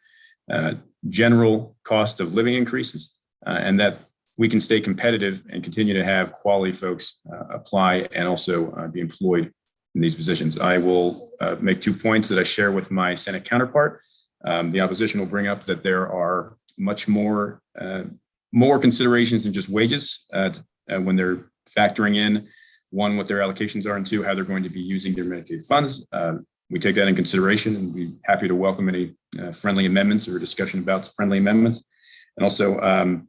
general cost of living increases, and that we can stay competitive and continue to have quality folks apply and also be employed in these positions. I will make 2 points that I share with my Senate counterpart. The opposition will bring up that there are much more considerations than just wages when they're factoring in, 1, what their allocations are, and 2, how they're going to be using their Medicaid funds. We take that in consideration, and we're happy to welcome any friendly amendments or discussion about friendly amendments. And also,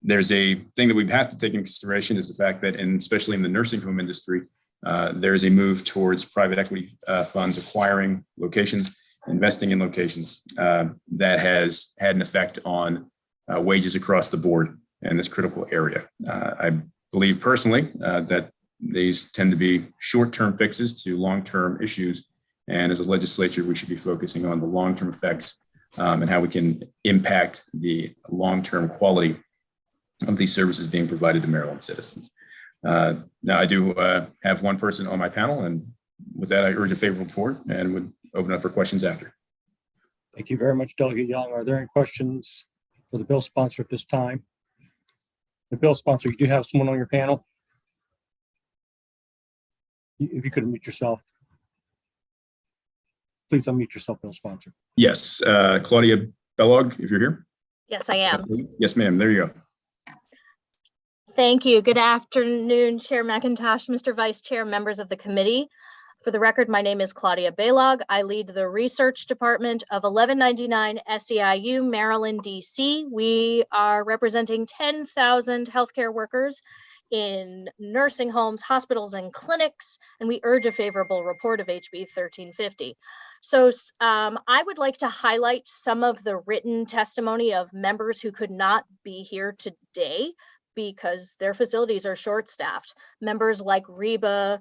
there's a thing that we have to take into consideration is the fact that, especially in the nursing home industry, there's a move towards private equity funds acquiring locations, investing in locations that has had an effect on wages across the board in this critical area. I believe personally that these tend to be short-term fixes to long-term issues. And as a legislature, we should be focusing on the long-term effects and how we can impact the long-term quality of these services being provided to Maryland citizens. Now, I do have 1 person on my panel, and with that, I urge a favorable report and would open up for questions after.
Thank you very much, Delegate Young. Are there any questions for the bill sponsor at this time? The bill sponsor, you do have someone on your panel. If you could unmute yourself. Please unmute yourself, bill sponsor.
Yes, Claudia Bellog, if you're here.
Yes, I am.
Yes, ma'am. There you go.
Thank you. Good afternoon, Chair McIntosh, Mr. Vice Chair, members of the committee. For the record, my name is Claudia Baylog. I lead the research department of 1199 SEIU, Maryland, DC. We are representing 10,000 healthcare workers in nursing homes, hospitals, and clinics, and we urge a favorable report of HB 1350. So I would like to highlight some of the written testimony of members who could not be here today because their facilities are short-staffed. Members like Reba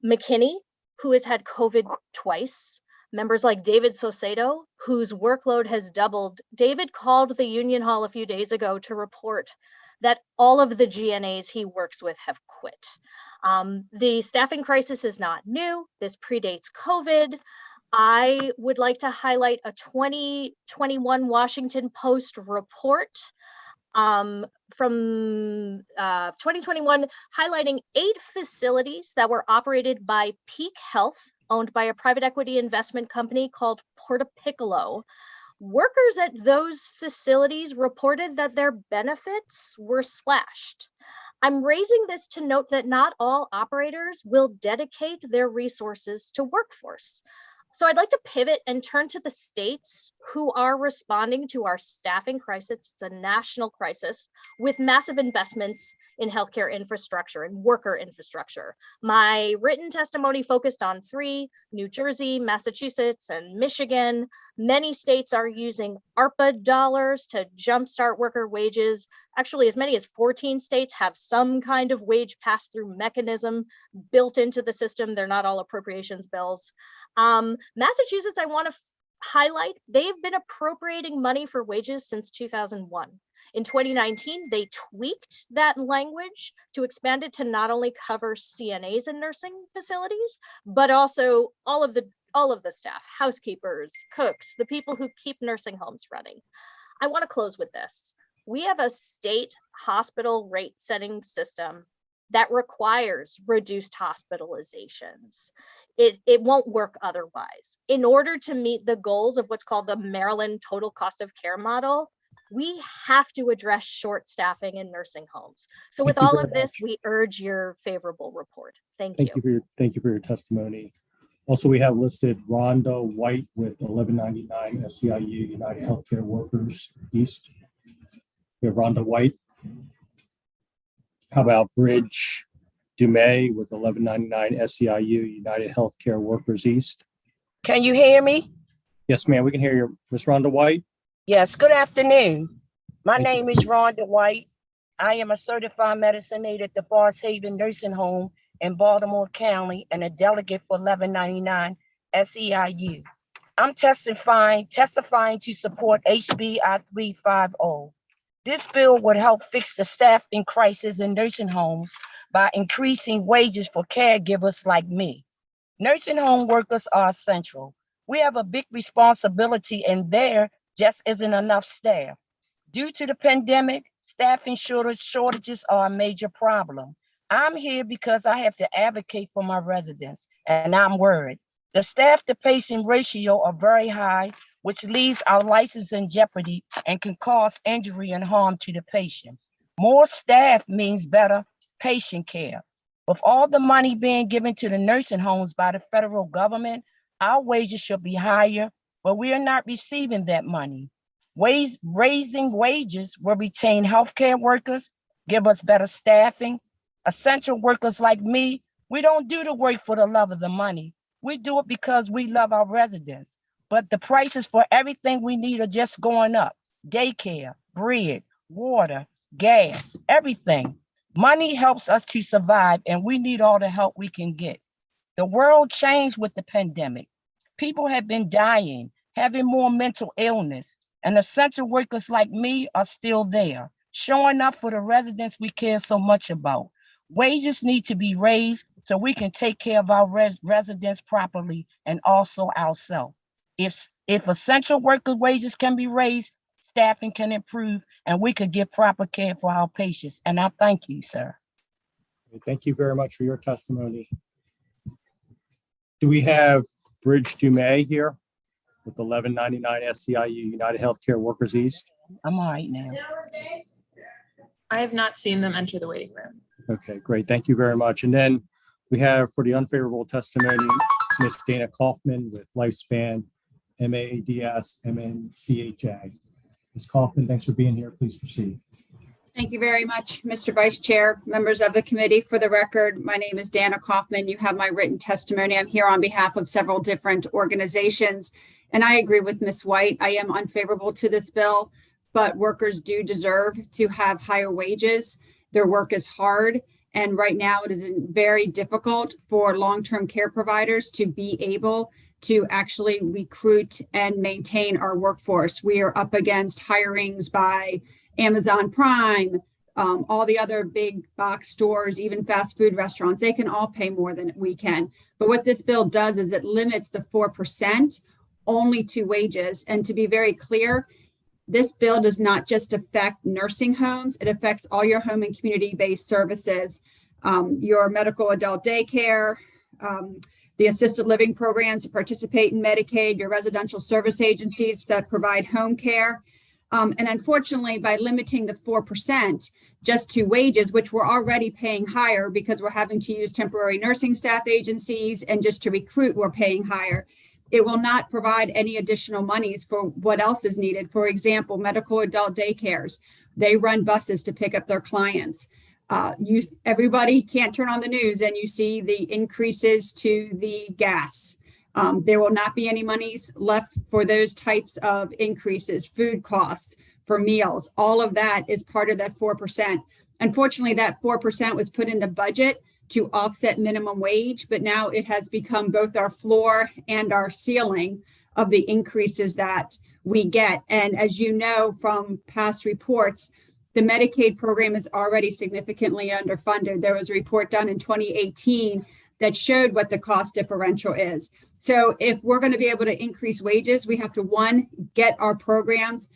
McKinney, who has had COVID twice. Members like David Sosedo, whose workload has doubled. David called the Union Hall a few days ago to report that all of the GNAs he works with have quit. The staffing crisis is not new. This predates COVID. I would like to highlight a 2021 Washington Post report from 2021 highlighting 8 facilities that were operated by Peak Health, owned by a private equity investment company called Porta Piccolo, Workers at those facilities reported that their benefits were slashed. I'm raising this to note that not all operators will dedicate their resources to workforce. So I'd like to pivot and turn to the states who are responding to our staffing crisis. It's a national crisis with massive investments in healthcare infrastructure and worker infrastructure. My written testimony focused on 3, New Jersey, Massachusetts, and Michigan. Many states are using ARPA dollars to jumpstart worker wages. Actually, as many as 14 states have some kind of wage pass-through mechanism built into the system. They're not all appropriations bills. Massachusetts, I want to highlight, they've been appropriating money for wages since 2001. In 2019, they tweaked that language to expand it to not only cover CNAs in nursing facilities, but also all of the staff, housekeepers, cooks, the people who keep nursing homes running. I want to close with this. We have a state hospital rate setting system that requires reduced hospitalizations. It won't work otherwise. In order to meet the goals of what's called the Maryland total cost of care model, we have to address short staffing in nursing homes. So with all of this, we urge your favorable report. Thank you.
Thank you for your testimony. Also, we have listed Rhonda White with 1199 SEIU United Healthcare Workers East. We have Rhonda White. How about Bridge Dumay with 1199 SEIU United Healthcare Workers East?
Can you hear me?
Yes, ma'am, we can hear you. Ms. Rhonda White?
Yes, good afternoon. My name is Rhonda White. I am a certified medicine aide at the Forest Haven Nursing Home in Baltimore County and a delegate for 1199 SEIU. I'm testifying to support HB I-350. This bill would help fix the staffing crisis in nursing homes by increasing wages for caregivers like me. Nursing home workers are essential. We have a big responsibility and there just isn't enough staff. Due to the pandemic, staffing shortages are a major problem. I'm here because I have to advocate for my residents and I'm worried. The staff to patient ratio are very high, which leaves our license in jeopardy and can cause injury and harm to the patient. More staff means better patient care. With all the money being given to the nursing homes by the federal government, our wages should be higher, but we are not receiving that money. Raising wages will retain healthcare workers, give us better staffing. Essential workers like me, we don't do the work for the love of the money. We do it because we love our residents. But the prices for everything we need are just going up. Daycare, bread, water, gas, everything. Money helps us to survive and we need all the help we can get. The world changed with the pandemic. People have been dying, having more mental illness, and essential workers like me are still there, showing up for the residents we care so much about. Wages need to be raised so we can take care of our residents properly and also ourselves. If essential workers' wages can be raised, staffing can improve, and we could give proper care for our patients. And I thank you, sir.
Thank you very much for your testimony. Do we have Bridge Dumay here with 1199 SEIU United Healthcare Workers East?
I'm all right now.
I have not seen them enter the waiting room.
Okay, great. Thank you very much. And then we have for the unfavorable testimony, Ms. Dana Kaufman with Lifespan MAADS MNCHA. Ms. Kaufman, thanks for being here. Please proceed.
Thank you very much, Mr. Vice Chair, members of the committee. For the record, my name is Dana Kaufman. You have my written testimony. I'm here on behalf of several different organizations, and I agree with Ms. White. I am unfavorable to this bill, but workers do deserve to have higher wages. Their work is hard, and right now it is very difficult for long-term care providers to be able to actually recruit and maintain our workforce. We are up against hirings by Amazon Prime, all the other big box stores, even fast food restaurants. They can all pay more than we can. But what this bill does is it limits the 4% only to wages. And to be very clear, this bill does not just affect nursing homes. It affects all your home and community-based services, your medical adult daycare, the assisted living programs that participate in Medicaid, your residential service agencies that provide home care. And unfortunately, by limiting the 4% just to wages, which we're already paying higher because we're having to use temporary nursing staff agencies, and just to recruit, we're paying higher. It will not provide any additional monies for what else is needed. For example, medical adult daycares. They run buses to pick up their clients. Everybody can't turn on the news and you see the increases to the gas. There will not be any monies left for those types of increases, food costs for meals. All of that is part of that 4%. Unfortunately, that 4% was put in the budget to offset minimum wage, but now it has become both our floor and our ceiling of the increases that we get. And as you know from past reports, the Medicaid program is already significantly underfunded. There was a report done in 2018 that showed what the cost differential is. So if we're going to be able to increase wages, we have to, one, get our programs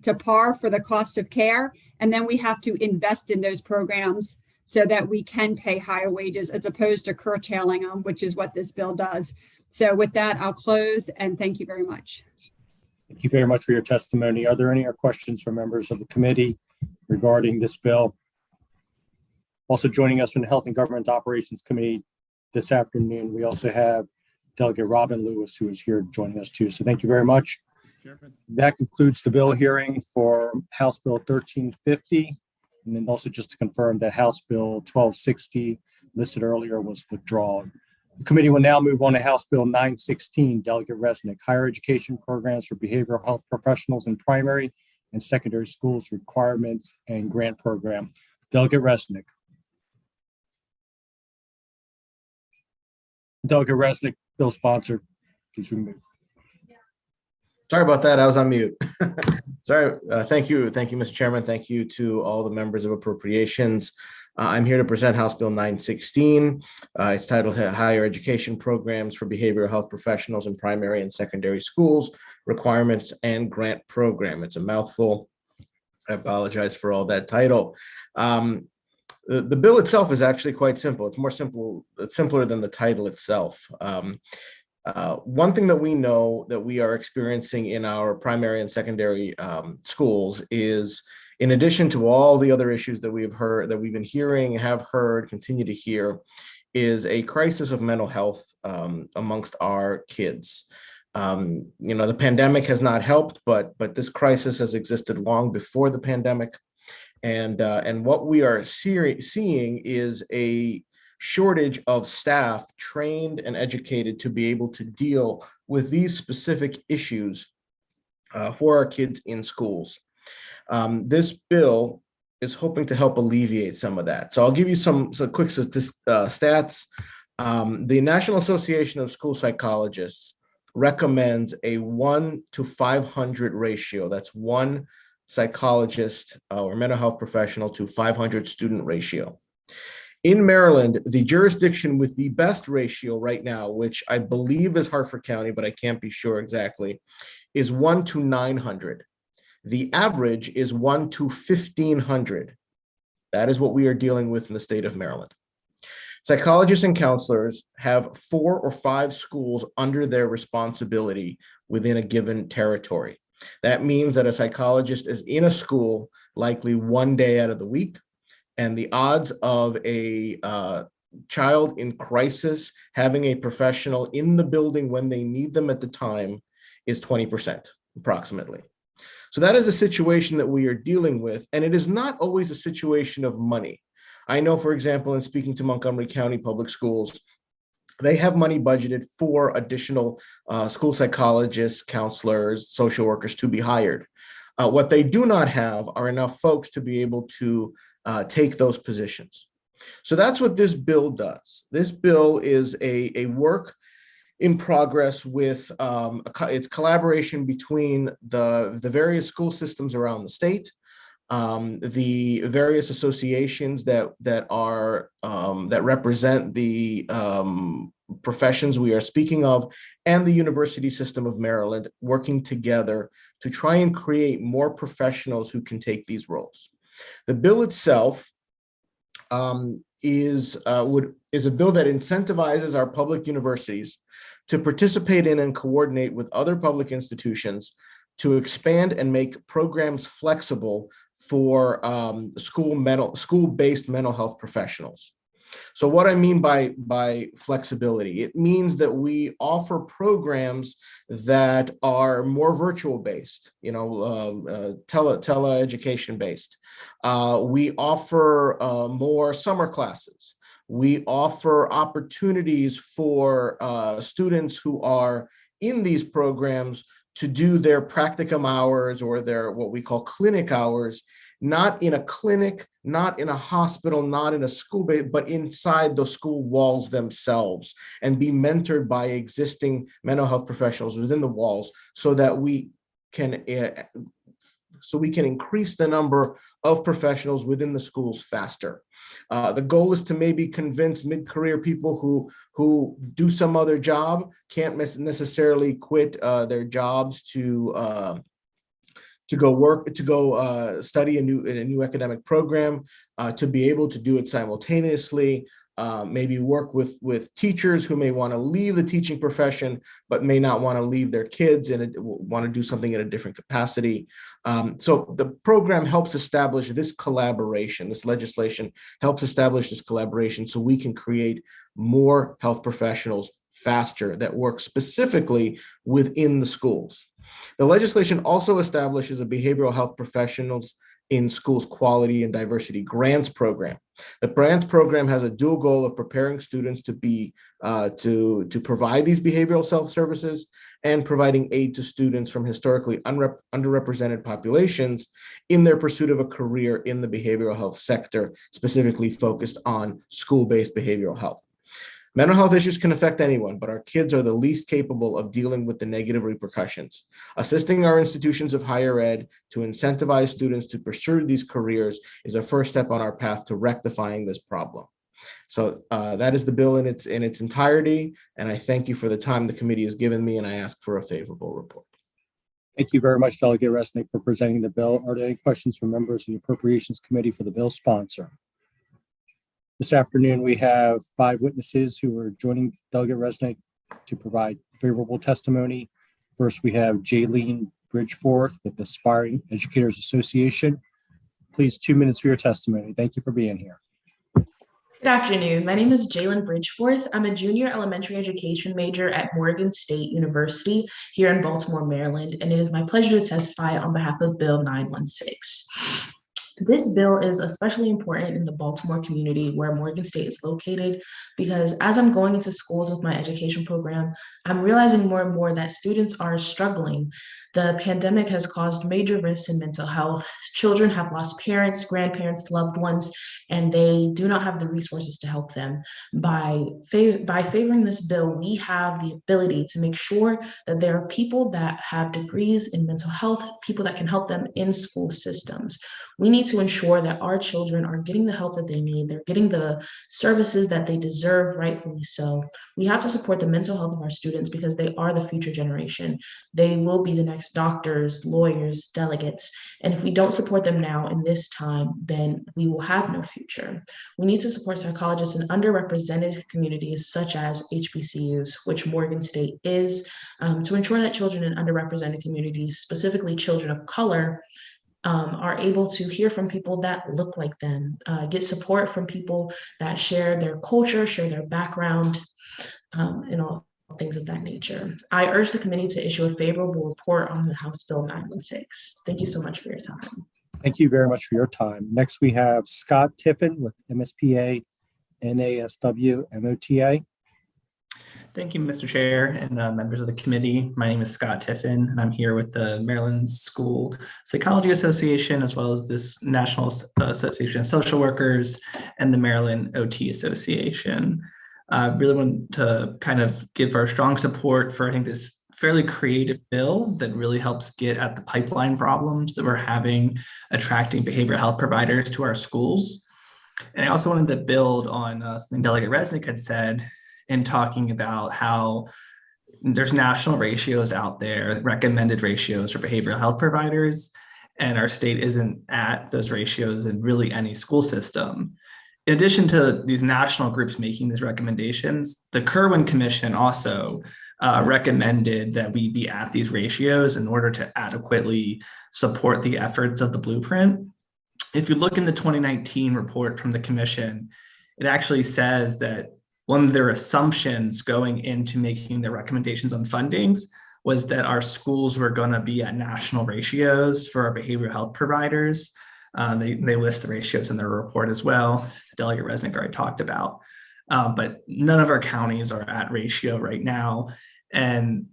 to par for the cost of care, and then we have to invest in those programs so that we can pay higher wages as opposed to curtailing them, which is what this bill does. So with that, I'll close and thank you very much.
Thank you very much for your testimony. Are there any other questions from members of the committee regarding this bill? Also joining us from the Health and Government Operations Committee this afternoon, we also have Delegate Robin Lewis, who is here joining us too. So thank you very much. That concludes the bill hearing for House Bill 1350. And then also just to confirm that House Bill 1260 listed earlier was withdrawn. The committee will now move on to House Bill 916, Delegate Resnick, Higher Education Programs for Behavioral Health Professionals in Primary and Secondary Schools, Requirements and Grant Program. Delegate Resnick. Delegate Resnick, bill sponsor, please remove.
Sorry about that. I was on mute. Sorry. Thank you. Thank you, Mr. Chairman. Thank you to all the members of Appropriations. I'm here to present House Bill 916. It's titled Higher Education Programs for Behavioral Health Professionals in Primary and Secondary Schools, Requirements and Grant Program. It's a mouthful. I apologize for all that title. The bill itself is actually quite simple. It's simpler than the title itself. One thing that we know that we are experiencing in our primary and secondary schools is, in addition to all the other issues that we've been hearing, have heard, continue to hear, is a crisis of mental health amongst our kids. The pandemic has not helped, but this crisis has existed long before the pandemic. And what we are seeing is a shortage of staff trained and educated to be able to deal with these specific issues for our kids in schools. This bill is hoping to help alleviate some of that. So I'll give you some quick stats. The National Association of School Psychologists recommends a 1 to 500 ratio. That's one psychologist or mental health professional to 500 student ratio. In Maryland, the jurisdiction with the best ratio right now, which I believe is Hartford County, but I can't be sure exactly, is 1 to 900. The average is 1 to 1,500. That is what we are dealing with in the state of Maryland. Psychologists and counselors have 4 or 5 schools under their responsibility within a given territory. That means that a psychologist is in a school likely one day out of the week, and the odds of a child in crisis having a professional in the building when they need them at the time is 20% approximately. So that is the situation that we are dealing with, and it is not always a situation of money. I know, for example, in speaking to Montgomery County Public Schools, they have money budgeted for additional school psychologists, counselors, social workers to be hired. What they do not have are enough folks to be able to take those positions. So that's what this bill does. This bill is a work in progress with its collaboration between the various school systems around the state, the various associations that represent the professions we are speaking of, and the University System of Maryland, working together to try and create more professionals who can take these roles. The bill itself is a bill that incentivizes our public universities to participate in and coordinate with other public institutions to expand and make programs flexible for school-based mental health professionals. So what I mean by flexibility, it means that we offer programs that are more virtual based, tele-education based. We offer more summer classes. We offer opportunities for students who are in these programs to do their practicum hours or their what we call clinic hours, not in a clinic, not in a hospital, not in a school, but inside the school walls themselves, and be mentored by existing mental health professionals within the walls so that we can increase the number of professionals within the schools faster. The goal is to maybe convince mid-career people who do some other job, can't necessarily quit their jobs to go study in a new academic program, to be able to do it simultaneously. Maybe work with teachers who may want to leave the teaching profession, but may not want to leave their kids and want to do something in a different capacity. So the program helps establish this collaboration. This legislation helps establish this collaboration so we can create more health professionals faster that work specifically within the schools. The legislation also establishes a behavioral health professionals in schools quality and diversity grants program. The grants program has a dual goal of preparing students to provide these behavioral health services and providing aid to students from historically underrepresented populations in their pursuit of a career in the behavioral health sector, specifically focused on school-based behavioral health. Mental health issues can affect anyone, but our kids are the least capable of dealing with the negative repercussions. Assisting our institutions of higher ed to incentivize students to pursue these careers is a first step on our path to rectifying this problem. So that is the bill in its entirety, and I thank you for the time the committee has given me, and I ask for a favorable report.
Thank you very much, Delegate Resnick, for presenting the bill. Are there any questions from members of the Appropriations Committee for the bill sponsor? This afternoon, we have 5 witnesses who are joining Delegate Resnick to provide favorable testimony. First, we have Jaylene Bridgeforth with the Aspiring Educators Association. Please, 2 minutes for your testimony. Thank you for being here.
Good afternoon. My name is Jalen Bridgeforth. I'm a junior elementary education major at Morgan State University here in Baltimore, Maryland, and it is my pleasure to testify on behalf of Bill 916. This bill is especially important in the Baltimore community where Morgan State is located, because as I'm going into schools with my education program, I'm realizing more and more that students are struggling. The pandemic has caused major rifts in mental health. Children have lost parents, grandparents, loved ones, and they do not have the resources to help them. By favoring this bill, we have the ability to make sure that there are people that have degrees in mental health, people that can help them in school systems. We need to ensure that our children are getting the help that they need. They're getting the services that they deserve, rightfully so. We have to support the mental health of our students because they are the future generation. They will be the next doctors, lawyers, delegates. And if we don't support them now in this time, then we will have no future. We need to support psychologists in underrepresented communities such as HBCUs, which Morgan State is, to ensure that children in underrepresented communities, specifically children of color, are able to hear from people that look like them, get support from people that share their culture, share their background, and all things of that nature. I urge the committee to issue a favorable report on the House Bill 916. Thank you so much for your time.
Thank you very much for your time. Next, we have Scott Tiffin with MSPA, NASW, MOTA.
Thank you, Mr. Chair and members of the committee. My name is Scott Tiffin, and I'm here with the Maryland School Psychology Association, as well as this National Association of Social Workers and the Maryland OT Association. I really want to kind of give our strong support for, I think, this fairly creative bill that really helps get at the pipeline problems that we're having attracting behavioral health providers to our schools. And I also wanted to build on something Delegate Resnick had said in talking about how there's national ratios out there, recommended ratios for behavioral health providers, and our state isn't at those ratios in really any school system. in addition to these national groups making these recommendations, the Kirwan Commission also recommended that we be at these ratios in order to adequately support the efforts of the blueprint. If you look in the 2019 report from the commission, it actually says that one of their assumptions going into making their recommendations on fundings was that our schools were going to be at national ratios for our behavioral health providers. They list the ratios in their report as well. Delegate Resnick already talked about, but none of our counties are at ratio right now. And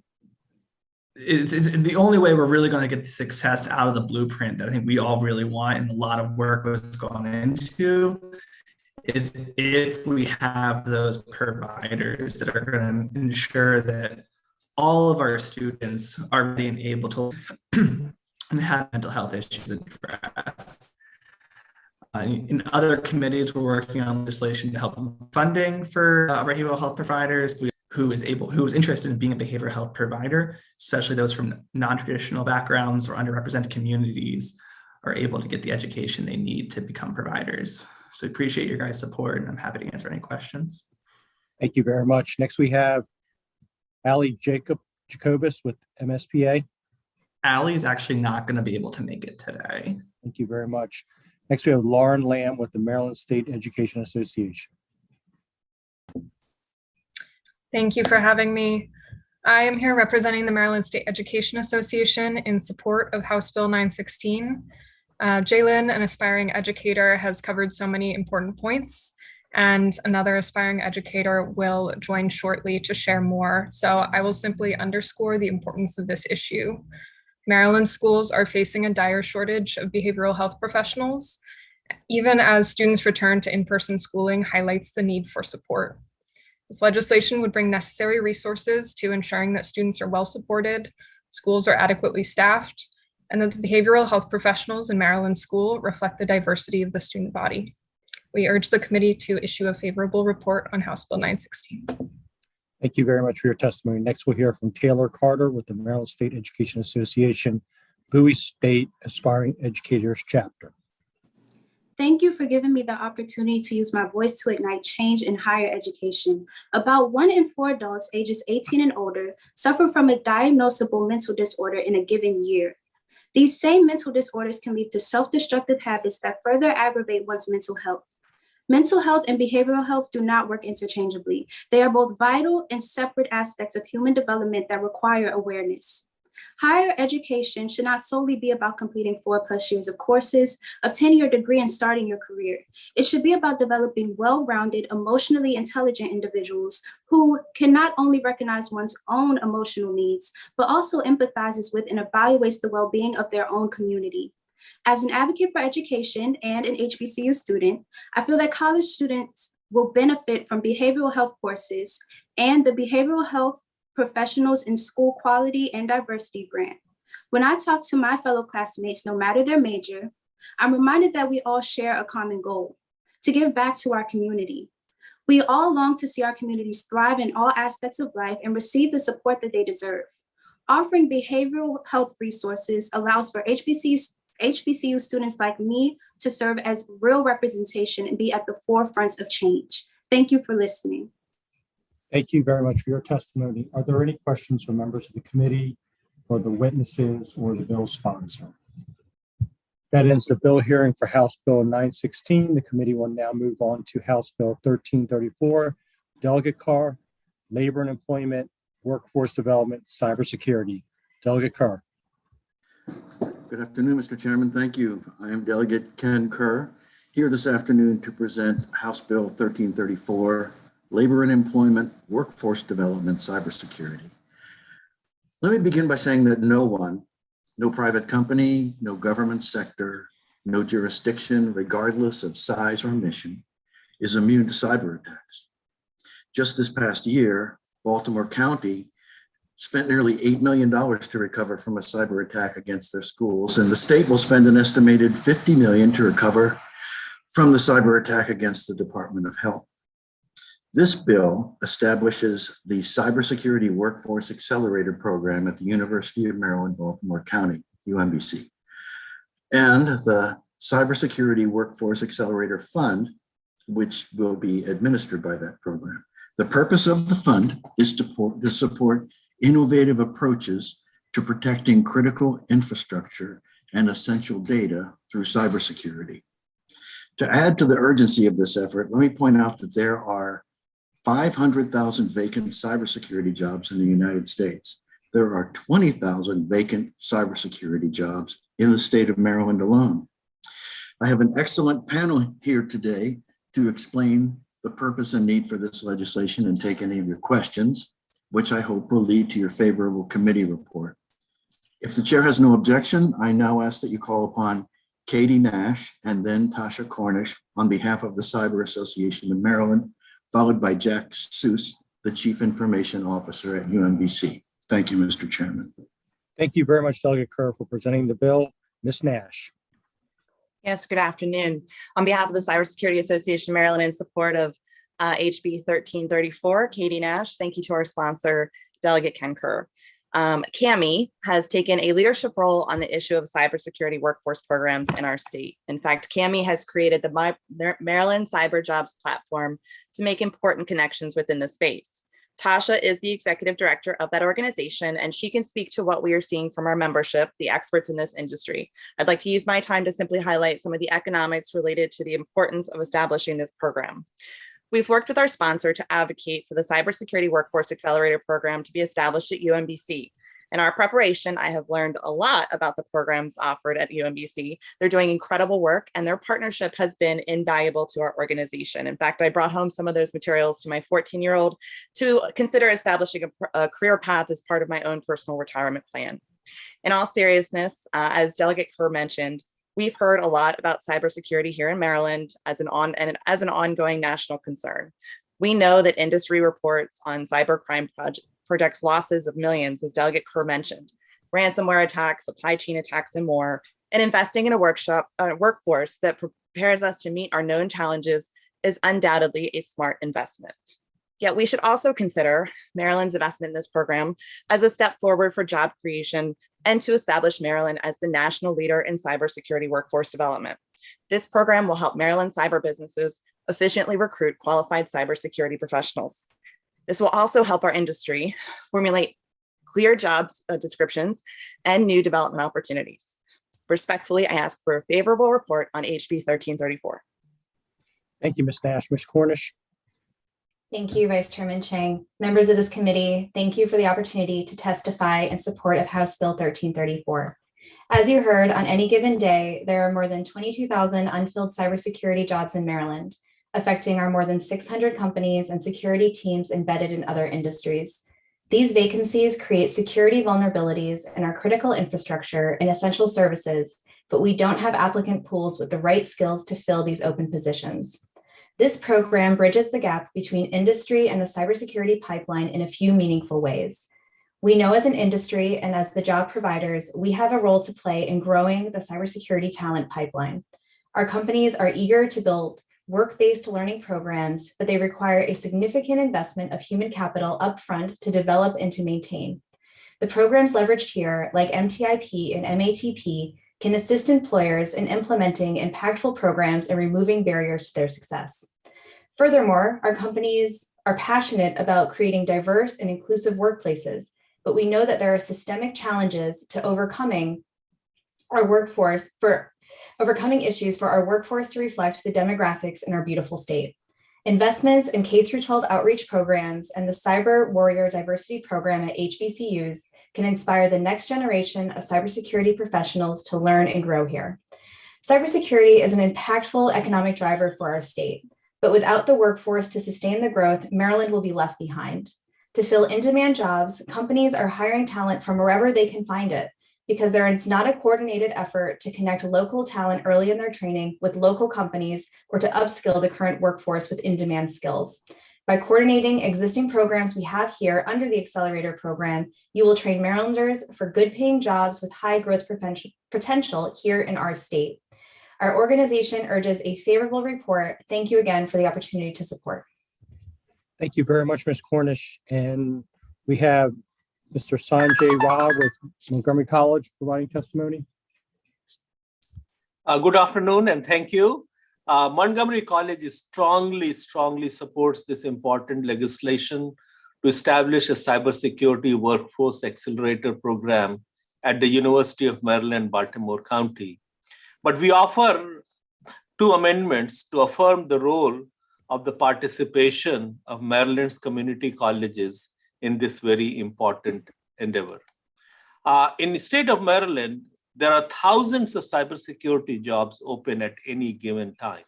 it's the only way we're really going to get the success out of the blueprint that I think we all really want, and a lot of work was gone into, is if we have those providers that are going to ensure that all of our students are being able to have mental health issues addressed. In other committees, we're working on legislation to help funding for behavioral health providers who is interested in being a behavioral health provider, especially those from non-traditional backgrounds or underrepresented communities, are able to get the education they need to become providers. So appreciate your guys' support, and I'm happy to answer any questions.
Thank you very much. Next, we have Allie Jacobus with MSPA.
Allie is actually not going to be able to make it today.
Thank you very much. Next, we have Lauren Lamb with the Maryland State Education Association.
Thank you for having me. I am here representing the Maryland State Education Association in support of House Bill 916. Jalen, an aspiring educator, has covered so many important points, and another aspiring educator will join shortly to share more. So I will simply underscore the importance of this issue. Maryland schools are facing a dire shortage of behavioral health professionals, even as students return to in-person schooling highlights the need for support. This legislation would bring necessary resources to ensuring that students are well supported, schools are adequately staffed, and that the behavioral health professionals in Maryland school reflect the diversity of the student body. We urge the committee to issue a favorable report on House Bill 916.
Thank you very much for your testimony. Next, we'll hear from Taylor Carter with the Maryland State Education Association, Bowie State Aspiring Educators Chapter.
Thank you for giving me the opportunity to use my voice to ignite change in higher education. About 1 in 4 adults ages 18 and older suffer from a diagnosable mental disorder in a given year. These same mental disorders can lead to self-destructive habits that further aggravate one's mental health. Mental health and behavioral health do not work interchangeably. They are both vital and separate aspects of human development that require awareness. Higher education should not solely be about completing 4+ years of courses, obtaining your degree, and starting your career. It should be about developing well-rounded, emotionally intelligent individuals who can not only recognize one's own emotional needs, but also empathizes with and evaluates the well-being of their own community. As an advocate for education and an HBCU student, I feel that college students will benefit from behavioral health courses and the Behavioral Health Professionals in School Quality and Diversity grant. When I talk to my fellow classmates, no matter their major, I'm reminded that we all share a common goal: to give back to our community. We all long to see our communities thrive in all aspects of life and receive the support that they deserve. Offering behavioral health resources allows for HBCU students like me to serve as real representation and be at the forefront of change. Thank you for listening.
Thank you very much for your testimony. Are there any questions from members of the committee, for the witnesses, or the bill sponsor? That ends the bill hearing for House Bill 916. The committee will now move on to House Bill 1334, Delegate Carr, Labor and Employment, Workforce Development, Cybersecurity. Delegate Carr.
Good afternoon, Mr. Chairman. Thank you. I am Delegate Ken Kerr, here this afternoon to present House Bill 1334, Labor and Employment, Workforce Development, Cybersecurity. Let me begin by saying that no one, no private company, no government sector, no jurisdiction, regardless of size or mission, is immune to cyber attacks. Just this past year, Baltimore County spent nearly $8 million to recover from a cyber attack against their schools, and the state will spend an estimated $50 million to recover from the cyber attack against the Department of Health. This bill establishes the Cybersecurity Workforce Accelerator Program at the University of Maryland, Baltimore County, UMBC, and the Cybersecurity Workforce Accelerator Fund which will be administered by that program. The purpose of the fund is to support innovative approaches to protecting critical infrastructure and essential data through cybersecurity. To add to the urgency of this effort, let me point out that there are 500,000 vacant cybersecurity jobs in the United States. There are 20,000 vacant cybersecurity jobs in the state of Maryland alone. I have an excellent panel here today to explain the purpose and need for this legislation and take any of your questions, which I hope will lead to your favorable committee report. If the chair has no objection, I now ask that you call upon Katie Nash and then Tasha Cornish on behalf of the Cyber Association of Maryland, followed by Jack Seuss, the Chief Information Officer at UMBC. Thank you, Mr. Chairman.
Thank you very much, Delegate Kerr, for presenting the bill. Ms. Nash.
Yes, good afternoon. On behalf of the Cybersecurity Association of Maryland in support of HB 1334, Katie Nash, thank you to our sponsor, Delegate Ken Kerr. CAMI has taken a leadership role on the issue of cybersecurity workforce programs in our state. In fact, CAMI has created the Maryland Cyber Jobs platform to make important connections within the space. Tasha is the executive director of that organization, and she can speak to what we are seeing from our membership, the experts in this industry. I'd like to use my time to simply highlight some of the economics related to the importance of establishing this program. We've worked with our sponsor to advocate for the Cybersecurity Workforce Accelerator Program to be established at UMBC. In our preparation, I have learned a lot about the programs offered at UMBC. They're doing incredible work, and their partnership has been invaluable to our organization. In fact, I brought home some of those materials to my 14-year-old to consider establishing a career path as part of my own personal retirement plan. In all seriousness, as Delegate Kerr mentioned, we've heard a lot about cybersecurity here in Maryland as an ongoing national concern. We know that industry reports on cybercrime projects losses of millions, as Delegate Kerr mentioned, ransomware attacks, supply chain attacks, and more. And investing in a workforce that prepares us to meet our known challenges is undoubtedly a smart investment. Yet we should also consider Maryland's investment in this program as a step forward for job creation and to establish Maryland as the national leader in cybersecurity workforce development. This program will help Maryland cyber businesses efficiently recruit qualified cybersecurity professionals. This will also help our industry formulate clear jobs descriptions and new development opportunities. Respectfully, I ask for a favorable report on HB 1334.
Thank you, Ms. Nash. Ms. Cornish.
Thank you, Vice Chairman Chang. Members of this committee, thank you for the opportunity to testify in support of House Bill 1334. As you heard, on any given day, there are more than 22,000 unfilled cybersecurity jobs in Maryland, affecting our more than 600 companies and security teams embedded in other industries. These vacancies create security vulnerabilities in our critical infrastructure and essential services, but we don't have applicant pools with the right skills to fill these open positions. This program bridges the gap between industry and the cybersecurity pipeline in a few meaningful ways. We know as an industry and as the job providers, we have a role to play in growing the cybersecurity talent pipeline. Our companies are eager to build work-based learning programs, but they require a significant investment of human capital upfront to develop and to maintain. The programs leveraged here, like MTIP and MATP, can assist employers in implementing impactful programs and removing barriers to their success. Furthermore, our companies are passionate about creating diverse and inclusive workplaces, but we know that there are systemic challenges to overcoming issues for our workforce to reflect the demographics in our beautiful state. Investments in K-12 outreach programs and the Cyber Warrior Diversity Program at HBCUs can inspire the next generation of cybersecurity professionals to learn and grow here. Cybersecurity is an impactful economic driver for our state, but without the workforce to sustain the growth, Maryland will be left behind. To fill in-demand jobs, companies are hiring talent from wherever they can find it, because there is not a coordinated effort to connect local talent early in their training with local companies or to upskill the current workforce with in-demand skills. By coordinating existing programs we have here under the Accelerator Program, you will train Marylanders for good-paying jobs with high growth potential here in our state. Our organization urges a favorable report. Thank you again for the opportunity to support.
Thank you very much, Ms. Cornish. And we have Mr. Sanjay Rao with Montgomery College providing testimony.
Good afternoon and thank you.
Montgomery College is strongly supports this important legislation to establish a cybersecurity workforce accelerator program at the University of Maryland, Baltimore County. But we offer 2 amendments to affirm the role of the participation of Maryland's community colleges in this very important endeavor. In the state of Maryland, there are thousands of cybersecurity jobs open at any given time.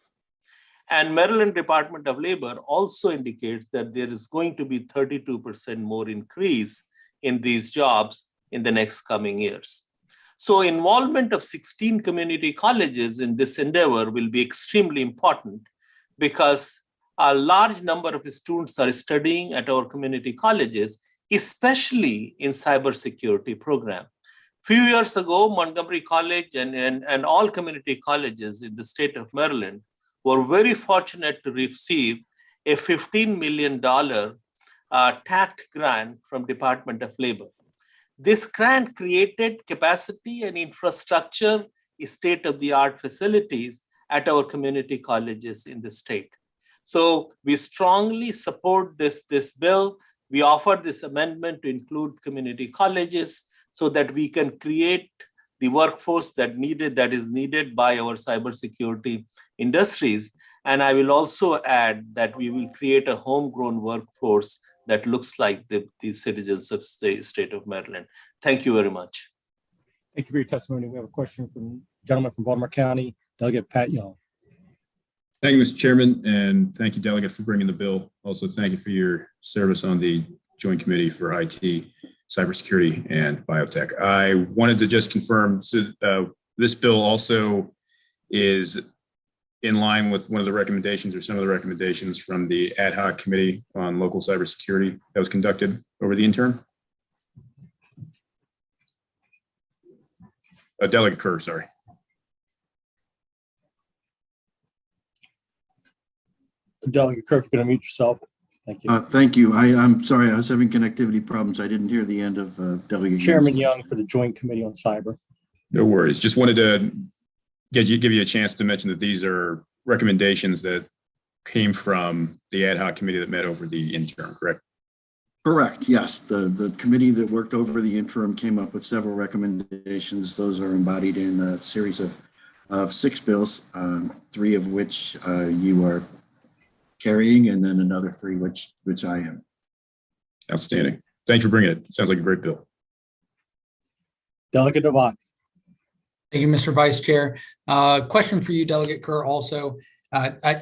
And Maryland Department of Labor also indicates that there is going to be 32% more increase in these jobs in the next coming years. So involvement of 16 community colleges in this endeavor will be extremely important because a large number of students are studying at our community colleges, especially in cybersecurity program. Few years ago, Montgomery College and all community colleges in the state of Maryland were very fortunate to receive a $15 million TACT grant from Department of Labor. This grant created capacity and infrastructure, state-of-the-art facilities at our community colleges in the state. So we strongly support this bill. We offer this amendment to include community colleges so that we can create the workforce that is needed by our cybersecurity industries. And I will also add that we will create a homegrown workforce that looks like the citizens of the state of Maryland. Thank you very much.
Thank you for your testimony. We have a question from the gentleman from Baltimore County, Delegate Pat Young.
Thank you, Mr. Chairman, and thank you, Delegate, for bringing the bill. Also, thank you for your service on the Joint Committee for IT, Cybersecurity, and Biotech. I wanted to just confirm, so this bill also is in line with one of the recommendations or some of the recommendations from the Ad Hoc Committee on Local Cybersecurity that was conducted over the interim? Delegate Kerr, sorry.
Delegate Kerr, if you're going to mute yourself. Thank you.
Thank you. I'm sorry, I was having connectivity problems. I didn't hear the end of Delegate
Chairman Young for the Joint Committee on Cyber.
No worries. Just wanted to give you a chance to mention that these are recommendations that came from the Ad Hoc Committee that met over the interim, correct?
Correct. Yes. The committee that worked over the interim came up with several recommendations. Those are embodied in a series of 6 bills, 3 of which you are carrying, and then another 3 which I am.
Outstanding. Thanks for bringing it. Sounds like a great bill.
Delegate Novak.
Thank you, Mr. Vice Chair. Question for you, Delegate Kerr, also.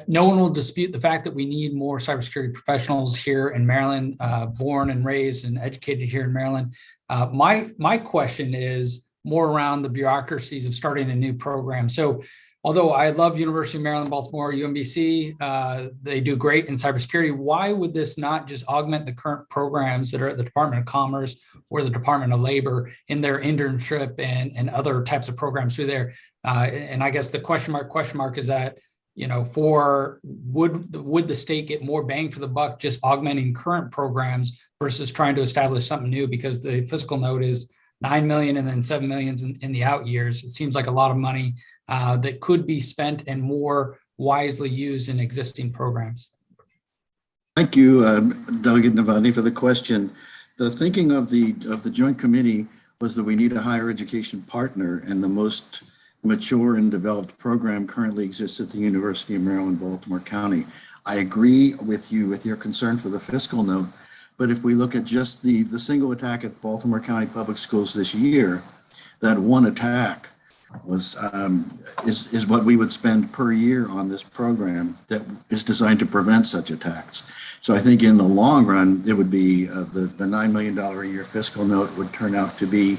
No one will dispute the fact that we need more cybersecurity professionals here in Maryland, born and raised and educated here in Maryland. My question is more around the bureaucracies of starting a new program. So although I love University of Maryland, Baltimore, UMBC, they do great in cybersecurity. Why would this not just augment the current programs that are at the Department of Commerce or the Department of Labor in their internship and other types of programs through there? And I guess the question mark is that, you know, would the state get more bang for the buck just augmenting current programs versus trying to establish something new? Because the fiscal note is $9 million and then $7 million in the out years. It seems like a lot of money that could be spent and more wisely used in existing programs.
Thank you, Delegate Novotny, for the question. The thinking of the Joint Committee was that we need a higher education partner, and the most mature and developed program currently exists at the University of Maryland, Baltimore County. I agree with you with your concern for the fiscal note, but if we look at just the single attack at Baltimore County Public Schools this year, that one attack was is what we would spend per year on this program that is designed to prevent such attacks. So I think in the long run, it would be the $9 million a year fiscal note would turn out to be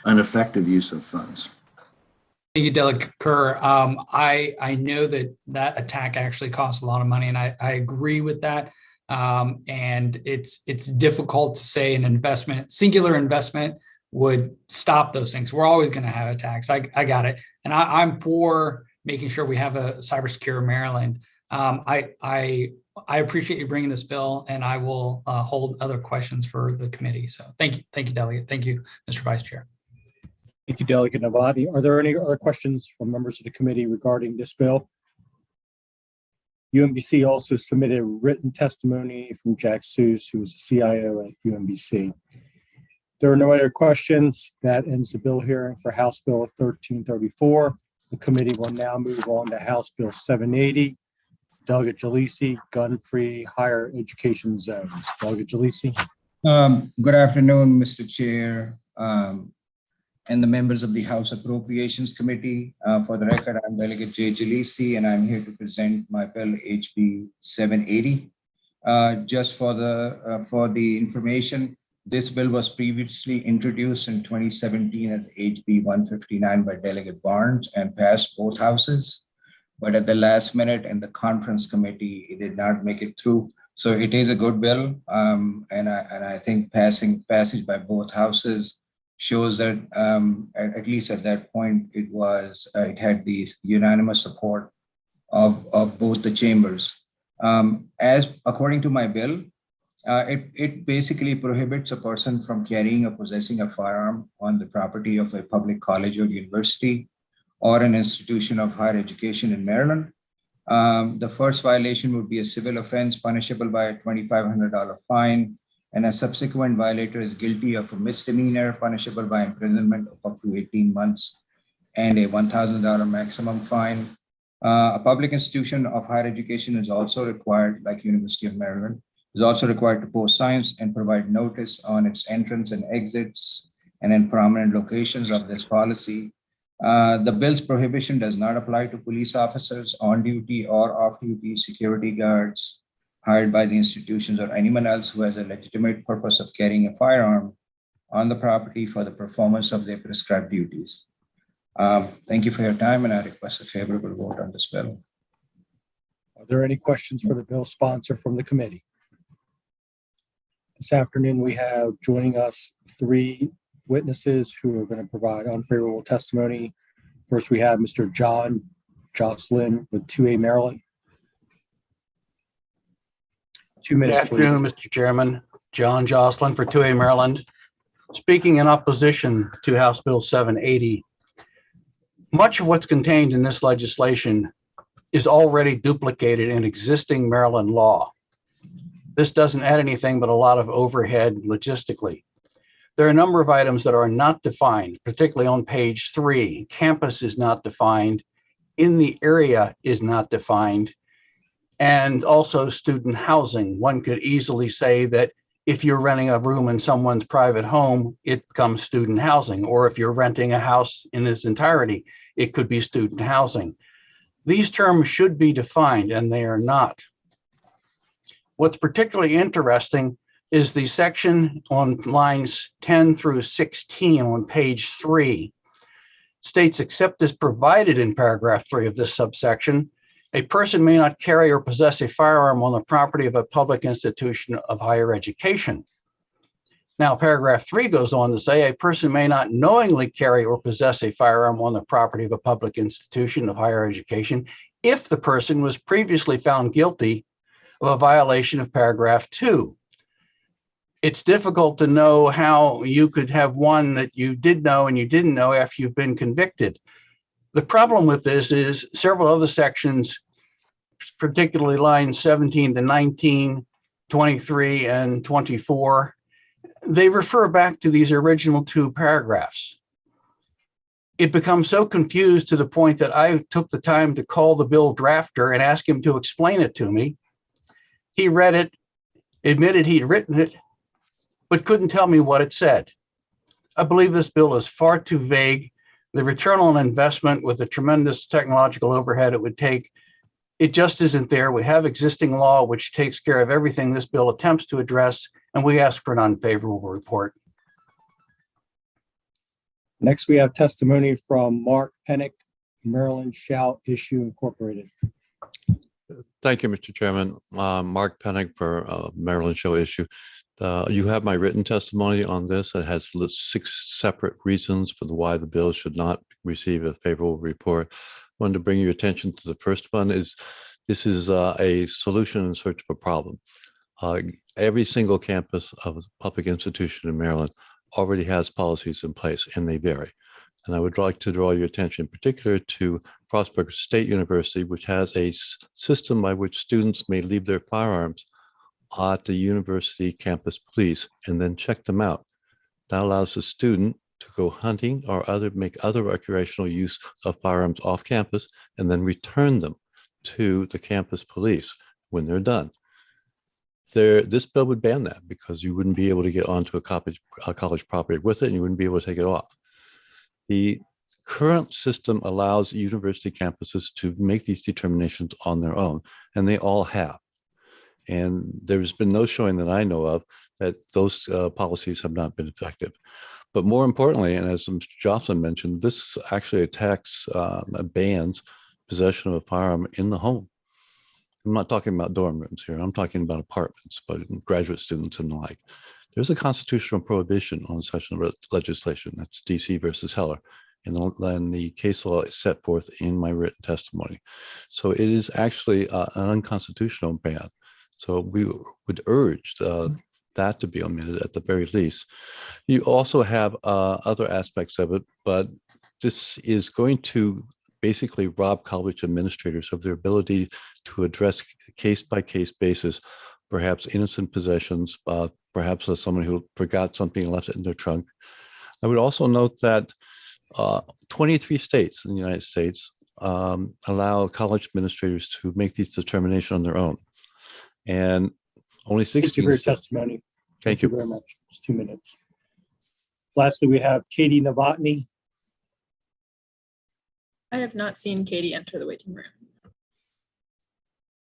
an effective use of funds.
Thank you, Delegate Kerr. I know that attack actually costs a lot of money, and I agree with that. And it's difficult to say an singular investment would stop those things. We're always going to have attacks. I got it. And I'm for making sure we have a cybersecure Maryland. I appreciate you bringing this bill, and I will hold other questions for the committee. So thank you, Delegate. Thank you, Mr. Vice Chair.
Thank you, Delegate Novotny. Are there any other questions from members of the committee regarding this bill? UMBC also submitted written testimony from Jack Seuss, who was a CIO at UMBC. There are no other questions. That ends the bill hearing for House Bill 1334. The committee will now move on to House Bill 780. Delegate Jalisi, gun-free higher education zones. Delegate Jalisi.
Good afternoon, Mr. Chair, and the members of the House Appropriations Committee. For the record, I'm Delegate Jay Jalisi, and I'm here to present my bill HB 780. Just for the information, this bill was previously introduced in 2017 as HB 159 by Delegate Barnes and passed both houses. But at the last minute in the conference committee, it did not make it through. So it is a good bill, and I think passage by both houses shows that at least at that point it had the unanimous support of both the chambers. As according to my bill, it basically prohibits a person from carrying or possessing a firearm on the property of a public college or university or an institution of higher education in Maryland. The first violation would be a civil offense punishable by a $2,500 fine, and a subsequent violator is guilty of a misdemeanor punishable by imprisonment of up to 18 months and a $1,000 maximum fine. A public institution of higher education is also required, like University of Maryland, is also required to post signs and provide notice on its entrance and exits and in prominent locations of this policy. The bill's prohibition does not apply to police officers on duty or off-duty security guards hired by the institutions or anyone else who has a legitimate purpose of carrying a firearm on the property for the performance of their prescribed duties. Thank you for your time, and I request a favorable vote on this bill.
Are there any questions for the bill sponsor from the committee? This afternoon, we have joining us 3 witnesses who are going to provide unfavorable testimony. First, we have Mr. John Jocelyn with 2A Maryland. 2 minutes,
Good afternoon,
please.
Mr. Chairman. John Jocelyn for 2A Maryland. Speaking in opposition to House Bill 780, much of what's contained in this legislation is already duplicated in existing Maryland law. This doesn't add anything but a lot of overhead logistically. There are a number of items that are not defined, particularly on page 3. Campus is not defined, in the area is not defined, and also student housing. One could easily say that if you're renting a room in someone's private home, it becomes student housing, or if you're renting a house in its entirety, it could be student housing. These terms should be defined, and they are not. What's particularly interesting is the section on lines 10 through 16 on page 3 states, except as provided in paragraph 3 of this subsection, a person may not carry or possess a firearm on the property of a public institution of higher education. Now, paragraph 3 goes on to say a person may not knowingly carry or possess a firearm on the property of a public institution of higher education if the person was previously found guilty of a violation of paragraph 2. It's difficult to know how you could have one that you did know and you didn't know after you've been convicted. The problem with this is several other sections, particularly lines 17 to 19, 23, and 24, they refer back to these original 2 paragraphs. It becomes so confused to the point that I took the time to call the bill drafter and ask him to explain it to me. He read it, admitted he'd written it, but couldn't tell me what it said. I believe this bill is far too vague. The return on investment with the tremendous technological overhead it would take, it just isn't there. We have existing law which takes care of everything this bill attempts to address, and we ask for an unfavorable report.
Next, we have testimony from Mark Pennick, Maryland Shall Issue Incorporated.
Thank you, Mr. Chairman. Mark Pennick for Maryland Shall Issue. You have my written testimony on this. It has 6 separate reasons for why the bill should not receive a favorable report. I wanted to bring your attention to the first one. This is a solution in search of a problem. Every single campus of a public institution in Maryland already has policies in place, and they vary. And I would like to draw your attention in particular to Frostburg State University, which has a system by which students may leave their firearms at the university campus police and then check them out. That allows the student to go hunting or make other recreational use of firearms off campus and then return them to the campus police when they're done. This bill would ban that because you wouldn't be able to get onto a college property with it and you wouldn't be able to take it off. The current system allows university campuses to make these determinations on their own, and they all have. And there's been no showing that I know of that those policies have not been effective. But more importantly, and as Mr. Jocelyn mentioned, this actually attacks, bans possession of a firearm in the home. I'm not talking about dorm rooms here. I'm talking about apartments, but graduate students and the like. There's a constitutional prohibition on such legislation. That's DC versus Heller. And the case law is set forth in my written testimony. So it is actually an unconstitutional ban. So we would urge that to be omitted at the very least. You also have other aspects of it, but this is going to basically rob college administrators of their ability to address case-by-case basis, perhaps innocent possessions, perhaps someone who forgot something and left it in their trunk. I would also note that 23 states in the United States allow college administrators to make these determinations on their own. And only 16
Thank you for your
states.
testimony.
Thank you
very much. Just 2 minutes. Lastly, we have Katie Novotny.
I have not seen Katie enter the waiting room.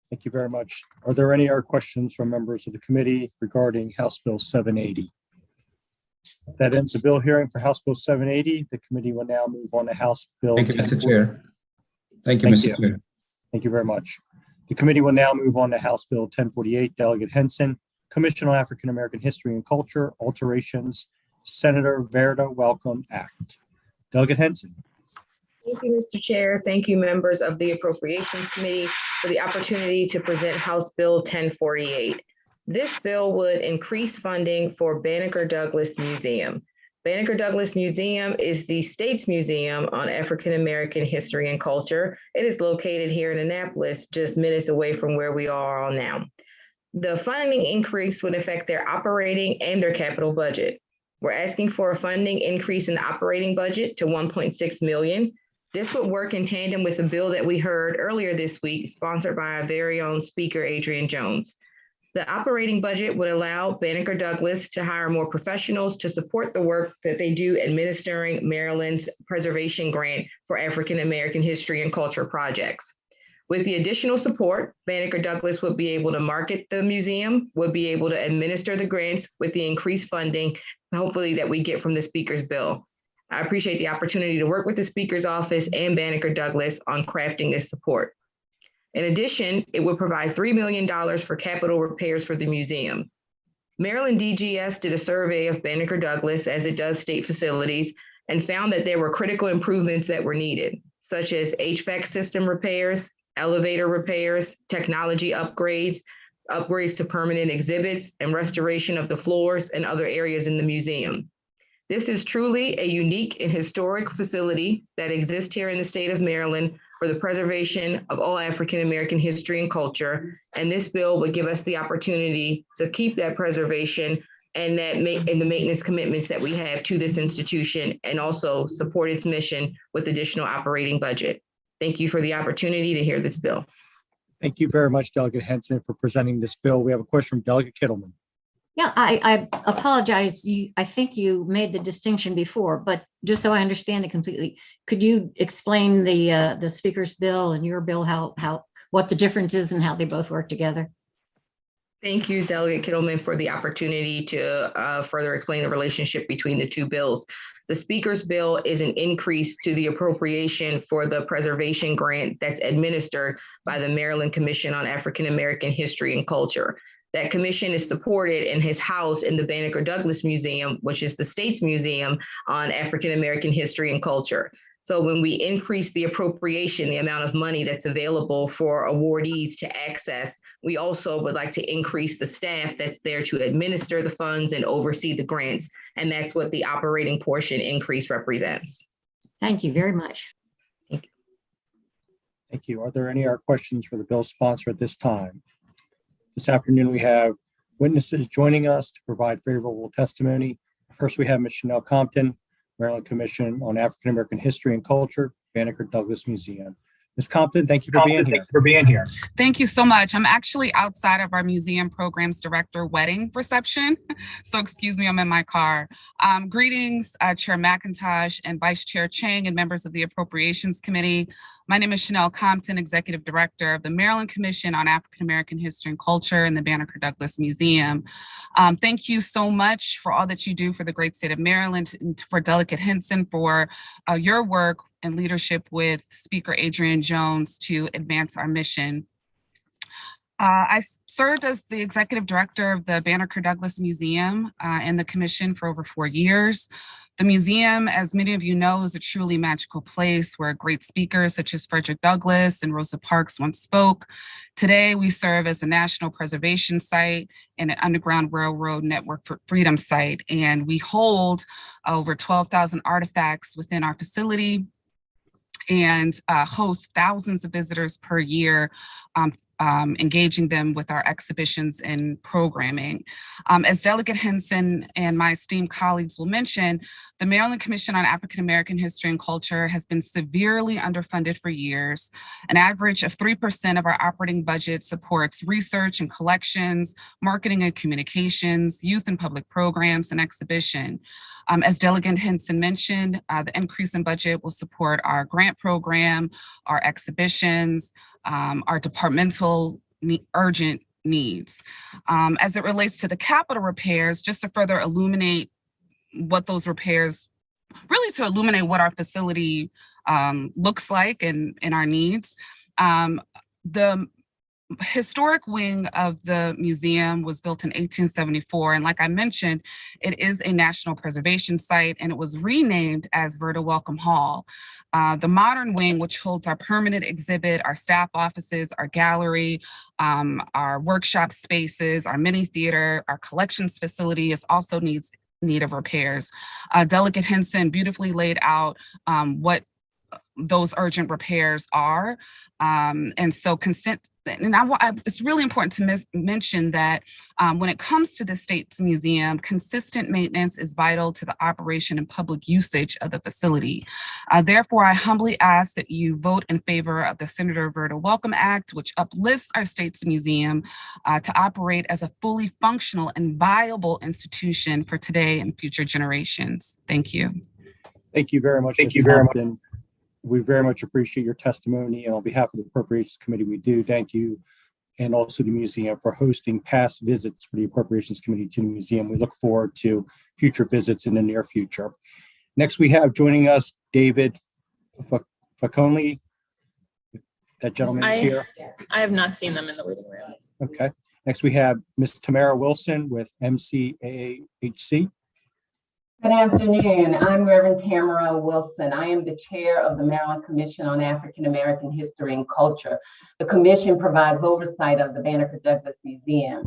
Thank you very much. Are there any other questions from members of the committee regarding House Bill 780? That ends the bill hearing for House Bill 780. The committee will now move on to House Bill.
Thank you, Mr.
1040.
Chair. Thank you, Mr. Chair.
Thank you very much. The committee will now move on to House Bill 1048. Delegate Henson, Commission on African American History and Culture, Alterations, Senator Verda Welcome Act. Delegate Henson.
Thank you, Mr. Chair. Thank you, members of the Appropriations Committee, for the opportunity to present House Bill 1048. This bill would increase funding for Banneker Douglas Museum. Banneker Douglas Museum is the state's museum on African American history and culture. It is located here in Annapolis, just minutes away from where we are all now. The funding increase would affect their operating and their capital budget. We're asking for a funding increase in the operating budget to $1.6 million. This would work in tandem with a bill that we heard earlier this week, sponsored by our very own Speaker, Adrian Jones. The operating budget would allow Banneker Douglas to hire more professionals to support the work that they do administering Maryland's preservation grant for African American history and culture projects. With the additional support, Banneker Douglas would be able to market the museum, would be able to administer the grants with the increased funding, hopefully that we get from the Speaker's bill. I appreciate the opportunity to work with the Speaker's office and Banneker Douglas on crafting this support. In addition, it would provide $3 million for capital repairs for the museum. Maryland DGS did a survey of Banneker Douglas, as it does state facilities, and found that there were critical improvements that were needed, such as HVAC system repairs, elevator repairs, technology upgrades, upgrades to permanent exhibits, and restoration of the floors and other areas in the museum. This is truly a unique and historic facility that exists here in the state of Maryland for the preservation of all African American history and culture. And this bill would give us the opportunity to keep that preservation and the maintenance commitments that we have to this institution, and also support its mission with additional operating budget. Thank you for the opportunity to hear this bill.
Thank you very much, Delegate Henson, for presenting this bill. We have a question from Delegate Kittleman.
Yeah, I apologize. I think you made the distinction before, but just so I understand it completely, could you explain the Speaker's bill and your bill, what the difference is and how they both work together?
Thank you, Delegate Kittleman, for the opportunity to further explain the relationship between the two bills. The Speaker's bill is an increase to the appropriation for the preservation grant that's administered by the Maryland Commission on African American History and Culture. That commission is supported and is housed in the Banneker Douglas Museum, which is the state's museum on African American history and culture. So when we increase the appropriation, the amount of money that's available for awardees to access, we also would like to increase the staff that's there to administer the funds and oversee the grants. And that's what the operating portion increase represents.
Thank you very much.
Thank you. Are there any other questions for the bill sponsor at this time? This afternoon, we have witnesses joining us to provide favorable testimony. First, we have Ms. Chanel Compton, Maryland Commission on African American History and Culture, Banneker Douglas Museum. Ms. Compton, thank you for being here.
Thank you so much. I'm actually outside of our museum programs director wedding reception. So excuse me, I'm in my car. Greetings, Chair McIntosh and Vice Chair Chang and members of the Appropriations Committee. My name is Chanel Compton, Executive Director of the Maryland Commission on African American History and Culture and the Banneker Douglas Museum. Thank you so much for all that you do for the great state of Maryland, and for Delegate Henson for your work and leadership with Speaker Adrian Jones to advance our mission. I served as the executive director of the Banneker Douglas Museum and the commission for over 4 years. The museum, as many of you know, is a truly magical place where great speakers such as Frederick Douglass and Rosa Parks once spoke. Today, we serve as a national preservation site and an Underground Railroad Network for Freedom site, and we hold over 12,000 artifacts within our facility and host thousands of visitors per year, engaging them with our exhibitions and programming. As Delegate Henson and my esteemed colleagues will mention, the Maryland Commission on African American History and Culture has been severely underfunded for years. An average of 3% of our operating budget supports research and collections, marketing and communications, youth and public programs, and exhibition. As Delegate Henson mentioned, the increase in budget will support our grant program, our exhibitions, our departmental urgent needs. As it relates to the capital repairs, just to further illuminate what those repairs, really to illuminate what our facility looks like and our needs. The historic wing of the museum was built in 1874. And like I mentioned, it is a national preservation site and it was renamed as Verda Welcome Hall. The modern wing, which holds our permanent exhibit, our staff offices, our gallery, our workshop spaces, our mini theater, our collections facility is also need of repairs. Delegate Henson beautifully laid out what those urgent repairs are. And so it's really important to mention that when it comes to the state's museum, consistent maintenance is vital to the operation and public usage of the facility. Therefore, I humbly ask that you vote in favor of the Senator Verda Welcome Act, which uplifts our state's museum to operate as a fully functional and viable institution for today and future generations. Thank you.
Thank you very much. Thank you very much. We very much appreciate your testimony, and on behalf of the Appropriations Committee, we do thank you, and also the museum, for hosting past visits for the Appropriations Committee to the museum. We look forward to future visits in the near future. Next, we have joining us David Faconley. That gentleman is here.
I have not seen them in the waiting room.
Okay. Next, we have Ms. Tamara Wilson with MCAHC.
Good afternoon. I'm Reverend Tamara Wilson. I am the chair of the Maryland Commission on African American History and Culture. The commission provides oversight of the Banneker Douglas Museum.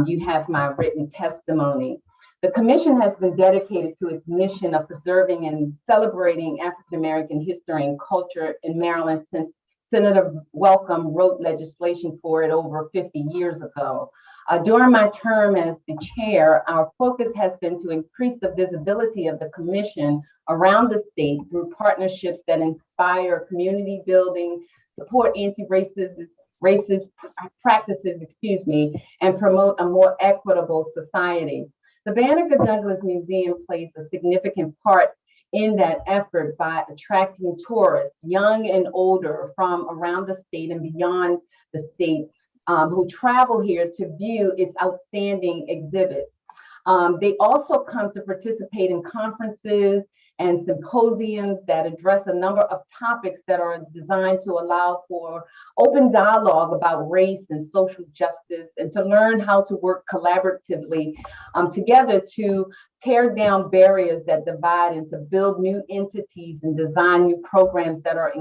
You have my written testimony. The commission has been dedicated to its mission of preserving and celebrating African American history and culture in Maryland since Senator Welcome wrote legislation for it over 50 years ago. During my term as the chair, our focus has been to increase the visibility of the commission around the state through partnerships that inspire community building, support anti-racist practices, and promote a more equitable society. The Banneker Douglas Museum plays a significant part in that effort by attracting tourists, young and older, from around the state and beyond the state, who travel here to view its outstanding exhibits. They also come to participate in conferences and symposiums that address a number of topics that are designed to allow for open dialogue about race and social justice, and to learn how to work collaboratively together to tear down barriers that divide and to build new entities and design new programs that are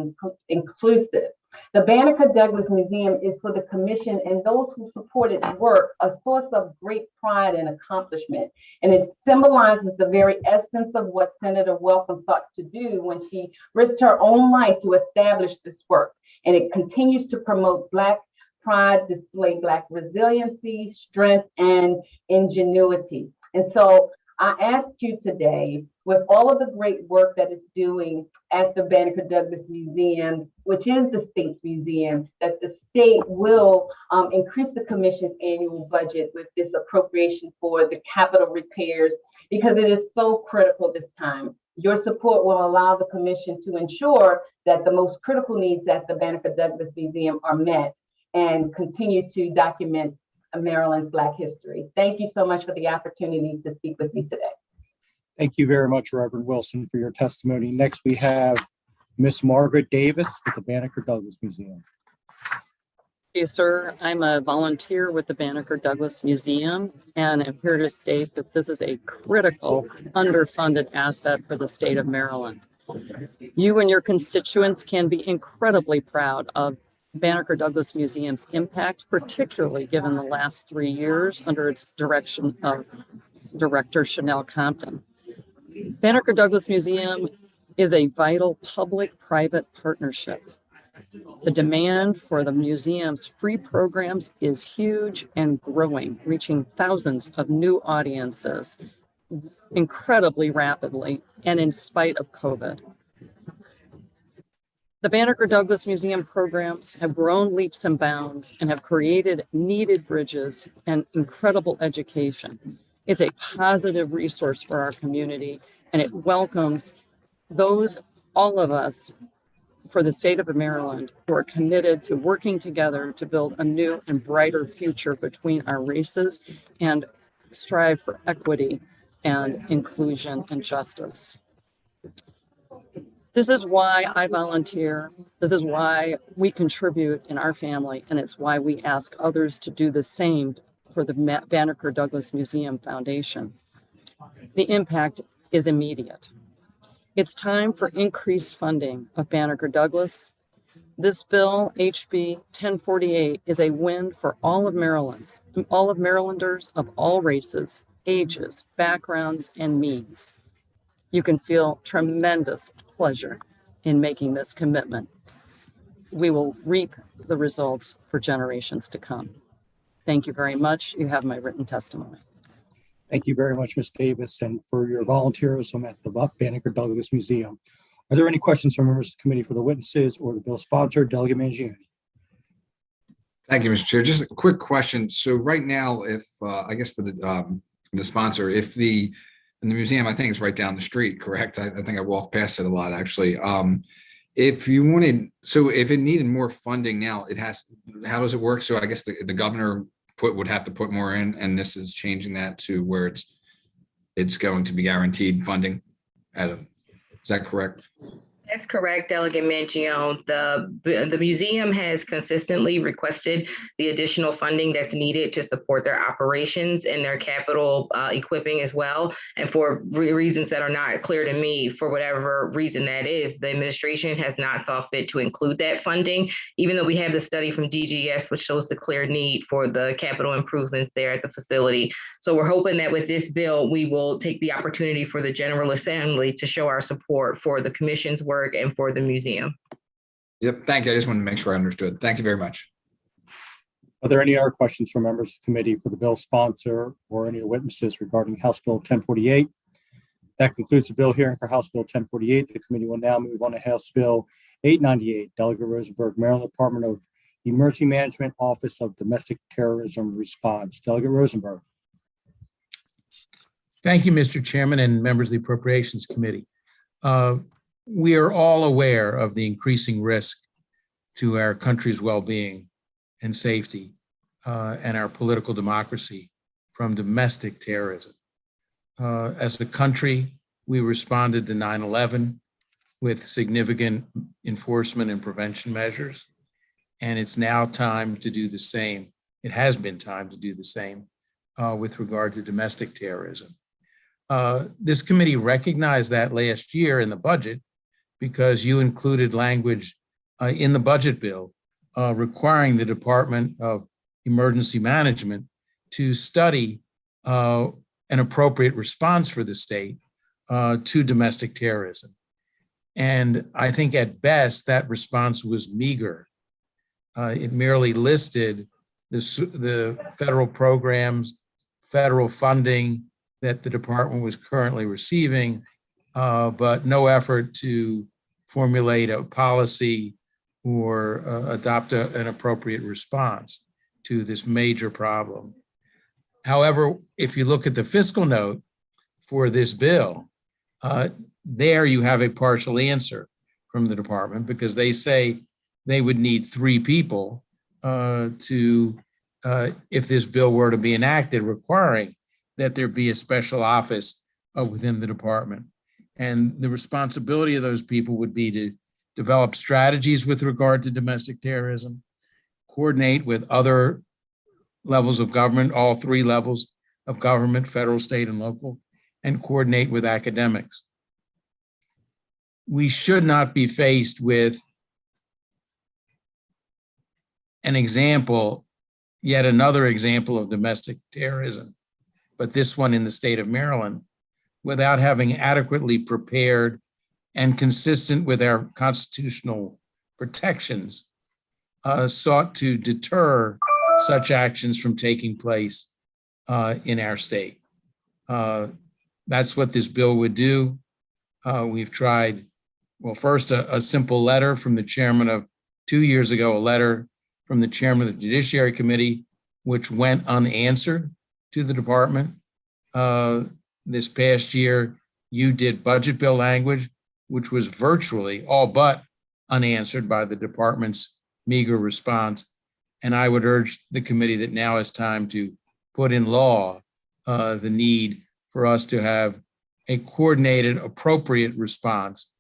inclusive. The Banneker Douglas Museum is for the commission and those who support its work a source of great pride and accomplishment. And it symbolizes the very essence of what Senator Welcome sought to do when she risked her own life to establish this work. And it continues to promote Black pride, display Black resiliency, strength, and ingenuity. And so I asked you today, with all of the great work that it's doing at the Banneker Douglas Museum, which is the state's museum, that the state will increase the commission's annual budget with this appropriation for the capital repairs, because it is so critical this time. Your support will allow the commission to ensure that the most critical needs at the Banneker Douglas Museum are met and continue to document Maryland's Black history. Thank you so much for the opportunity to speak with you today.
Thank you very much, Reverend Wilson, for your testimony. Next, we have Miss Margaret Davis with the Banneker Douglas Museum.
Yes, sir. I'm a volunteer with the Banneker Douglas Museum, and I'm here to state that this is a critical, underfunded asset for the state of Maryland. You and your constituents can be incredibly proud of Banneker Douglas Museum's impact, particularly given the last 3 years under its direction of Director Chanel Compton. Banneker Douglas Museum is a vital public-private partnership. The demand for the museum's free programs is huge and growing, reaching thousands of new audiences incredibly rapidly and in spite of COVID. The Banneker Douglas Museum programs have grown leaps and bounds and have created needed bridges and incredible education. It's a positive resource for our community, and it welcomes all of us for the state of Maryland who are committed to working together to build a new and brighter future between our races and strive for equity and inclusion and justice. This is why I volunteer. This is why we contribute in our family, and it's why we ask others to do the same for the Banneker Douglas Museum Foundation. The impact is immediate. It's time for increased funding of Banneker Douglas. This bill, HB 1048, is a win for all of Marylanders of all races, ages, backgrounds, and means. You can feel tremendous pleasure in making this commitment. We will reap the results for generations to come. Thank you very much. You have my written testimony.
Thank you very much, Ms. Davis, and for your volunteerism at the Banneker Douglas Museum. Are there any questions from members of the committee for the witnesses or the bill sponsor, Delegate Mangione?
Thank you, Mr. Chair. Just a quick question. So right now, if I guess for the sponsor, if the museum, I think it's right down the street, correct? I think I walk past it a lot, actually. If you wanted, so if it needed more funding now, how does it work? So I guess the governor would have to put more in, and this is changing that to where it's going to be guaranteed funding. Is that correct?
That's correct, Delegate Mangione. The museum has consistently requested the additional funding that's needed to support their operations and their capital equipping as well. And for reasons that are not clear to me, for whatever reason that is, the administration has not saw fit to include that funding, even though we have the study from DGS, which shows the clear need for the capital improvements there at the facility. So we're hoping that with this bill, we will take the opportunity for the General Assembly to show our support for the commission's work and for the museum.
Yep, thank you. I just wanted to make sure I understood. Thank you very much.
Are there any other questions from members of the committee for the bill sponsor or any witnesses regarding House Bill 1048? That concludes the bill hearing for House Bill 1048. The committee will now move on to House Bill 898, Delegate Rosenberg, Maryland Department of Emergency Management, Office of Domestic Terrorism Response. Delegate Rosenberg.
Thank you, Mr. Chairman and members of the Appropriations Committee. We are all aware of the increasing risk to our country's well-being and safety and our political democracy from domestic terrorism. As a country, we responded to 9/11 with significant enforcement and prevention measures, and it's now time to do the same. It has been time to do the same with regard to domestic terrorism. This committee recognized that last year in the budget because you included language in the budget bill requiring the Department of Emergency Management to study an appropriate response for the state to domestic terrorism. And I think at best that response was meager. It merely listed the federal programs, federal funding that the department was currently receiving, but no effort to formulate a policy or adopt an appropriate response to this major problem. However, if you look at the fiscal note for this bill, there you have a partial answer from the department, because they say they would need 3 people if this bill were to be enacted, requiring that there be a special office within the department. And the responsibility of those people would be to develop strategies with regard to domestic terrorism, coordinate with other levels of government, all 3 levels of government, federal, state, and local, and coordinate with academics. We should not be faced with an example, yet another example of domestic terrorism, but this one in the state of Maryland, without having adequately prepared and consistent with our constitutional protections, sought to deter such actions from taking place in our state. That's what this bill would do. We've tried, well, first a simple letter from the chairman of 2 years ago, a letter from the chairman of the Judiciary Committee, which went unanswered to the department. This past year, you did budget bill language, which was virtually all but unanswered by the department's meager response. And I would urge the committee that now is time to put in law the need for us to have a coordinated, appropriate response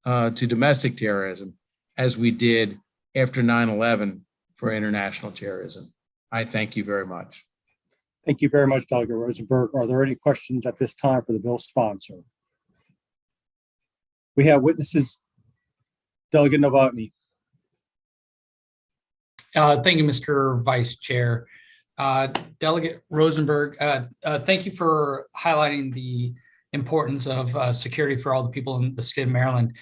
to domestic terrorism, as we did after 9/11 for international terrorism. I thank you very much.
Thank you very much, Delegate Rosenberg. Are there any questions at this time for the bill sponsor? We have witnesses. Delegate Novotny.
Thank you, Mr. Vice Chair. Delegate Rosenberg, thank you for highlighting the importance of security for all the people in the state of Maryland.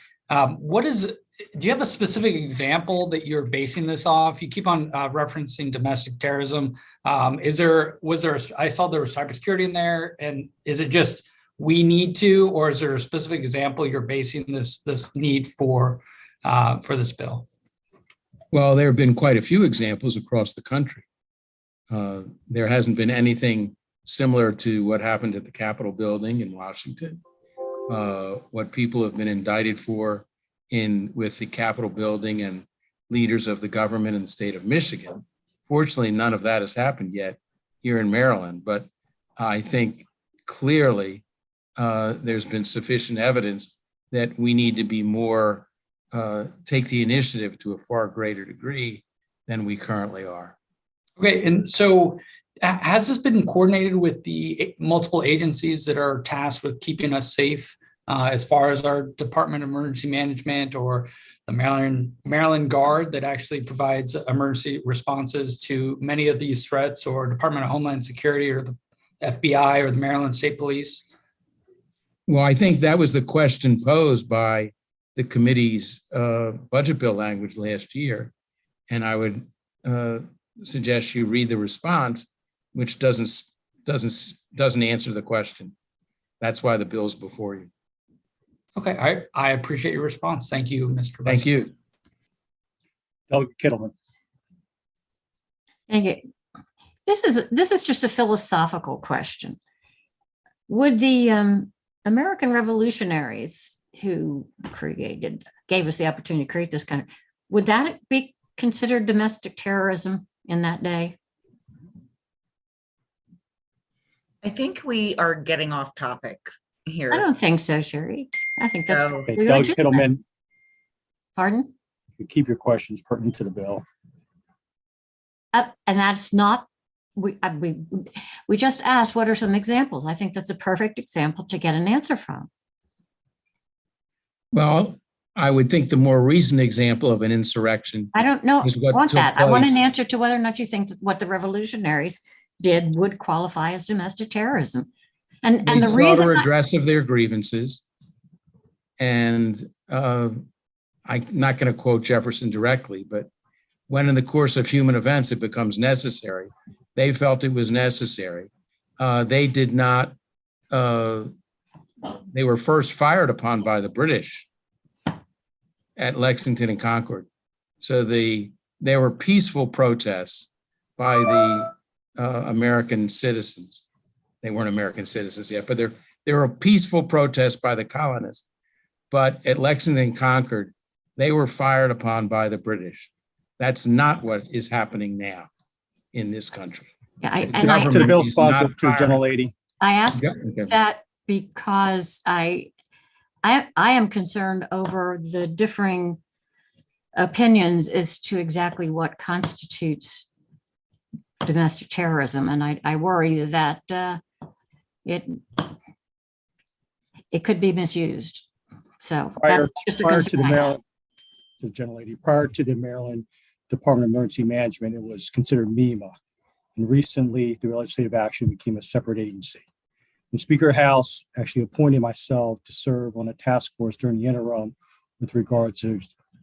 Do you have a specific example that you're basing this off? You keep on referencing domestic terrorism. I saw there was cybersecurity in there, and is it just we need to, or is there a specific example you're basing this need for this bill?
Well, there have been quite a few examples across the country. There hasn't been anything similar to what happened at the Capitol building in Washington. What people have been indicted for with the Capitol building and leaders of the government in the state of Michigan. Fortunately, none of that has happened yet here in Maryland, but I think clearly there's been sufficient evidence that we need to be more, take the initiative to a far greater degree than we currently are.
Okay, and so has this been coordinated with the multiple agencies that are tasked with keeping us safe, as far as our Department of Emergency Management or the Maryland Guard that actually provides emergency responses to many of these threats, or Department of Homeland Security or the FBI or the Maryland State Police?
Well, I think that was the question posed by the committee's budget bill language last year. And I would suggest you read the response, which doesn't answer the question. That's why the bill's before you.
Okay, I appreciate your response. Thank you, Mr. Vice
Thank you.
Delegate Kittleman.
Thank you. This is just a philosophical question. Would the American revolutionaries who gave us the opportunity to create this kind of, would that be considered domestic terrorism in that day?
I think we are getting off topic here.
I don't think so, Sherry. I think that's
Okay, Delegate Kittleman.
Pardon?
You keep your questions pertinent to the bill.
And that's not, we just asked what are some examples. I think that's a perfect example to get an answer from.
Well, I would think the more recent example of an insurrection
I don't know,
is
I
what
want
took
that. I want
place.
an answer to whether or not you think that what the revolutionaries did would qualify as domestic terrorism. And
They
the
sought
reason
a
I-
redress of their grievances. And I'm not going to quote Jefferson directly, but when in the course of human events it becomes necessary, they felt it was necessary. They did not, they were first fired upon by the British at Lexington and Concord. So there were peaceful protests by the American citizens. They weren't American citizens yet, but there were peaceful protests by the colonists. But at Lexington and Concord, they were fired upon by the British. That's not what is happening now in this country.
Yeah,
To the bill sponsor, to the gentlelady.
I asked
Okay.
that because I am concerned over the differing opinions as to exactly what constitutes domestic terrorism, and I worry that it could be misused. So
Prior
that's just a
to the
concern I have.
Maryland, the gentlelady, prior to the Maryland Department of Emergency Management, it was considered MEMA. And recently, through legislative action, became a separate agency. The Speaker of the House actually appointed myself to serve on a task force during the interim with regard to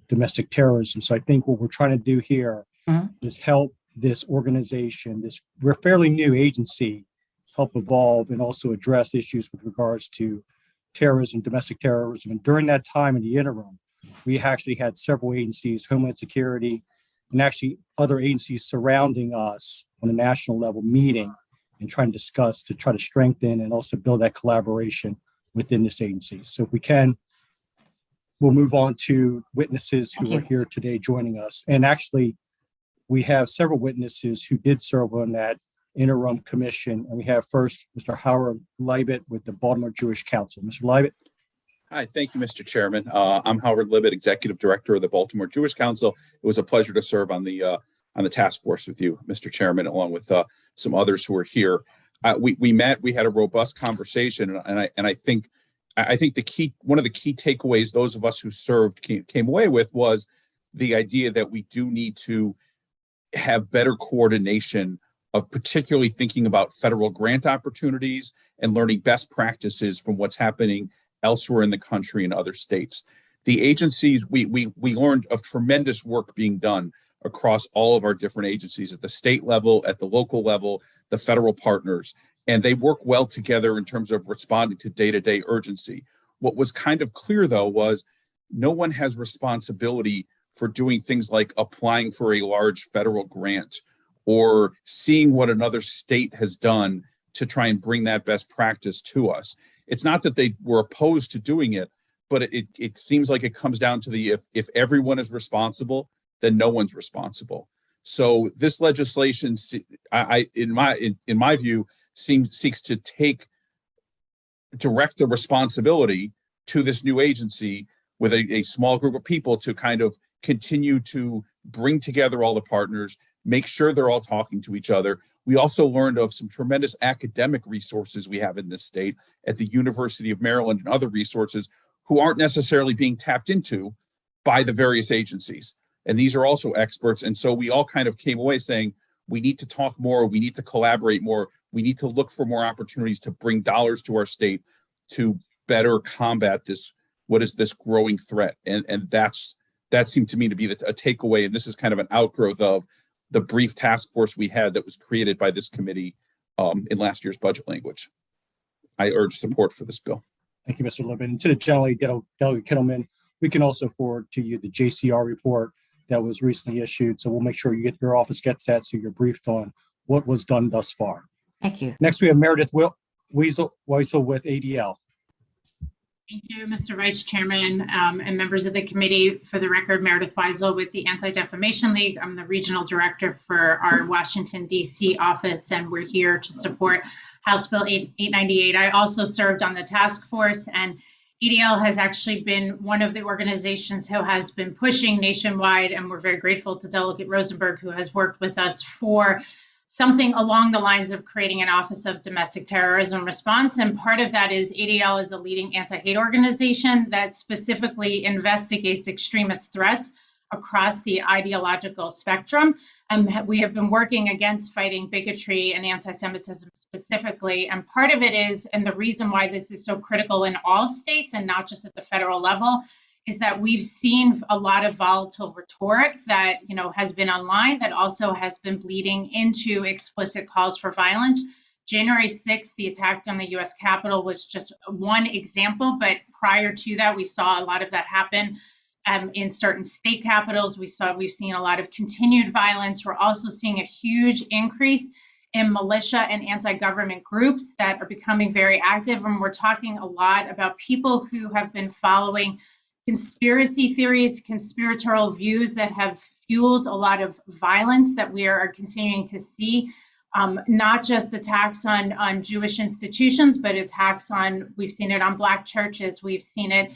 domestic terrorism. So I think what we're trying to do here is help this organization, this we're fairly new agency, help evolve and also address issues with regards to terrorism, domestic terrorism. And during that time in the interim, we actually had several agencies, Homeland Security, and actually other agencies surrounding us on a national level meeting and trying to discuss to try to strengthen and also build that collaboration within this agency. So if we can, we'll move on to witnesses who are here today joining us. And actually, we have several witnesses who did serve on that interim commission. And we have first Mr. Howard Libet with the Baltimore Jewish Council. Mr. Libet.
Hi, thank you, Mr. Chairman. I'm Howard Libet, Executive Director of the Baltimore Jewish Council. It was a pleasure to serve on the task force with you, Mr. Chairman, along with some others who are here. We met, we had a robust conversation, and I think one of the key takeaways those of us who served came away with was the idea that we do need to have better coordination of particularly thinking about federal grant opportunities and learning best practices from what's happening elsewhere in the country and other states. The agencies, we learned of tremendous work being done across all of our different agencies at the state level, at the local level, the federal partners, and they work well together in terms of responding to day-to-day urgency. What was kind of clear, though, was no one has responsibility for doing things like applying for a large federal grant or seeing what another state has done to try and bring that best practice to us. It's not that they were opposed to doing it, but it seems like it comes down to the if everyone is responsible, then no one's responsible. So this legislation, in my view, seeks to direct the responsibility to this new agency with a small group of people to kind of continue to bring together all the partners, make sure they're all talking to each other. We also learned of some tremendous academic resources we have in this state at the University of Maryland and other resources who aren't necessarily being tapped into by the various agencies. And these are also experts. And so we all kind of came away saying, we need to talk more, we need to collaborate more, we need to look for more opportunities to bring dollars to our state to better combat this, what is this growing threat? And that seemed to me to be a takeaway. And this is kind of an outgrowth of the brief task force we had that was created by this committee in last year's budget language. I urge support for this bill.
Thank you, Mr. Libet. And to the gentlelady, Delegate Kittleman, we can also forward to you the JCR report that was recently issued. So we'll make sure your office gets that so you're briefed on what was done thus far.
Thank you.
Next, we have Meredith Weisel with ADL.
Thank you, Mr. Vice Chairman and members of the committee. For the record, Meredith Weisel with the Anti-Defamation League. I'm the regional director for our Washington, D.C. office, and we're here to support House Bill 898. I also served on the task force, and ADL has actually been one of the organizations who has been pushing nationwide, and we're very grateful to Delegate Rosenberg, who has worked with us for something along the lines of creating an Office of Domestic Terrorism Response. And part of that is ADL is a leading anti-hate organization that specifically investigates extremist threats across the ideological spectrum. We have been working against fighting bigotry and anti-Semitism specifically. And part of it is, and the reason why this is so critical in all states and not just at the federal level, is that we've seen a lot of volatile rhetoric that, you know, has been online that also has been bleeding into explicit calls for violence. January 6th, the attack on the US Capitol was just one example, but prior to that, we saw a lot of that happen in certain state capitals. We've seen a lot of continued violence. We're also seeing a huge increase in militia and anti-government groups that are becoming very active. And we're talking a lot about people who have been following conspiracy theories, conspiratorial views that have fueled a lot of violence that we are continuing to see. Not just attacks on Jewish institutions, but attacks on, we've seen it on Black churches, we've seen it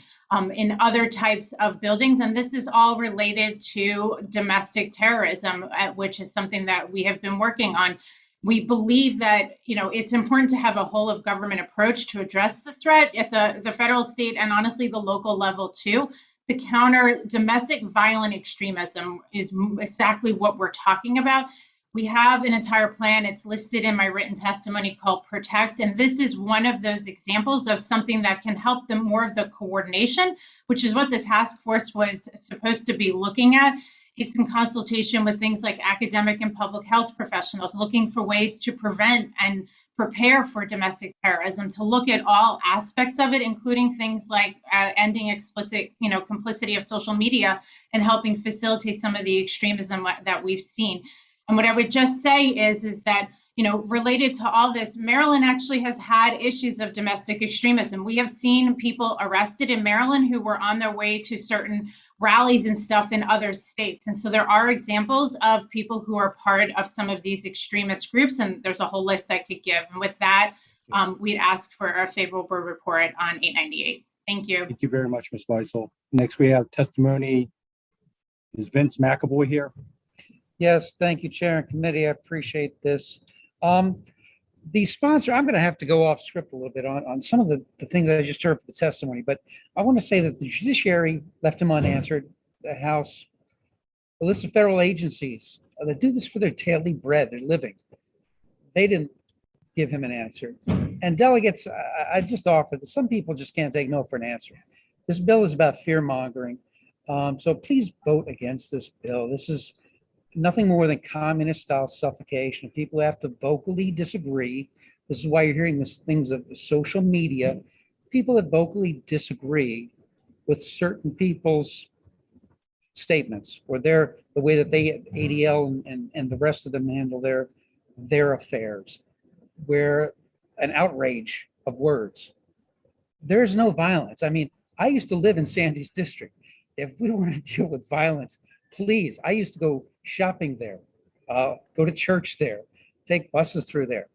in other types of buildings. And this is all related to domestic terrorism, which is something that we have been working on. We believe that, you know, it's important to have a whole of government approach to address the threat at the federal, state, and honestly, the local level too. To counter domestic violent extremism is exactly what we're talking about. We have an entire plan. It's listed in my written testimony called Protect. And this is one of those examples of something that can help them more of the coordination, which is what the task force was supposed to be looking at. It's in consultation with things like academic and public health professionals, looking for ways to prevent and prepare for domestic terrorism, to look at all aspects of it, including things like ending explicit, you know, complicity of social media and helping facilitate some of the extremism that we've seen. And what I would just say is that, you know, related to all this, Maryland actually has had issues of domestic extremism. We have seen people arrested in Maryland who were on their way to certain rallies and stuff in other states. And so there are examples of people who are part of some of these extremist groups, and there's a whole list I could give. And with that, we'd ask for a favorable report on 898. Thank you.
Thank you very much, Ms. Weisel. Next, we have testimony. Is Vince McAvoy here?
Yes, thank you, Chair and Committee. I appreciate this. The sponsor, I'm going to have to go off script a little bit on some of the things I just heard from the testimony, but I want to say that the judiciary left him unanswered. The House, a list of federal agencies that do this for their daily bread, their living. They didn't give him an answer. And delegates, I just offered that some people just can't take no for an answer. This bill is about fear mongering. So please vote against this bill. This is nothing more than communist style suffocation. People have to vocally disagree. This is why you're hearing these things of social media. People that vocally disagree with certain people's statements or the way that they, ADL and the rest of them handle their affairs, where an outrage of words. There's no violence. I mean, I used to live in Sandy's district. If we want to deal with violence, please, I used to go shopping there, go to church there, take buses through there.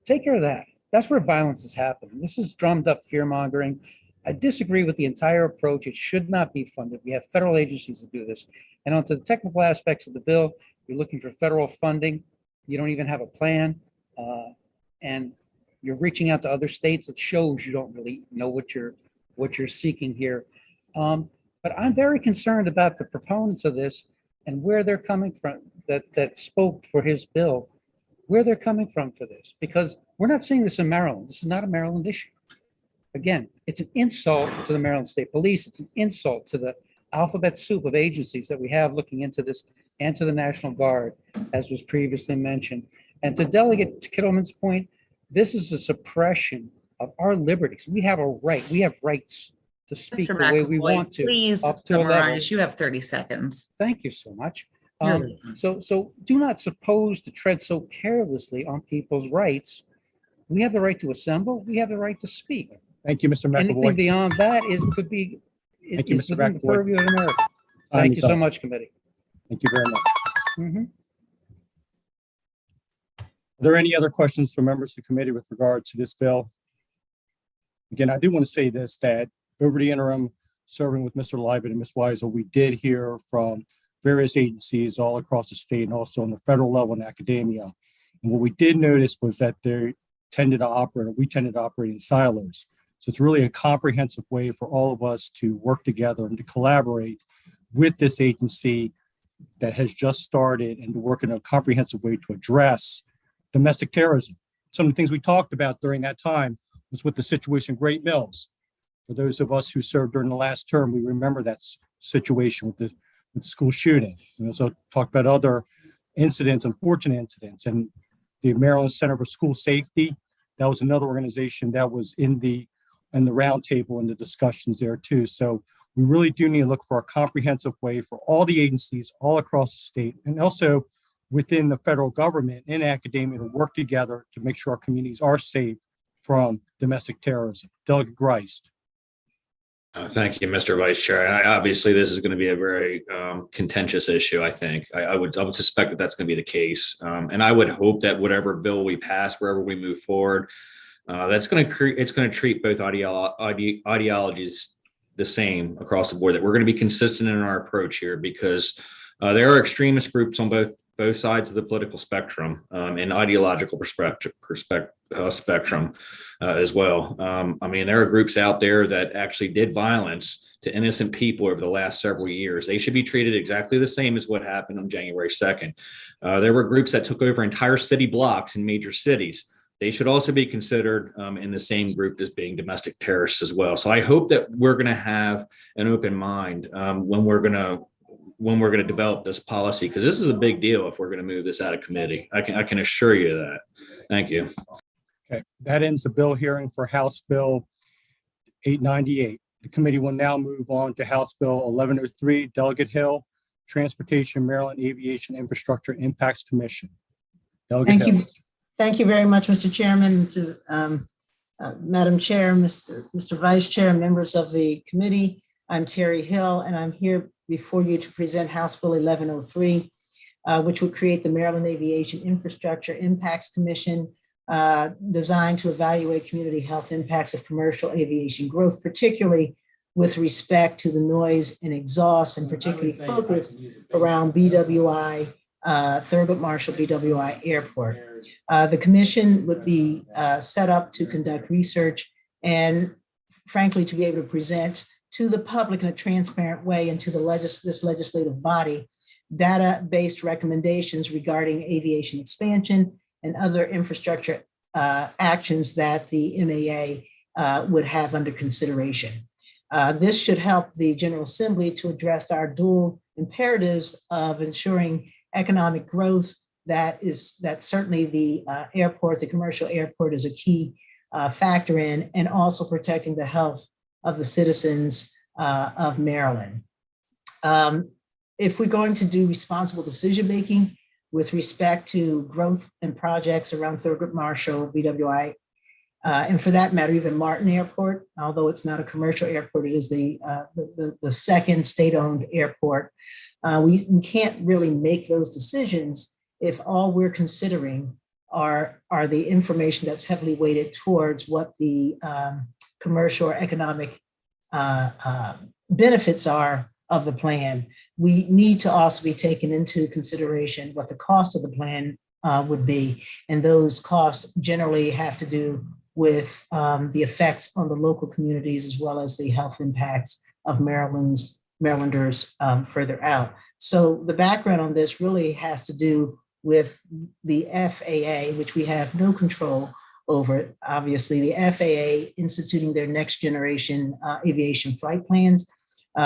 Take care of that. That's where violence is happening. This is drummed up fear mongering. I disagree with the entire approach. It should not be funded. We have federal agencies that do this. And onto the technical aspects of the bill, you're looking for federal funding. You don't even have a plan. And you're reaching out to other states. It shows you don't really know what you're seeking here. But I'm very concerned about the proponents of this and where they're coming from, that spoke for his bill, where they're coming from for this, because we're not seeing this in Maryland. This is not a Maryland issue. Again, it's an insult to the Maryland State Police. It's an insult to the alphabet soup of agencies that we have looking into this, and to the National Guard, as was previously mentioned. And to Delegate Kittleman's point, this is a suppression of our liberties. We have a right. We have rights to speak
Mr.
the way we
McAvoy,
want to.
please
up to a level.
summarize. You have 30 seconds.
Thank you so much.
You're
So do not suppose to tread so carelessly on people's rights. We have the right to assemble. We have the right to speak.
Thank you, Mr. McAvoy.
Anything beyond that could be
Thank you,
is
Mr.
within the
McAvoy.
purview of America.
Time
Thank
is
you so
up.
much, committee.
Thank you very much.
Mhm.
Are there any other questions from members of the committee with regard to this bill? Again, I do want to say this, that over the interim, serving with Mr. Libet and Ms. Weisel, we did hear from various agencies all across the state and also on the federal level in academia. And what we did notice was that we tended to operate in silos. So it's really a comprehensive way for all of us to work together and to collaborate with this agency that has just started and to work in a comprehensive way to address domestic terrorism. Some of the things we talked about during that time was with the situation in Great Mills. For those of us who served during the last term, we remember that situation with the school shooting. We also talked about other incidents, unfortunate incidents, and the Maryland Center for School Safety. That was another organization that was in the roundtable and the discussions there too. So we really do need to look for a comprehensive way for all the agencies all across the state and also within the federal government and academia to work together to make sure our communities are safe from domestic terrorism. Delegate Grice.
Thank you, Mr. Vice Chair. And obviously, this is going to be a very contentious issue. I think I would suspect that that's going to be the case, and I would hope that whatever bill we pass, wherever we move forward, it's going to treat both ideologies the same across the board. That we're going to be consistent in our approach here, because there are extremist groups on both sides of the political spectrum and ideological spectrum as well. I mean, there are groups out there that actually did violence to innocent people over the last several years. They should be treated exactly the same as what happened on January 2nd. There were groups that took over entire city blocks in major cities. They should also be considered in the same group as being domestic terrorists as well. So I hope that we're going to have an open mind when we're going to develop this policy, because this is a big deal if we're going to move this out of committee. I can assure you that. Thank you.
Okay, that ends the bill hearing for House Bill 898. The committee will now move on to House Bill 1103, Delegate Hill, Transportation, Maryland Aviation Infrastructure Impacts Commission. Delegate Hill.
Thank you very much, Mr. Chairman, to Madam Chair, Mr. Vice Chair, members of the committee. I'm Terry Hill, and I'm here before you to present House Bill 1103, which would create the Maryland Aviation Infrastructure Impacts Commission, designed to evaluate community health impacts of commercial aviation growth, particularly with respect to the noise and exhaust, and particularly focused around BWI, Thurgood Marshall BWI Airport. The commission would be set up to conduct research and, frankly, to be able to present to the public in a transparent way and to this legislative body data-based recommendations regarding aviation expansion and other infrastructure actions that the MAA would have under consideration. This should help the General Assembly to address our dual imperatives of ensuring economic growth. That certainly the airport, the commercial airport, is a key factor in, and also protecting the health of the citizens of Maryland. If we're going to do responsible decision-making with respect to growth and projects around Thurgood Marshall, BWI, and for that matter, even Martin Airport, although it's not a commercial airport, it is the second state-owned airport. We can't really make those decisions if all we're considering are the information that's heavily weighted towards what the commercial or economic benefits are of the plan. We need to also be taken into consideration what the cost of the plan would be. And those costs generally have to do with the effects on the local communities, as well as the health impacts of Marylanders further out. So the background on this really has to do with the FAA, which we have no control over. Obviously, the FAA instituting their next generation aviation flight plans,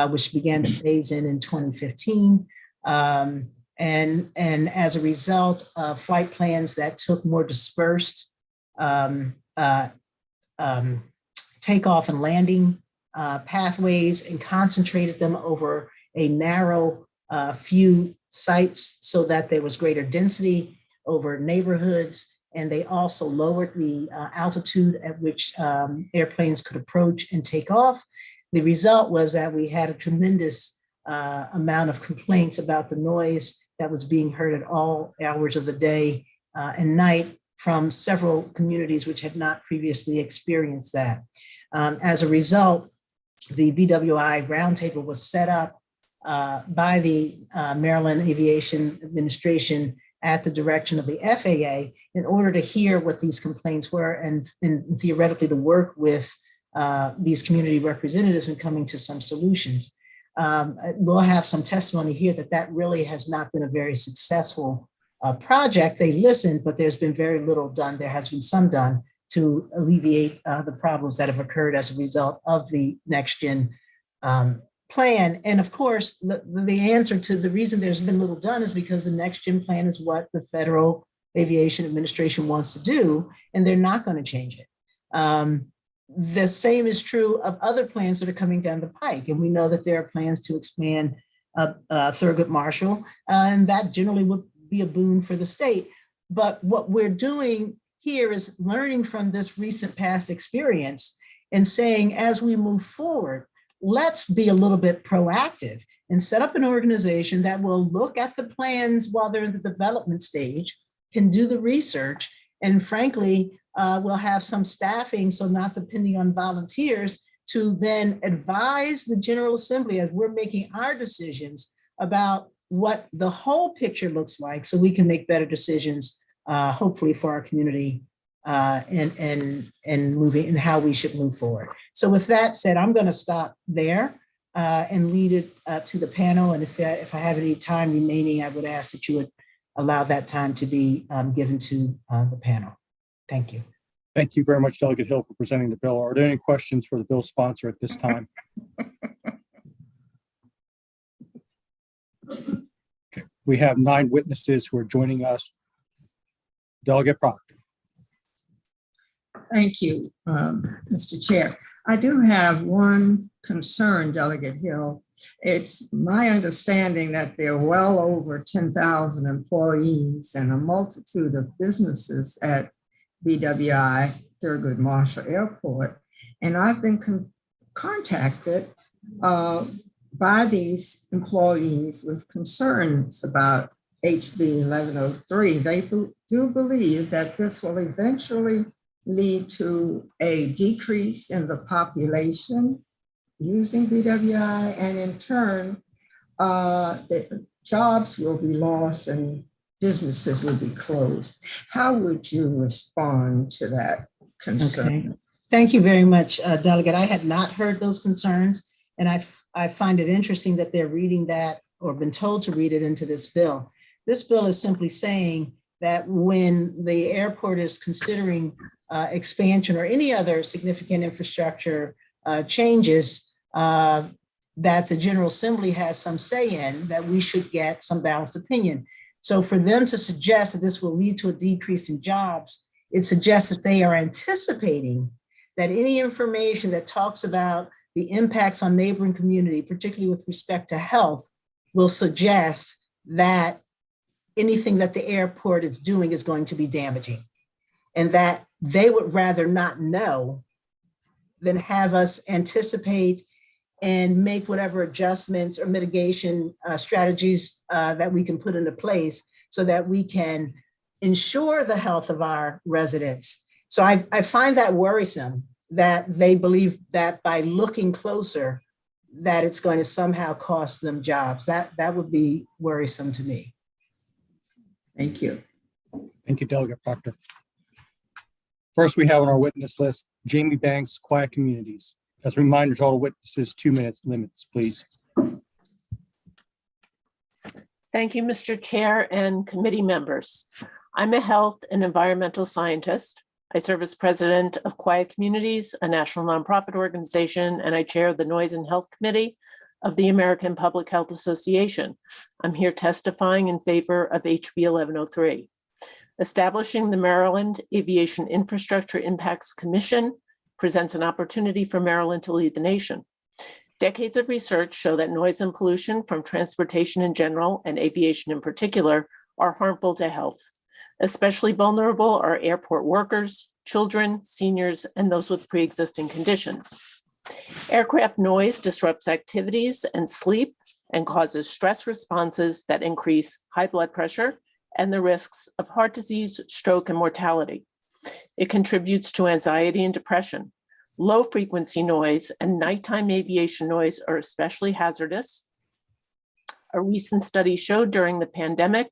which began to phase in 2015. And as a result of flight plans that took more dispersed takeoff and landing pathways and concentrated them over a narrow few sites so that there was greater density over neighborhoods. And they also lowered the altitude at which airplanes could approach and take off. The result was that we had a tremendous amount of complaints about the noise that was being heard at all hours of the day and night from several communities which had not previously experienced that. As a result, the BWI roundtable was set up by the Maryland Aviation Administration at the direction of the FAA in order to hear what these complaints were and theoretically to work with these community representatives in coming to some solutions. We'll have some testimony here that really has not been a very successful project. They listened, but there's been very little done. There has been some done to alleviate the problems that have occurred as a result of the Next Gen plan. And of course, the answer to the reason there's been little done is because the Next Gen plan is what the Federal Aviation Administration wants to do, and they're not going to change it. The same is true of other plans that are coming down the pike. And we know that there are plans to expand Thurgood Marshall, and that generally would be a boon for the state. But what we're doing here is learning from this recent past experience and saying, as we move forward, let's be a little bit proactive and set up an organization that will look at the plans while they're in the development stage, can do the research, and frankly, we'll have some staffing, so not depending on volunteers, to then advise the General Assembly as we're making our decisions about what the whole picture looks like so we can make better decisions, hopefully for our community and moving and how we should move forward. So with that said, I'm going to stop there and lead it to the panel. And if I have any time remaining, I would ask that you would allow that time to be given to the panel. Thank you.
Thank you very much, Delegate Hill, for presenting the bill. Are there any questions for the bill sponsor at this time? Okay. We have 9 witnesses who are joining us. Delegate Proctor.
Thank you, Mr. Chair. I do have one concern, Delegate Hill. It's my understanding that there are well over 10,000 employees and a multitude of businesses at BWI Thurgood Marshall Airport. And I've been contacted by these employees with concerns about HB 1103. They do believe that this will eventually lead to a decrease in the population using BWI, and in turn, the jobs will be lost and businesses will be closed. How would you respond to that concern?
Okay. Thank you very much, Delegate. I had not heard those concerns, and I find it interesting that they're reading that or been told to read it into this bill. This bill is simply saying that when the airport is considering expansion or any other significant infrastructure changes, that the General Assembly has some say in, that we should get some balanced opinion. So for them to suggest that this will lead to a decrease in jobs, it suggests that they are anticipating that any information that talks about the impacts on neighboring community, particularly with respect to health, will suggest that anything that the airport is doing is going to be damaging, and that they would rather not know than have us anticipate and make whatever adjustments or mitigation strategies that we can put into place so that we can ensure the health of our residents. So I find that worrisome that they believe that by looking closer, that it's going to somehow cost them jobs. That would be worrisome to me.
Thank you.
Thank you, Delegate Proctor. First, we have on our witness list, Jamie Banks, Quiet Communities. As a reminder to all the witnesses, 2 minutes limits, please.
Thank you, Mr. Chair and committee members. I'm a health and environmental scientist. I serve as president of Quiet Communities, a national nonprofit organization, and I chair the Noise and Health Committee of the American Public Health Association. I'm here testifying in favor of HB 1103. Establishing the Maryland Aviation Infrastructure Impacts Commission presents an opportunity for Maryland to lead the nation. Decades of research show that noise and pollution from transportation in general and aviation in particular are harmful to health. Especially vulnerable are airport workers, children, seniors, and those with pre-existing conditions. Aircraft noise disrupts activities and sleep and causes stress responses that increase high blood pressure and the risks of heart disease, stroke, and mortality. It contributes to anxiety and depression. Low frequency noise and nighttime aviation noise are especially hazardous. A recent study showed during the pandemic,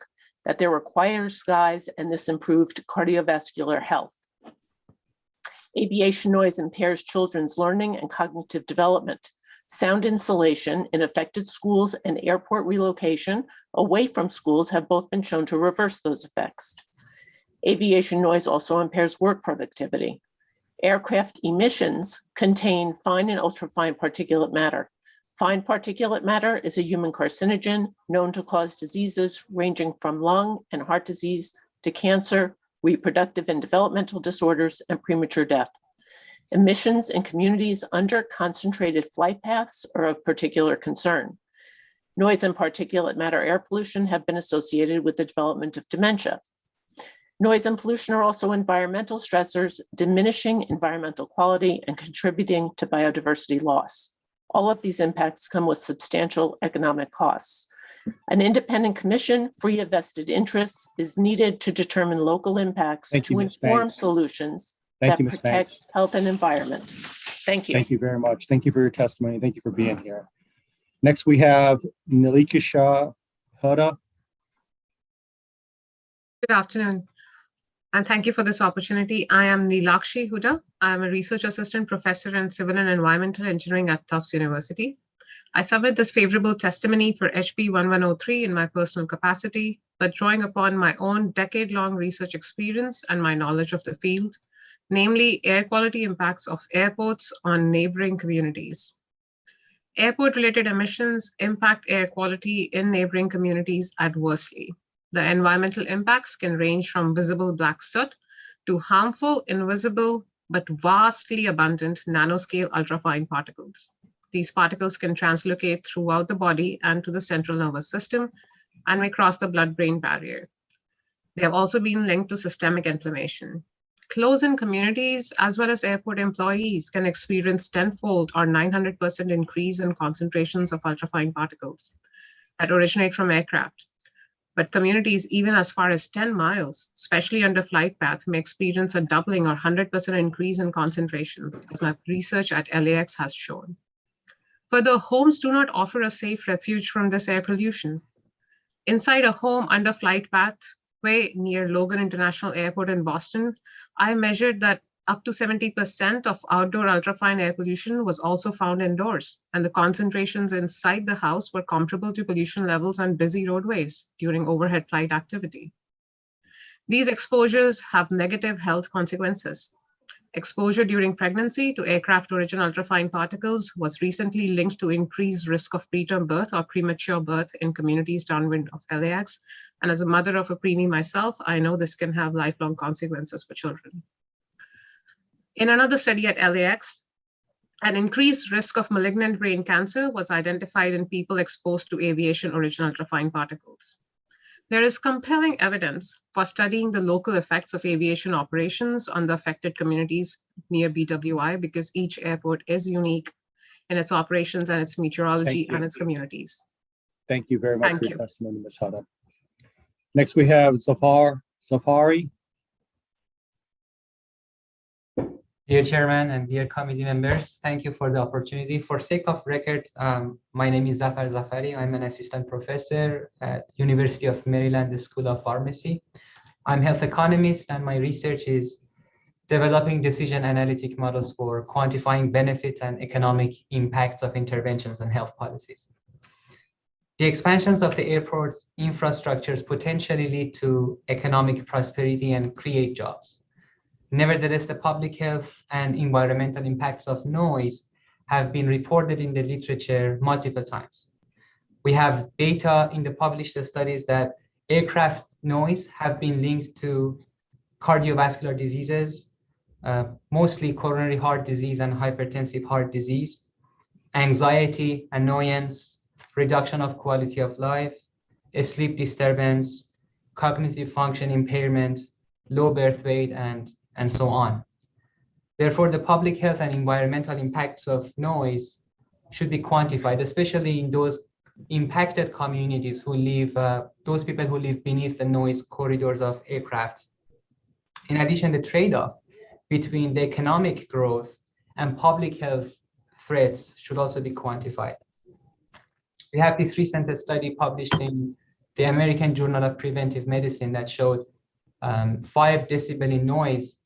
that there were quieter skies and this improved cardiovascular health. Aviation noise impairs children's learning and cognitive development. Sound insulation in affected schools and airport relocation away from schools have both been shown to reverse those effects. Aviation noise also impairs work productivity. Aircraft emissions contain fine and ultrafine particulate matter. Fine particulate matter is a human carcinogen known to cause diseases ranging from lung and heart disease to cancer, reproductive and developmental disorders, and premature death. Emissions in communities under concentrated flight paths are of particular concern. Noise and particulate matter air pollution have been associated with the development of dementia. Noise and pollution are also environmental stressors, diminishing environmental quality and contributing to biodiversity loss. All of these impacts come with substantial economic costs. An independent commission free of vested interests is needed to determine local impacts to inform solutions that protect health and environment. Thank you.
Thank you very much. Thank you for your testimony. Thank you for being here. Next, we have Nilikisha Huda.
Good afternoon, and thank you for this opportunity. I am Nilakshi Huda. I am a research assistant professor in civil and environmental engineering at Tufts University. I submit this favorable testimony for HB 1103 in my personal capacity, but drawing upon my own decade-long research experience and my knowledge of the field, namely air quality impacts of airports on neighboring communities. Airport-related emissions impact air quality in neighboring communities adversely. The environmental impacts can range from visible black soot to harmful, invisible, but vastly abundant nanoscale ultrafine particles. These particles can translocate throughout the body and to the central nervous system and may cross the blood-brain barrier. They have also been linked to systemic inflammation. Close-in communities, as well as airport employees, can experience tenfold or 900% increase in concentrations of ultrafine particles that originate from aircraft. But communities even as far as 10 miles, especially under flight path, may experience a doubling or 100% increase in concentrations, as my research at LAX has shown. Further, homes do not offer a safe refuge from this air pollution. Inside a home under flight pathway near Logan International Airport in Boston, I measured that up to 70% of outdoor ultrafine air pollution was also found indoors, and the concentrations inside the house were comparable to pollution levels on busy roadways during overhead flight activity. These exposures have negative health consequences. Exposure during pregnancy to aircraft origin ultrafine particles was recently linked to increased risk of preterm birth or premature birth in communities downwind of LAX. And as a mother of a preemie myself, I know this can have lifelong consequences for children. In another study at LAX, an increased risk of malignant brain cancer was identified in people exposed to aviation origin ultrafine particles. There is compelling evidence for studying the local effects of aviation operations on the affected communities near BWI because each airport is unique in its operations and its meteorology and its communities.
Thank you very much
Thank
for your
you.
testimony, Ms. Huda. Next, we have Safari.
Dear Chairman and dear committee members, thank you for the opportunity. For sake of record, my name is Zafar Zafari. I'm an assistant professor at University of Maryland School of Pharmacy. I'm health economist and my research is developing decision analytic models for quantifying benefits and economic impacts of interventions and health policies. The expansions of the airport infrastructures potentially lead to economic prosperity and create jobs. Nevertheless, the public health and environmental impacts of noise have been reported in the literature multiple times. We have data in the published studies that aircraft noise have been linked to cardiovascular diseases, mostly coronary heart disease and hypertensive heart disease, anxiety, annoyance, reduction of quality of life, sleep disturbance, cognitive function impairment, low birth weight, and so on. Therefore, the public health and environmental impacts of noise should be quantified, especially in those impacted communities who live, those people who live beneath the noise corridors of aircraft. In addition, the trade-off between the economic growth and public health threats should also be quantified. We have this recent study published in the the American Journal of Preventive Medicine that showed 5 decibel in noise,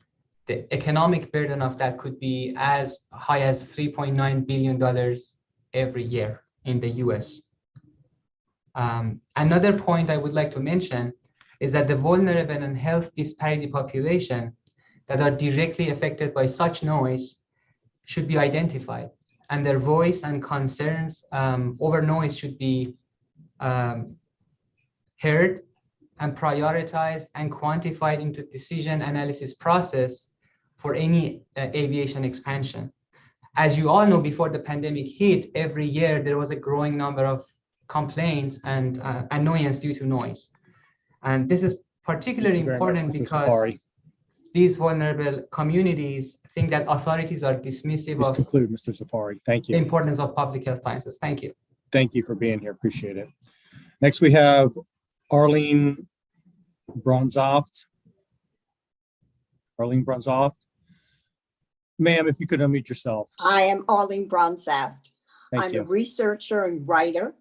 the economic burden of that could be as high as $3.9 billion every year in the US. Another point I would like to mention is that the vulnerable and health disparity population that are directly affected by such noise should be identified, and their voice and concerns over noise should be heard and prioritized and quantified into decision analysis process for any aviation expansion. As you all know, before the pandemic hit, every year there was a growing number of complaints and annoyance due to noise. And this is particularly important because these vulnerable communities think that authorities are dismissive
Please
of
conclude, Mr. Zafari. Thank
the
you.
importance of public health sciences. Thank you.
Thank you for being here. Appreciate it. Next, we have Arlene Bronzoft. Arlene Bronzoft. Ma'am, if you could unmute yourself.
I am Arlene Bronsaft.
Thank
I'm
you.
a researcher and writer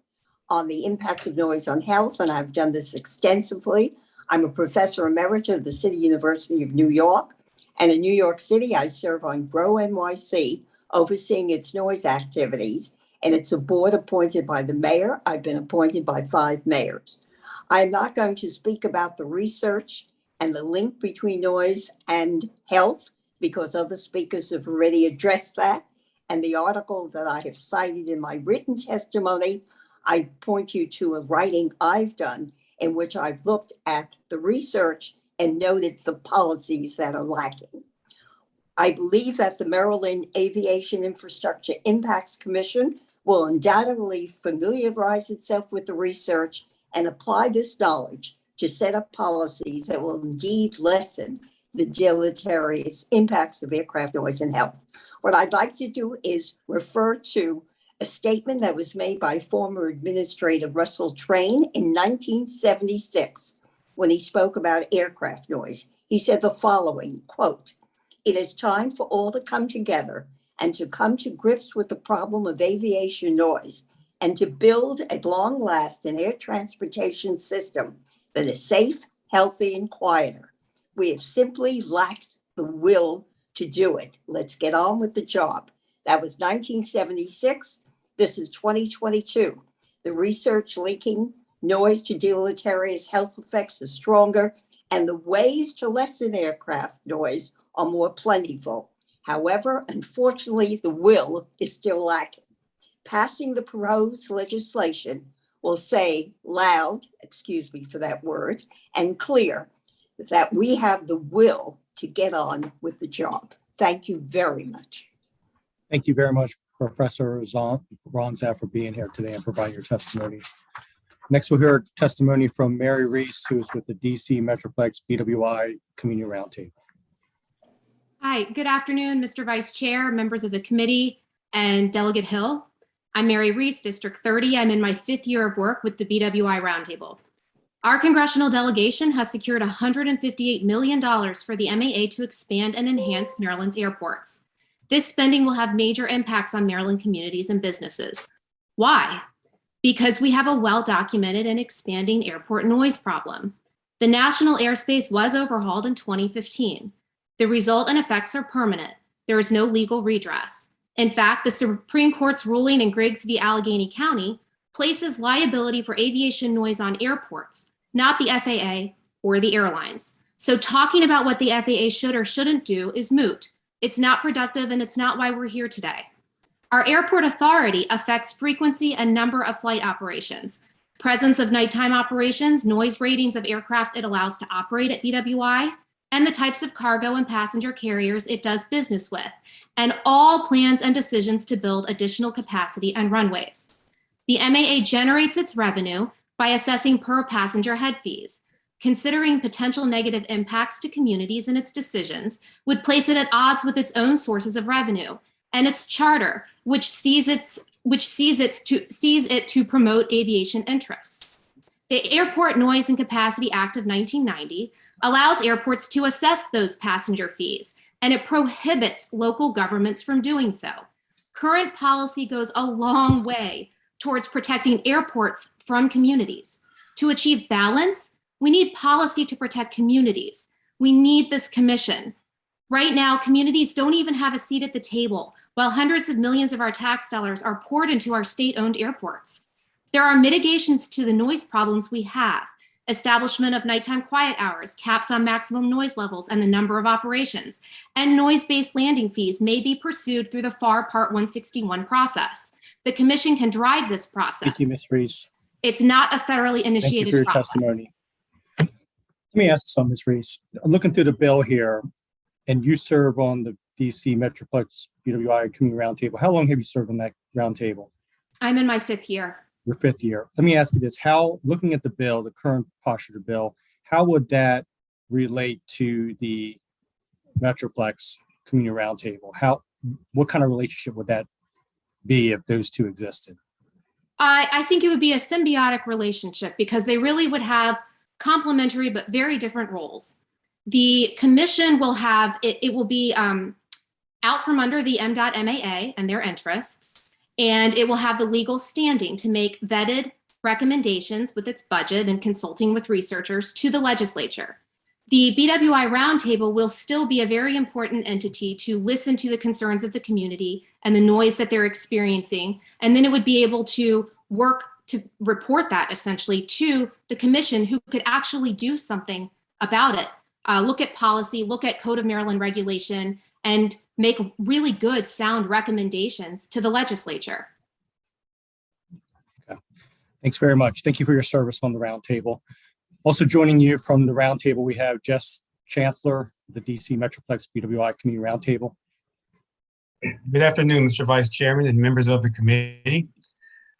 on the impacts of noise on health, and I've done this extensively. I'm a professor emerita of the City University of New York, and in New York City, I serve on GROW NYC, overseeing its noise activities, and it's a board appointed by the mayor. I've been appointed by 5 mayors. I'm not going to speak about the research and the link between noise and health, because other speakers have already addressed that. And the article that I have cited in my written testimony, I point you to a writing I've done in which I've looked at the research and noted the policies that are lacking. I believe that the Maryland Aviation Infrastructure Impacts Commission will undoubtedly familiarize itself with the research and apply this knowledge to set up policies that will indeed lessen the deleterious impacts of aircraft noise and health. What I'd like to do is refer to a statement that was made by former Administrator Russell Train in 1976 when he spoke about aircraft noise. He said the following, quote, "It is time for all to come together and to come to grips with the problem of aviation noise and to build at long last an air transportation system that is safe, healthy, and quieter. We have simply lacked the will to do it. Let's get on with the job." That was 1976. This is 2022. The research linking noise to deleterious health effects is stronger, and the ways to lessen aircraft noise are more plentiful. However, unfortunately, the will is still lacking. Passing the proposed legislation will say loud, excuse me for that word, and clear that we have the will to get on with the job. Thank you very much.
Thank you very much, Professor Ronzaf, for being here today and providing your testimony. Next, we'll hear testimony from Mary Reese, who is with the DC Metroplex BWI Community Roundtable.
Hi, good afternoon, Mr. Vice Chair, members of the committee, and Delegate Hill. I'm Mary Reese, District 30. I'm in my 5th year of work with the BWI Roundtable. Our congressional delegation has secured $158 million for the MAA to expand and enhance Maryland's airports. This spending will have major impacts on Maryland communities and businesses. Why? Because we have a well-documented and expanding airport noise problem. The national airspace was overhauled in 2015. The result and effects are permanent. There is no legal redress. In fact, the Supreme Court's ruling in Griggs v. Allegheny County places liability for aviation noise on airports, not the FAA or the airlines. So talking about what the FAA should or shouldn't do is moot. It's not productive, and it's not why we're here today. Our airport authority affects frequency and number of flight operations, presence of nighttime operations, noise ratings of aircraft it allows to operate at BWI, and the types of cargo and passenger carriers it does business with, and all plans and decisions to build additional capacity and runways. The MAA generates its revenue by assessing per passenger head fees. Considering potential negative impacts to communities in its decisions would place it at odds with its own sources of revenue and its charter, which sees it to promote aviation interests. The Airport Noise and Capacity Act of 1990 allows airports to assess those passenger fees, and it prohibits local governments from doing so. Current policy goes a long way towards protecting airports from communities. To achieve balance, we need policy to protect communities. We need this commission. Right now, communities don't even have a seat at the table, while hundreds of millions of our tax dollars are poured into our state-owned airports. There are mitigations to the noise problems we have: establishment of nighttime quiet hours, caps on maximum noise levels and the number of operations, and noise-based landing fees may be pursued through the FAR Part 161 process. The commission can drive this process.
Thank you, Ms. Reese.
It's not a federally
Thank you
initiated
for your
process.
testimony. Let me ask some, Ms. Reese. I'm looking through the bill here, and you serve on the DC Metroplex BWI Community Roundtable. How long have you served on that roundtable?
I'm in my 5th year.
Your 5th year. Let me ask you this: how, looking at the bill, the current posture of the bill, how would that relate to the Metroplex Community Roundtable? What kind of relationship would that be if those two existed?
I think it would be a symbiotic relationship because they really would have complementary but very different roles. The commission will have, it will be out from under the M.MAA and their interests, and it will have the legal standing to make vetted recommendations with its budget and consulting with researchers to the legislature. The BWI Roundtable will still be a very important entity to listen to the concerns of the community and the noise that they're experiencing, and then it would be able to work to report that essentially to the commission, who could actually do something about it. Look at policy, look at Code of Maryland regulation, and make really good, sound recommendations to the legislature.
Okay. Thanks very much. Thank you for your service on the roundtable. Also joining you from the roundtable, we have Jess Chancellor, the DC Metroplex BWI Community Roundtable.
Good afternoon, Mr. Vice Chairman and members of the committee.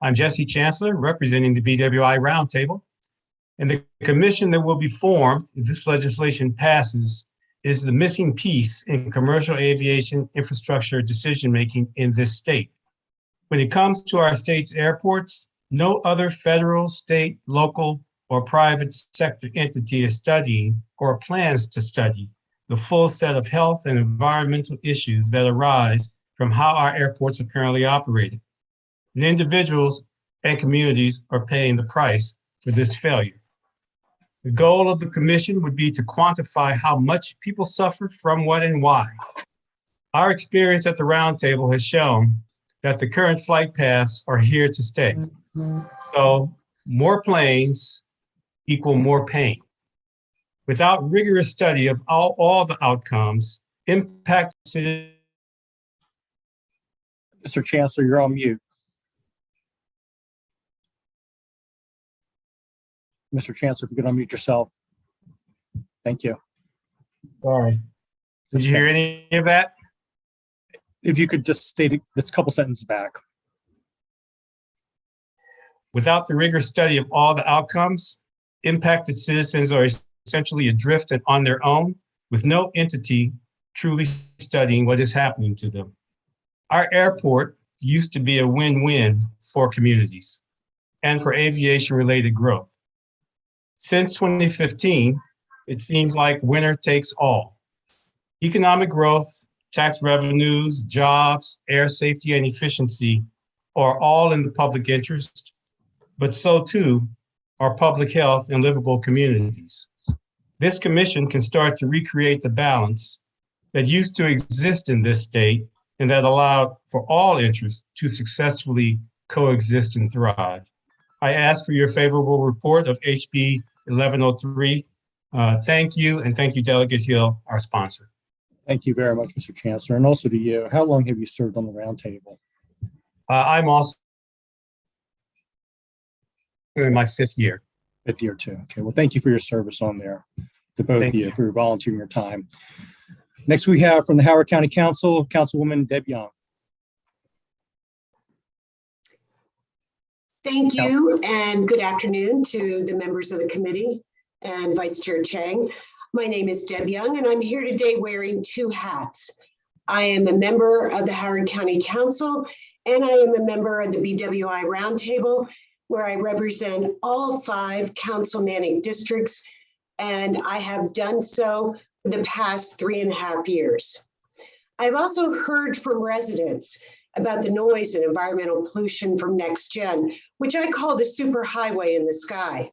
I'm Jesse Chancellor, representing the BWI Roundtable. And the commission that will be formed if this legislation passes is the missing piece in commercial aviation infrastructure decision-making in this state. When it comes to our state's airports, no other federal, state, local, or private sector entity is studying or plans to study the full set of health and environmental issues that arise from how our airports are currently operated. And individuals and communities are paying the price for this failure. The goal of the commission would be to quantify how much people suffer from what and why. Our experience at the roundtable has shown that the current flight paths are here to stay. So more planes equal more pain. Without rigorous study of all the outcomes, impact.
Mr. Chancellor, you're on mute. Mr. Chancellor, if you could unmute yourself. Thank you.
Sorry. Did you hear any of that?
If you could just state this couple sentences back.
Without the rigorous study of all the outcomes, impacted citizens are essentially adrift and on their own, with no entity truly studying what is happening to them. Our airport used to be a win-win for communities and for aviation-related growth. Since 2015, it seems like winner takes all. Economic growth, tax revenues, jobs, air safety, and efficiency are all in the public interest, but so too are public health and livable communities. This commission can start to recreate the balance that used to exist in this state and that allowed for all interests to successfully coexist and thrive. I ask for your favorable report of HB 1103. Thank you, and thank you, Delegate Hill, our sponsor.
Thank you very much, Mr. Chancellor, and also to you. How long have you served on the roundtable?
I'm also in my 5th year.
5th year too. Okay, well, thank you for your service on there, to both of you, for volunteering your time. Next, we have from the Howard County Council, Councilwoman Deb Young.
Thank you, and good afternoon to the members of the committee and Vice Chair Chang. My name is Deb Young, and I'm here today wearing 2 hats. I am a member of the Howard County Council, and I am a member of the BWI Roundtable, where I represent all 5 councilmanic districts, and I have done so for the past 3.5 years. I've also heard from residents about the noise and environmental pollution from NextGen, which I call the superhighway in the sky.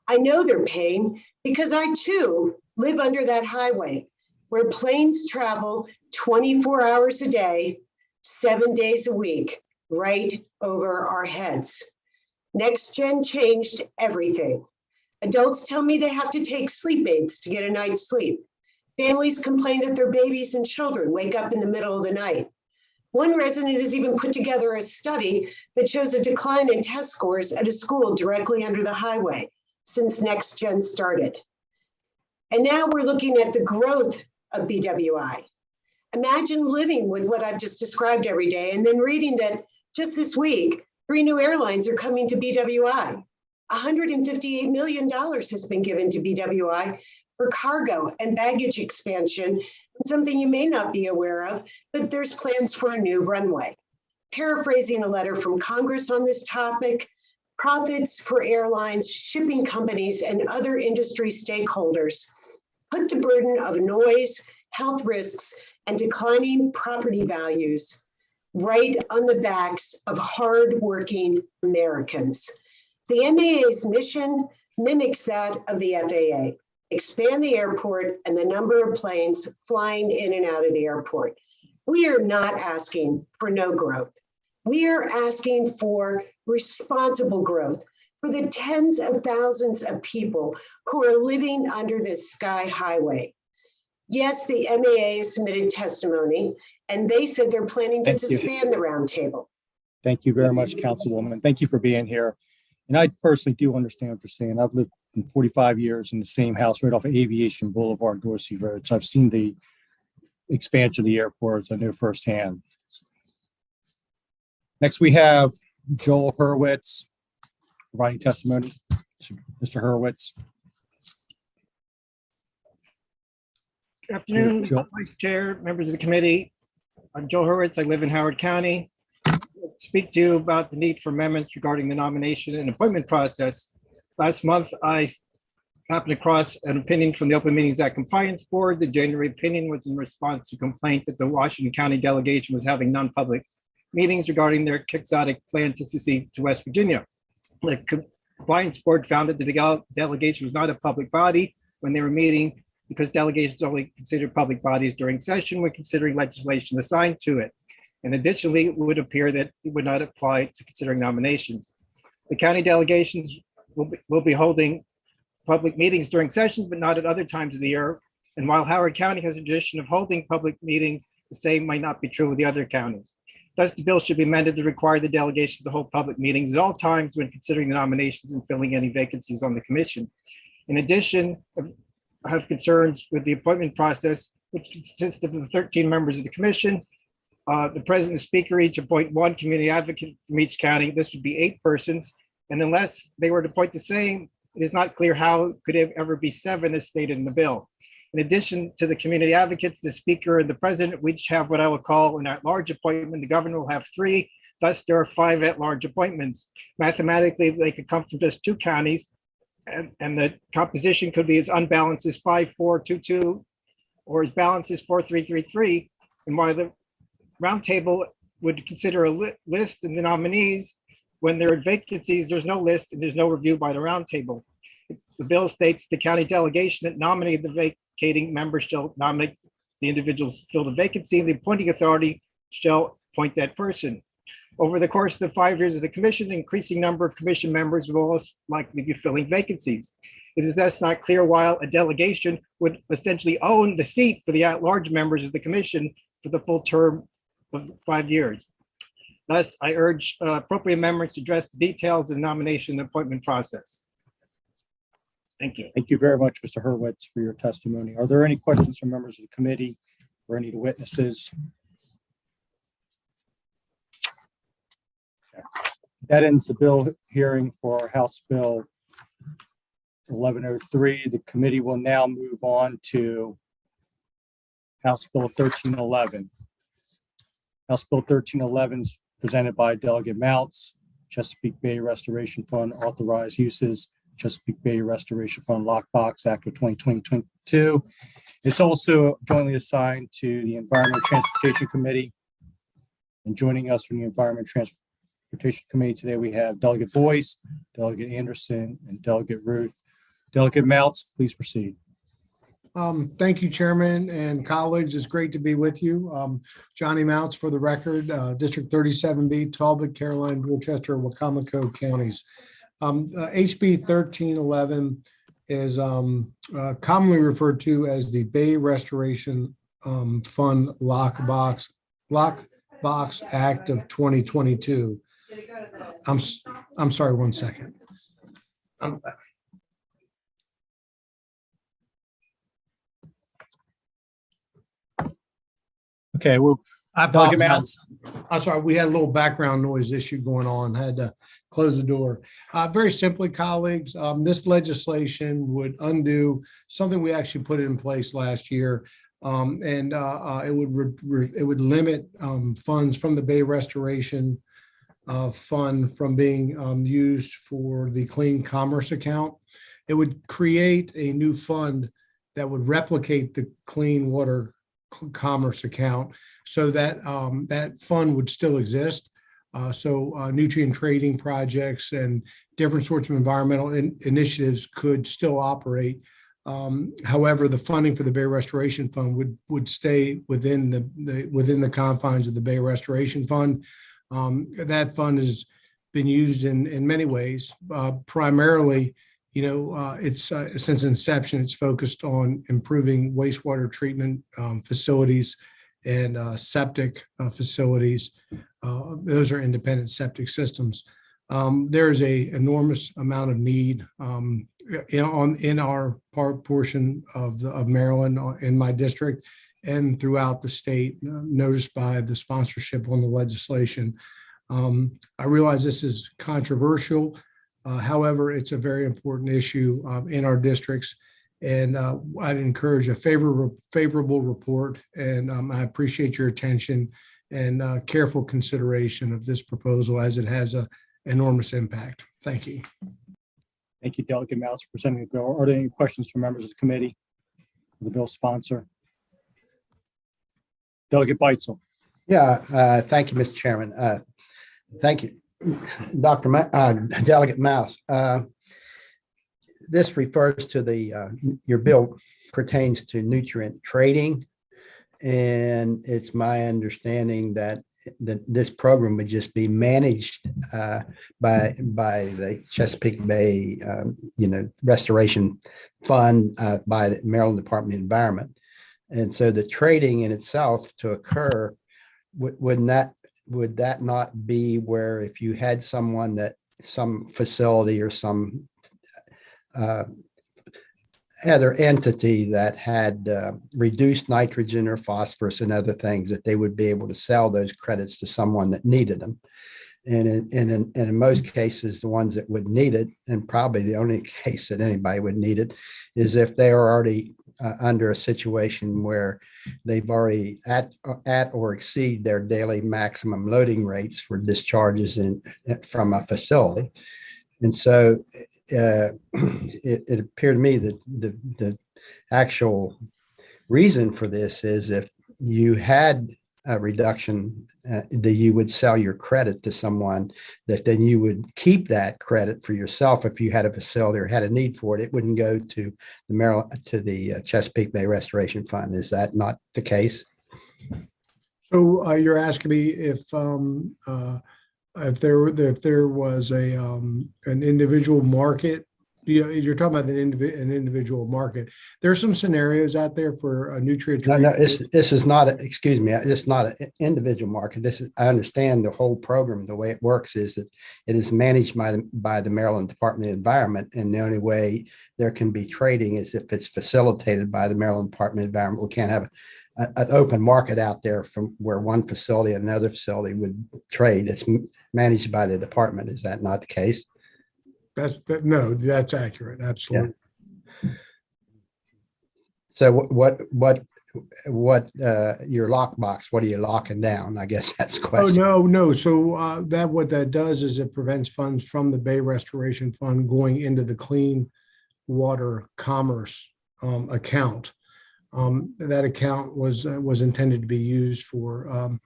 I know their pain because I too live under that highway where planes travel 24 hours a day, 7 days a week, right over our heads. Next Gen changed everything. Adults tell me they have to take sleep aids to get a night's sleep. Families complain that their babies and children wake up in the middle of the night. One resident has even put together a study that shows a decline in test scores at a school directly under the highway since Next Gen started. And now we're looking at the growth of BWI. Imagine living with what I've just described every day and then reading that just this week, 3 new airlines are coming to BWI. $158 million has been given to BWI for cargo and baggage expansion, something you may not be aware of, but there's plans for a new runway. Paraphrasing a letter from Congress on this topic, profits for airlines, shipping companies, and other industry stakeholders put the burden of noise, health risks, and declining property values right on the backs of hardworking Americans. The MAA's mission mimics that of the FAA. Expand the airport and the number of planes flying in and out of the airport. We are not asking for no growth. We are asking for responsible growth for the tens of thousands of people who are living under this sky highway. Yes, the MAA has submitted testimony, and they said they're planning to disband the roundtable.
Thank you very much, Councilwoman. Thank you for being here. And I personally do understand what you're saying. I've lived in 45 years in the same house right off of Aviation Boulevard, Dorsey Road. So I've seen the expansion of the airports. I know firsthand. Next, we have Joel Hurwitz providing testimony. Mr. Hurwitz.
Good afternoon, Vice Chair, members of the committee. I'm Joel Hurwitz. I live in Howard County. I'll speak to you about the need for amendments regarding the nomination and appointment process. Last month, I happened across an opinion from the Open Meetings Act Compliance Board. The January opinion was in response to complaint that the Washington County delegation was having non-public meetings regarding their quixotic plan to secede to West Virginia. The Compliance Board found that the delegation was not a public body when they were meeting because delegations only considered public bodies during session when considering legislation assigned to it. And additionally, it would appear that it would not apply to considering nominations. The county delegations will be holding public meetings during sessions, but not at other times of the year. And while Howard County has a tradition of holding public meetings, the same might not be true with the other counties. Thus, the bill should be amended to require the delegations to hold public meetings at all times when considering the nominations and filling any vacancies on the commission. In addition, I have concerns with the appointment process, which consists of the 13 members of the commission. The president and speaker each appoint one community advocate from each county. This would be 8 persons. And unless they were to appoint the same, it is not clear how could it ever be 7 as stated in the bill. In addition to the community advocates, the speaker and the president, we each have what I would call an at-large appointment. The governor will have 3. Thus, there are 5 at-large appointments. Mathematically, they could come from just 2 counties. And the composition could be as unbalanced as 5-4-2-2 or as balanced as 4-3-3-3. And while the roundtable would consider a list of the nominees, when there are vacancies, there's no list and there's no review by the roundtable. The bill states the county delegation that nominated the vacating member shall nominate the individuals to fill the vacancy, and the appointing authority shall appoint that person. Over the course of the 5 years of the commission, an increasing number of commission members will most likely be filling vacancies. It is thus not clear why a delegation would essentially own the seat for the at-large members of the commission for the full term of 5 years. Thus, I urge appropriate amendments to address the details of the nomination and appointment process. Thank you.
Thank you very much, Mr. Hurwitz, for your testimony. Are there any questions from members of the committee or any of the witnesses? That ends the bill hearing for House Bill 1103. The committee will now move on to House Bill 1311. House Bill 1311 is presented by Delegate Mounts, Chesapeake Bay Restoration Fund authorized uses, Chesapeake Bay Restoration Fund Lockbox Act of 2022. It's also jointly assigned to the Environment Transportation Committee. And joining us from the Environment Transportation Committee today, we have Delegate Boyce, Delegate Anderson, and Delegate Ruth. Delegate Meltz, please proceed.
Thank you, Chairman and colleagues. It's great to be with you. Johnny Mounts for the record, District 37B, Talbot, Caroline, Dorchester, Wacomico counties. HB 1311 is commonly referred to as the Bay Restoration Fund Lockbox Act of 2022. I'm sorry, one second.
Okay, well,
I
Delegate
apologize.
Mounts.
I'm sorry, we had a little background noise issue going on, had to close the door. Very simply, colleagues, this legislation would undo something we actually put in place last year. It would limit funds from the Bay Restoration Fund from being used for the Clean Commerce account. It would create a new fund that would replicate the Clean Water Commerce account, so that that fund would still exist. Nutrient trading projects and different sorts of environmental initiatives could still operate. However, the funding for the Bay Restoration Fund would stay within the confines of the Bay Restoration Fund. That fund has been used in many ways. Primarily, it's since inception, it's focused on improving wastewater treatment facilities and septic facilities. Those are independent septic systems. There's a enormous amount of need in our portion of Maryland, in my district, and throughout the state, noticed by the sponsorship on the legislation. I realize this is controversial. However, it's a very important issue in our districts, and I'd encourage a favorable report, and I appreciate your attention and careful consideration of this proposal, as it has an enormous impact. Thank you.
Thank you, Delegate Mouse, for presenting the bill. Are there any questions from members of the committee for the bill sponsor? Delegate Beitzel.
Yeah, thank you, Mr. Chairman. Thank you, Delegate Mouse. This refers to your bill pertains to nutrient trading. And it's my understanding that this program would just be managed by the Chesapeake Bay, Restoration Fund by the Maryland Department of Environment. And so the trading in itself to occur, would that not be where if you had some facility or some other entity that had reduced nitrogen or phosphorus and other things, that they would be able to sell those credits to someone that needed them? And in most cases, the ones that would need it, and probably the only case that anybody would need it, is if they are already under a situation where they've already at or exceed their daily maximum loading rates for discharges from a facility. And so it appeared to me that the actual reason for this is if you had a reduction, that you would sell your credit to someone, that then you would keep that credit for yourself. If you had a facility or had a need for it, it wouldn't go to the Chesapeake Bay Restoration Fund. Is that not the case?
So you're asking me if there was an individual market. You're talking about an individual market. There's some scenarios out there for a nutrient.
No, this is not. Excuse me. It's not an individual market. I understand the whole program. The way it works is that it is managed by the Maryland Department of Environment, and the only way there can be trading is if it's facilitated by the Maryland Department of Environment. We can't have an open market out there from where one facility and another facility would trade. It's managed by the department. Is that not the case?
No, that's accurate. Absolutely.
Yeah. So what your lockbox, what are you locking down? I guess that's the question.
Oh, no. So what that does is it prevents funds from the Bay Restoration Fund going into the Clean Water Commerce account. That account was intended to be used for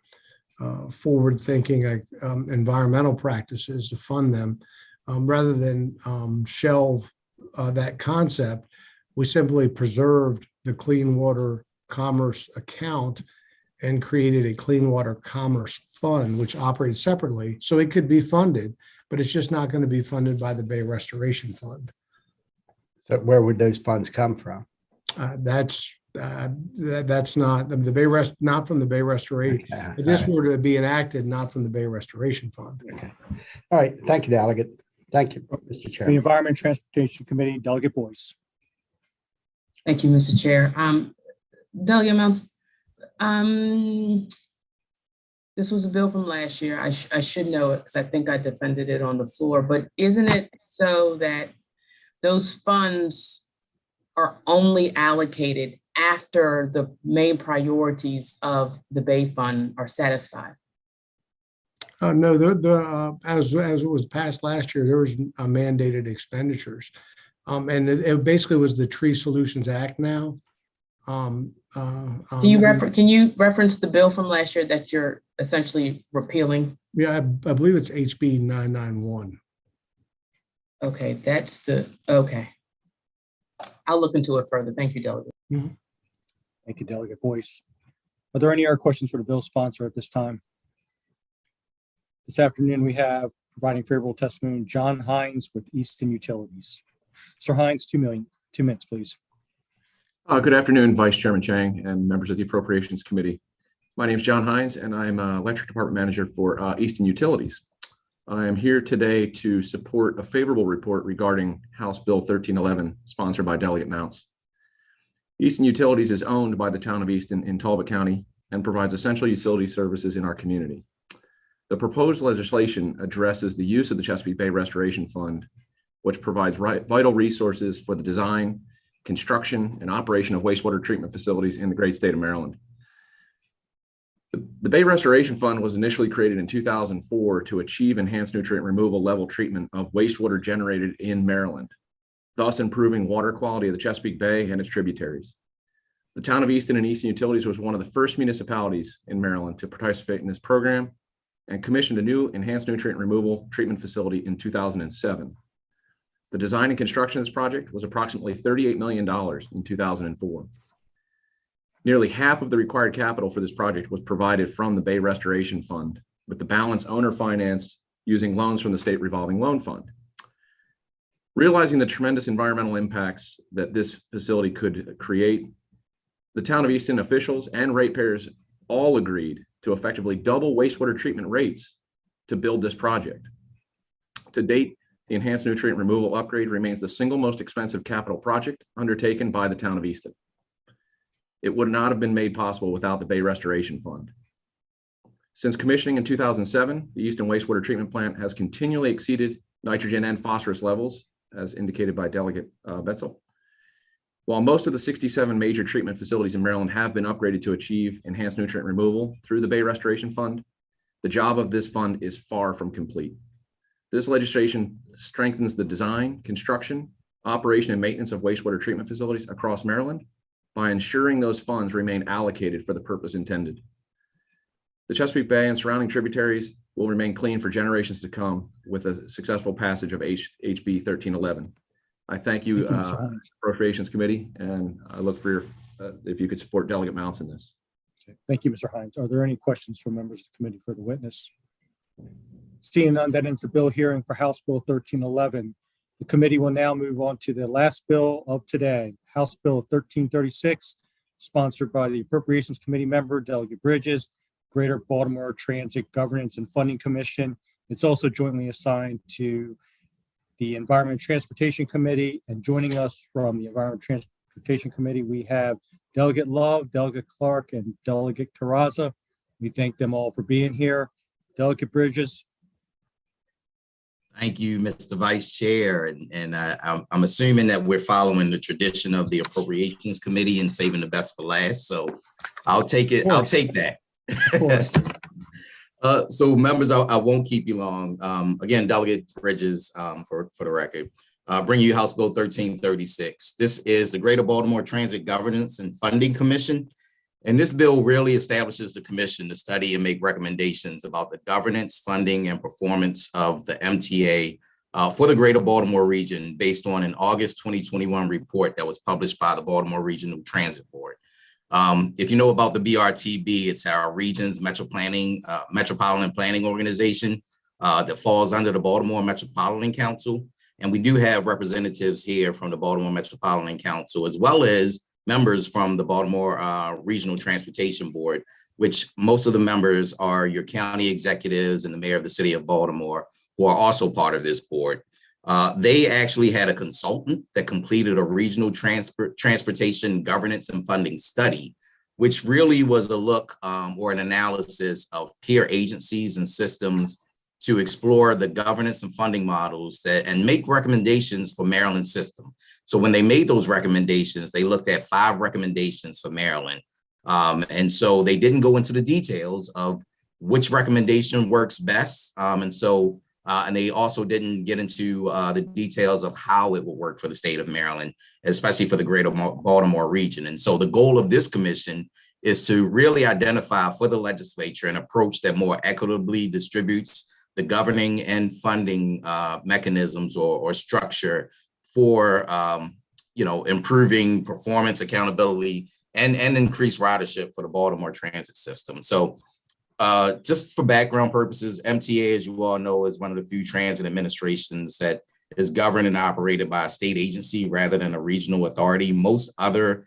forward-thinking environmental practices to fund them, rather than shelve that concept, we simply preserved the Clean Water Commerce account and created a Clean Water Commerce Fund, which operates separately. So it could be funded, but it's just not going to be funded by the Bay Restoration Fund.
So where would those funds come from?
That's not the Bay not from the Bay Restoration.
Okay.
If this were to be enacted, not from the Bay Restoration Fund.
Okay. All right. Thank you, Delegate. Thank you, Mr.
The
Chairman.
Environment and Transportation Committee, Delegate Boyce.
Thank you, Mr. Chair. Delegate Mounts, this was a bill from last year. I should know it because I think I defended it on the floor, but isn't it so that those funds are only allocated after the main priorities of the Bay Fund are satisfied?
No, as it was passed last year, there was mandated expenditures. And it basically was the Tree Solutions Act now.
Can you reference the bill from last year that you're essentially repealing?
Yeah, I believe it's HB 991.
Okay, okay. I'll look into it further. Thank you, Delegate.
Mhm.
Thank you, Delegate Boyce. Are there any other questions for the bill sponsor at this time? This afternoon, we have providing favorable testimony, John Hines with Easton Utilities. Sir Hines, 2 minutes, please.
Good afternoon, Vice Chairman Chang and members of the Appropriations Committee. My name is John Hines, and I'm Electric Department Manager for Easton Utilities. I am here today to support a favorable report regarding House Bill 1311, sponsored by Delegate Mounts. Easton Utilities is owned by the town of Easton in Talbot County and provides essential utility services in our community. The proposed legislation addresses the use of the Chesapeake Bay Restoration Fund, which provides vital resources for the design, construction, and operation of wastewater treatment facilities in the great state of Maryland. The Bay Restoration Fund was initially created in 2004 to achieve enhanced nutrient removal level treatment of wastewater generated in Maryland, thus improving water quality of the Chesapeake Bay and its tributaries. The town of Easton and Easton Utilities was one of the first municipalities in Maryland to participate in this program and commissioned a new enhanced nutrient removal treatment facility in 2007. The design and construction of this project was approximately $38 million in 2004. Nearly half of the required capital for this project was provided from the Bay Restoration Fund, with the balance owner financed using loans from the State Revolving Loan Fund. Realizing the tremendous environmental impacts that this facility could create, the town of Easton officials and ratepayers all agreed to effectively double wastewater treatment rates to build this project. To date, the enhanced nutrient removal upgrade remains the single most expensive capital project undertaken by the town of Easton. It would not have been made possible without the Bay Restoration Fund. Since commissioning in 2007, the Easton wastewater treatment plant has continually exceeded nitrogen and phosphorus levels, as indicated by Delegate Betzel. While most of the 67 major treatment facilities in Maryland have been upgraded to achieve enhanced nutrient removal through the Bay Restoration Fund, the job of this fund is far from complete. This legislation strengthens the design, construction, operation, and maintenance of wastewater treatment facilities across Maryland by ensuring those funds remain allocated for the purpose intended. The Chesapeake Bay and surrounding tributaries will remain clean for generations to come with a successful passage of HB 1311. I thank you, Appropriations Committee, and I look for your, if you could support Delegate Mounts in this.
Okay. Thank you, Mr. Hines. Are there any questions from members of the committee for the witness? Seeing none, that ends the bill hearing for House Bill 1311. The committee will now move on to the last bill of today, House Bill 1336, sponsored by the Appropriations Committee member, Delegate Bridges, Greater Baltimore Transit Governance and Funding Commission. It's also jointly assigned to the Environment and Transportation Committee. And joining us from the Environment and Transportation Committee, we have Delegate Love, Delegate Clark, and Delegate Terraza. We thank them all for being here. Delegate Bridges.
Thank you, Mr. Vice Chair. And I'm assuming that we're following the tradition of the Appropriations Committee and saving the best for last. So I'll take it. I'll take that. So members, I won't keep you long. Again, Delegate Bridges, for the record, bring you House Bill 1336. This is the Greater Baltimore Transit Governance and Funding Commission. And this bill really establishes the commission to study and make recommendations about the governance, funding, and performance of the MTA for the greater Baltimore region based on an August 2021 report that was published by the Baltimore Regional Transit Board. If you know about the BRTB, it's our region's metropolitan planning organization that falls under the Baltimore Metropolitan Council. And we do have representatives here from the Baltimore Metropolitan Council, as well as members from the Baltimore Regional Transportation Board, which most of the members are your county executives and the mayor of the city of Baltimore, who are also part of this board. They actually had a consultant that completed a regional transportation governance and funding study, which really was a look or an analysis of peer agencies and systems to explore the governance and funding models and make recommendations for Maryland's system. So when they made those recommendations, they looked at 5 recommendations for Maryland. And so they didn't go into the details of which recommendation works best. And they also didn't get into the details of how it will work for the state of Maryland, especially for the greater Baltimore region. And so the goal of this commission is to really identify for the legislature an approach that more equitably distributes the governing and funding mechanisms or structure for improving performance, accountability, and increased ridership for the Baltimore transit system. So just for background purposes, MTA, as you all know, is one of the few transit administrations that is governed and operated by a state agency rather than a regional authority. Most other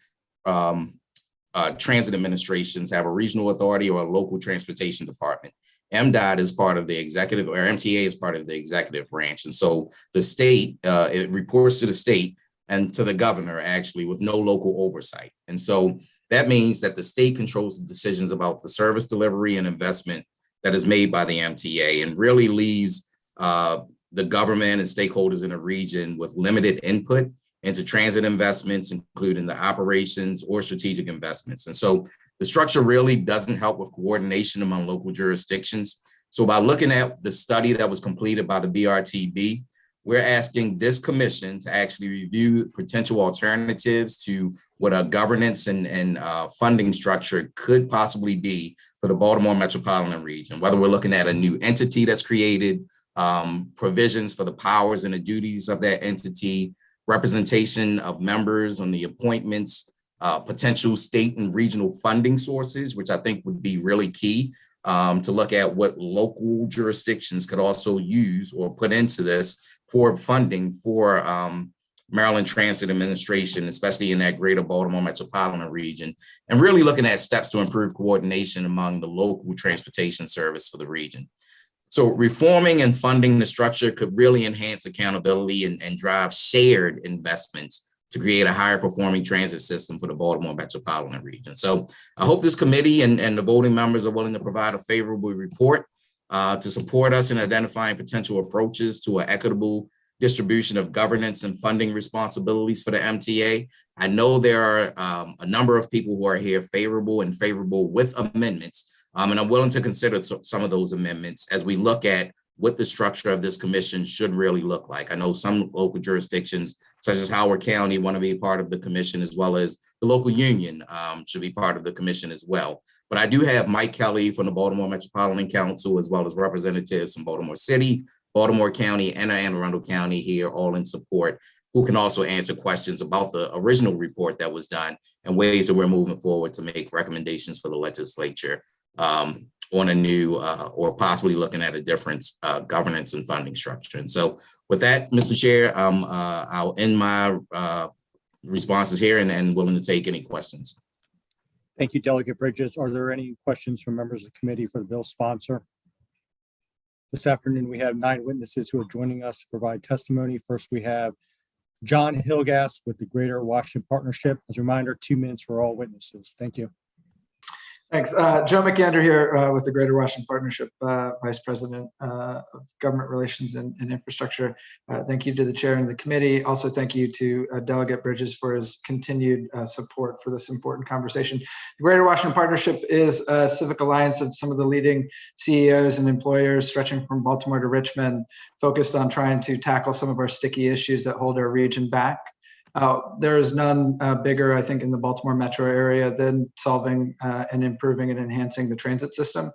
transit administrations have a regional authority or a local transportation department. MDOT is part of the executive, or MTA is part of the executive branch. And so the state, it reports to the state and to the governor, actually, with no local oversight. And so that means that the state controls the decisions about the service delivery and investment that is made by the MTA, and really leaves the government and stakeholders in the region with limited input into transit investments, including the operations or strategic investments. And so the structure really doesn't help with coordination among local jurisdictions. So by looking at the study that was completed by the BRTB, we're asking this commission to actually review potential alternatives to what a governance and funding structure could possibly be for the Baltimore metropolitan region, whether we're looking at a new entity that's created, provisions for the powers and the duties of that entity, representation of members on the appointments, potential state and regional funding sources, which I think would be really key to look at what local jurisdictions could also use or put into this for funding for Maryland Transit Administration, especially in that greater Baltimore metropolitan region, and really looking at steps to improve coordination among the local transportation service for the region. So reforming and funding the structure could really enhance accountability and drive shared investments to create a higher performing transit system for the Baltimore metropolitan region. So I hope this committee and the voting members are willing to provide a favorable report to support us in identifying potential approaches to an equitable distribution of governance and funding responsibilities for the MTA. I know there are a number of people who are here favorable with amendments, and I'm willing to consider some of those amendments as we look at what the structure of this commission should really look like. I know some local jurisdictions, such as Howard County, want to be part of the commission, as well as the local union should be part of the commission as well. But I do have Mike Kelly from the Baltimore Metropolitan Council, as well as representatives from Baltimore City, Baltimore County, and Anne Arundel County here, all in support, who can also answer questions about the original report that was done and ways that we're moving forward to make recommendations for the legislature on a new or possibly looking at a different governance and funding structure. And so with that, Mr. Chair, I'll end my responses here and willing to take any questions.
Thank you, Delegate Bridges. Are there any questions from members of the committee for the bill sponsor? This afternoon, we have 9 witnesses who are joining us to provide testimony. First, we have John Hilgast with the Greater Washington Partnership. As a reminder, 2 minutes for all witnesses. Thank you.
Thanks. Joe McAnder here with the Greater Washington Partnership, Vice President of Government Relations and Infrastructure. Thank you to the chair and the committee. Also, thank you to Delegate Bridges for his continued support for this important conversation. The Greater Washington Partnership is a civic alliance of some of the leading CEOs and employers stretching from Baltimore to Richmond, focused on trying to tackle some of our sticky issues that hold our region back. There is none bigger, I think, in the Baltimore metro area than solving and improving and enhancing the transit system.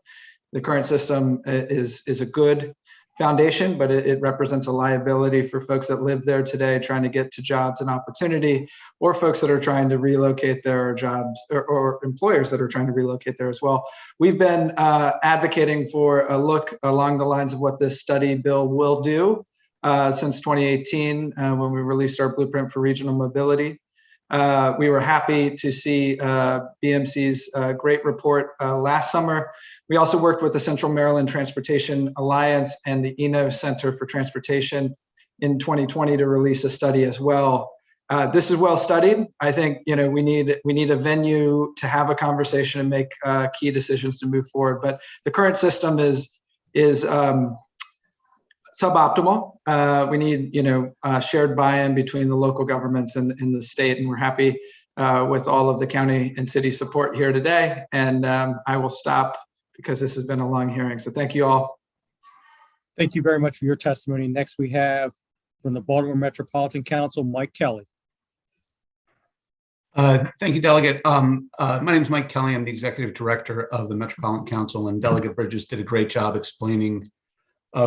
The current system is a good foundation, but it represents a liability for folks that live there today trying to get to jobs and opportunity, or folks that are trying to relocate their jobs, or employers that are trying to relocate there as well. We've been advocating for a look along the lines of what this study bill will do since 2018 when we released our blueprint for regional mobility. We were happy to see BMC's great report last summer. We also worked with the Central Maryland Transportation Alliance and the Eno Center for Transportation in 2020 to release a study as well. This is well studied. I think we need a venue to have a conversation and make key decisions to move forward. But the current system is suboptimal. We need shared buy-in between the local governments and the state, and we're happy with all of the county and city support here today. And I will stop because this has been a long hearing. So thank you all.
Thank you very much for your testimony. Next, we have from the Baltimore Metropolitan Council, Mike Kelly.
Thank you, Delegate. My name is Mike Kelly. I'm the Executive Director of the Metropolitan Council, and Delegate Bridges did a great job explaining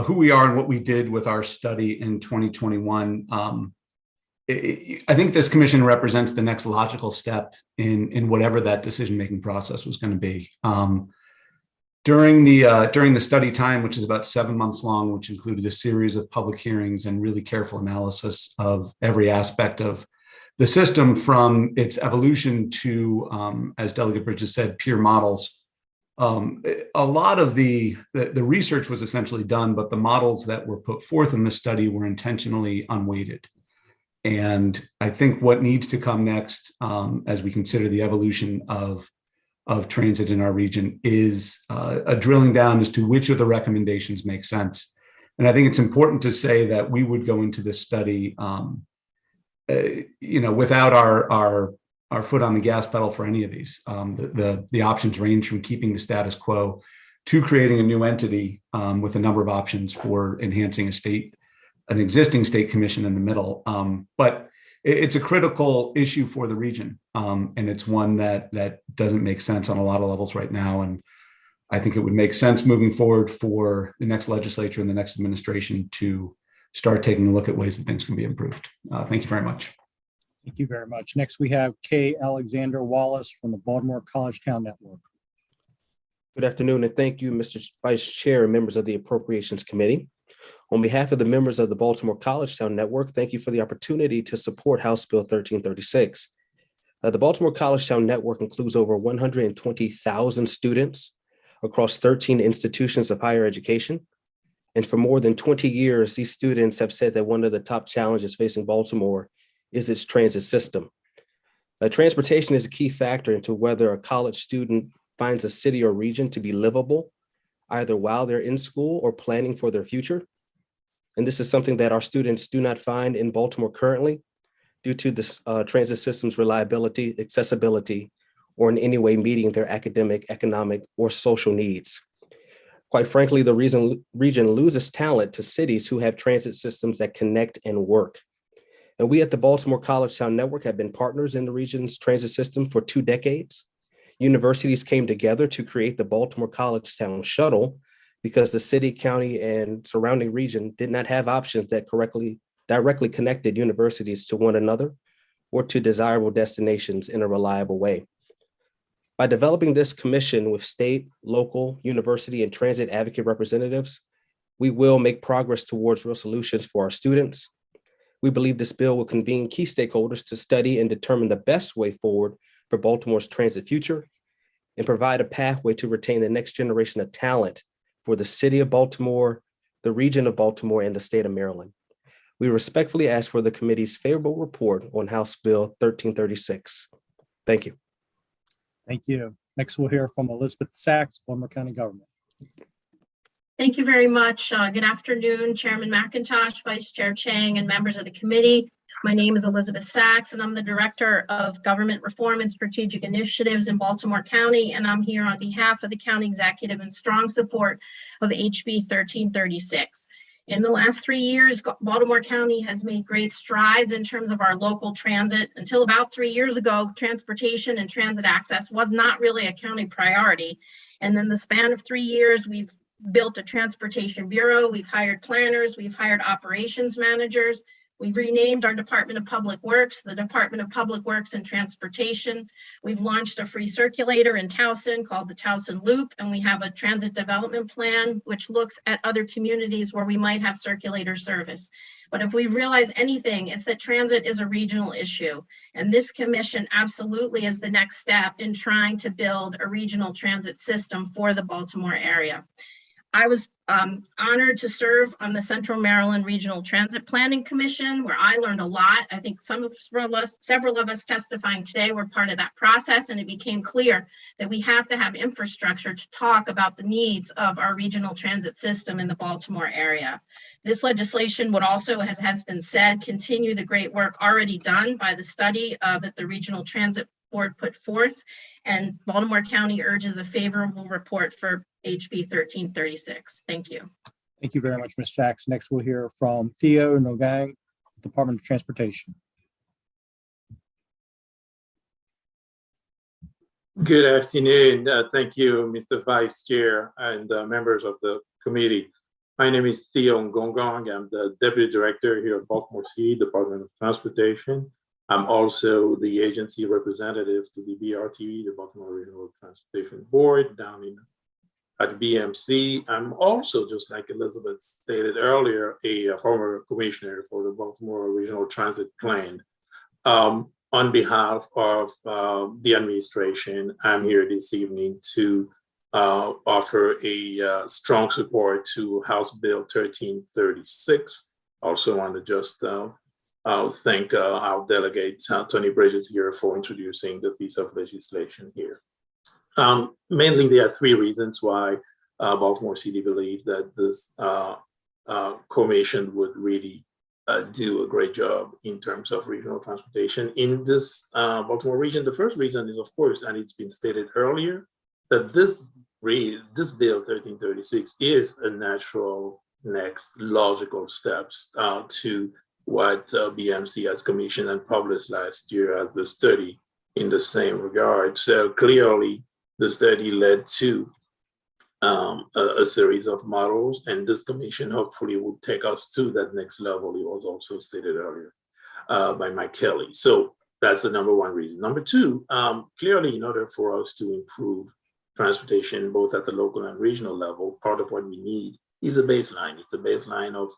who we are and what we did with our study in 2021. I think this commission represents the next logical step in whatever that decision-making process was going to be. During the study time, which is about 7 months long, which included a series of public hearings and really careful analysis of every aspect of the system, from its evolution to, as Delegate Bridges said, peer models. A lot of the research was essentially done, but the models that were put forth in the study were intentionally unweighted. And I think what needs to come next, as we consider the evolution of transit in our region, is a drilling down as to which of the recommendations make sense. And I think it's important to say that we would go into this study, without our foot on the gas pedal for any of these. The options range from keeping the status quo to creating a new entity with a number of options for enhancing an existing state commission in the middle. But it's a critical issue for the region, and it's one that doesn't make sense on a lot of levels right now. And I think it would make sense moving forward for the next legislature and the next administration to start taking a look at ways that things can be improved. Thank you very much.
Thank you very much. Next, we have Kay Alexander Wallace from the Baltimore College Town Network.
Good afternoon, and thank you, Mr. Vice Chair and members of the Appropriations Committee. On behalf of the members of the Baltimore College Town Network, thank you for the opportunity to support House Bill 1336. The Baltimore College Town Network includes over 120,000 students across 13 institutions of higher education. And for more than 20 years, these students have said that one of the top challenges facing Baltimore is its transit system. Transportation is a key factor into whether a college student finds a city or region to be livable, either while they're in school or planning for their future. And this is something that our students do not find in Baltimore currently due to the transit system's reliability, accessibility, or in any way meeting their academic, economic, or social needs. Quite frankly, the region loses talent to cities who have transit systems that connect and work. And we at the Baltimore College Town Network have been partners in the region's transit system for 2 decades. Universities came together to create the Baltimore College Town Shuttle because the city, county, and surrounding region did not have options that directly connected universities to one another or to desirable destinations in a reliable way. By developing this commission with state, local, university, and transit advocate representatives, we will make progress towards real solutions for our students. We believe this bill will convene key stakeholders to study and determine the best way forward for Baltimore's transit future and provide a pathway to retain the next generation of talent for the city of Baltimore, the region of Baltimore, and the state of Maryland. We respectfully ask for the committee's favorable report on House Bill 1336. Thank you.
Thank you. Next, we'll hear from Elizabeth Sachs, Baltimore County Government.
Thank you very much. Good afternoon, Chairman McIntosh, Vice Chair Chang, and members of the committee. My name is Elizabeth Sachs, and I'm the Director of Government Reform and Strategic Initiatives in Baltimore County, and I'm here on behalf of the County Executive in strong support of HB 1336. In the last 3 years, Baltimore County has made great strides in terms of our local transit. Until about 3 years ago, transportation and transit access was not really a county priority. And in the span of 3 years, we've built a transportation bureau. We've hired planners. We've hired operations managers. We've renamed our Department of Public Works, the Department of Public Works and Transportation. We've launched a free circulator in Towson called the Towson Loop, and we have a transit development plan, which looks at other communities where we might have circulator service. But if we realize anything, it's that transit is a regional issue. And this commission absolutely is the next step in trying to build a regional transit system for the Baltimore area. I was honored to serve on the Central Maryland Regional Transit Planning Commission, where I learned a lot. I think several of us testifying today were part of that process, and it became clear that we have to have infrastructure to talk about the needs of our regional transit system in the Baltimore area. This legislation would also, as has been said, continue the great work already done by the study that the Regional Transit Board put forth, and Baltimore County urges a favorable report for HB 1336. Thank you.
Thank you very much, Ms. Sachs. Next, we'll hear from Theo Nogang, Department of Transportation.
Good afternoon. Thank you, Mr. Vice Chair and members of the committee. My name is Theo Ngongong. I'm the Deputy Director here at Baltimore City Department of Transportation. I'm also the agency representative to the BRT, the Baltimore Regional Transportation Board, down at BMC. I'm also, just like Elizabeth stated earlier, a former commissioner for the Baltimore Regional Transit Plan. On behalf of the administration, I'm here this evening to offer a strong support to House Bill 1336. Also want to just thank our delegate, Tony Bridges, here for introducing the piece of legislation here. Mainly, there are three reasons why Baltimore City believes that this commission would really do a great job in terms of regional transportation in this Baltimore region. The first reason is, of course, and it's been stated earlier, that this bill 1336 is a natural next logical steps to what BMC has commissioned and published last year as the study in the same regard. So clearly, the study led to a series of models, and this commission hopefully will take us to that next level. It was also stated earlier by Mike Kelly. So that's the number one reason. Number two, clearly, in order for us to improve transportation, both at the local and regional level, part of what we need is a baseline. It's a baseline of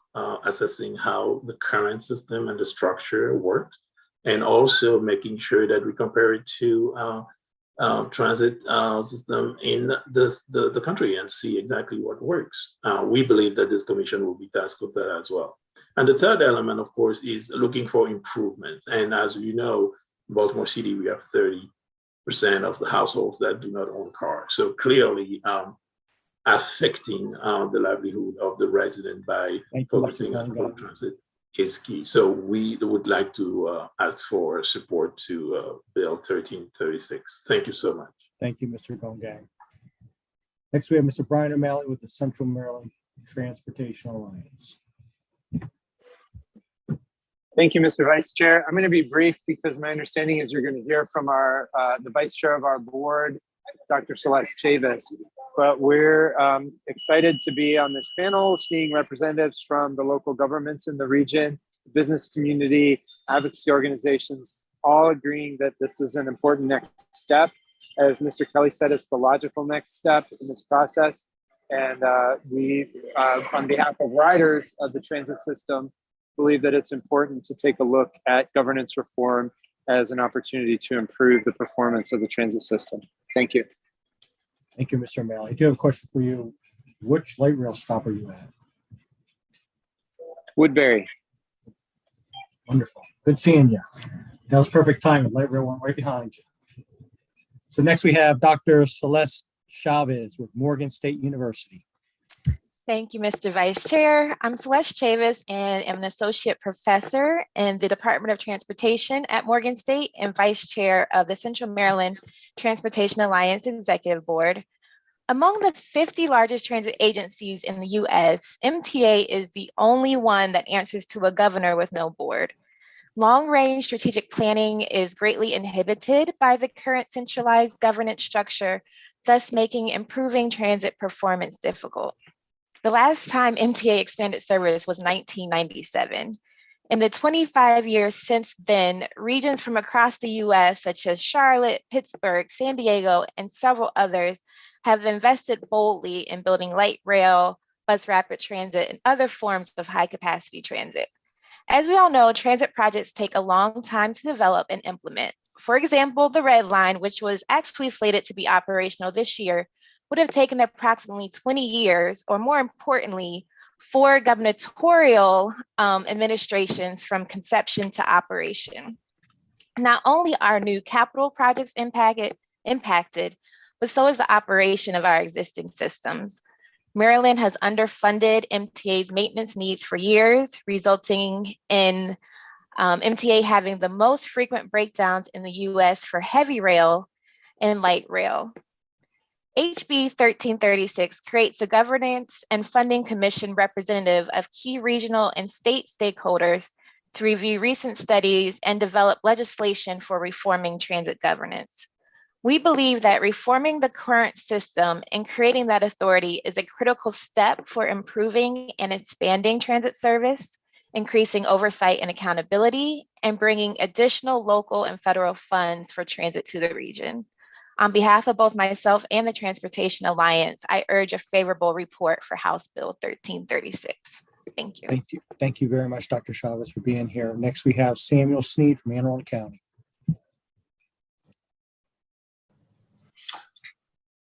assessing how the current system and the structure works, and also making sure that we compare it to transit system in the country and see exactly what works. We believe that this commission will be tasked with that as well. And the third element, of course, is looking for improvement. And as you know, in Baltimore City, we have 30% of the households that do not own cars. So clearly affecting the livelihood of the resident by focusing on public transit is key. So we would like to ask for support to Bill 1336. Thank you so much.
Thank you, Mr. Gongang. Next, we have Mr. Brian O'Malley with the Central Maryland Transportation Alliance.
Thank you, Mr. Vice Chair. I'm going to be brief because my understanding is you're going to hear from the Vice Chair of our board, Dr. Celeste Chavis. But we're excited to be on this panel, seeing representatives from the local governments in the region, business community, advocacy organizations, all agreeing that this is an important next step. As Mr. Kelly said, it's the logical next step in this process. And we, on behalf of riders of the transit system, believe that it's important to take a look at governance reform as an opportunity to improve the performance of the transit system. Thank you.
Thank you, Mr. O'Malley. I do have a question for you. Which light rail stop are you at?
Woodbury.
Wonderful. Good seeing you. That was perfect timing. Light rail went right behind you. So next we have Dr. Celeste Chavez with Morgan State University.
Thank you, Mr. Vice Chair. I'm Celeste Chavis and am an associate professor in the Department of Transportation at Morgan State and vice chair of the Central Maryland Transportation Alliance Executive Board. Among the 50 largest transit agencies in the US, MTA is the only one that answers to a governor with no board. Long-range strategic planning is greatly inhibited by the current centralized governance structure, thus making improving transit performance difficult. The last time MTA expanded service was 1997. In the 25 years since then, regions from across the US, such as Charlotte, Pittsburgh, San Diego, and several others, have invested boldly in building light rail, bus rapid transit, and other forms of high-capacity transit. As we all know, transit projects take a long time to develop and implement. For example, the Red Line, which was actually slated to be operational this year, would have taken approximately 20 years, or more importantly, 4 gubernatorial administrations from conception to operation. Not only are new capital projects impacted, but so is the operation of our existing systems. Maryland has underfunded MTA's maintenance needs for years, resulting in MTA having the most frequent breakdowns in the US for heavy rail and light rail. HB 1336 creates a governance and funding commission representative of key regional and state stakeholders to review recent studies and develop legislation for reforming transit governance. We believe that reforming the current system and creating that authority is a critical step for improving and expanding transit service, increasing oversight and accountability, and bringing additional local and federal funds for transit to the region. On behalf of both myself and the Transportation Alliance, I urge a favorable report for House Bill 1336. Thank you.
Thank you. Thank you very much, Dr. Chavez, for being here. Next, we have Samuel Sneed from Anne Arundel County.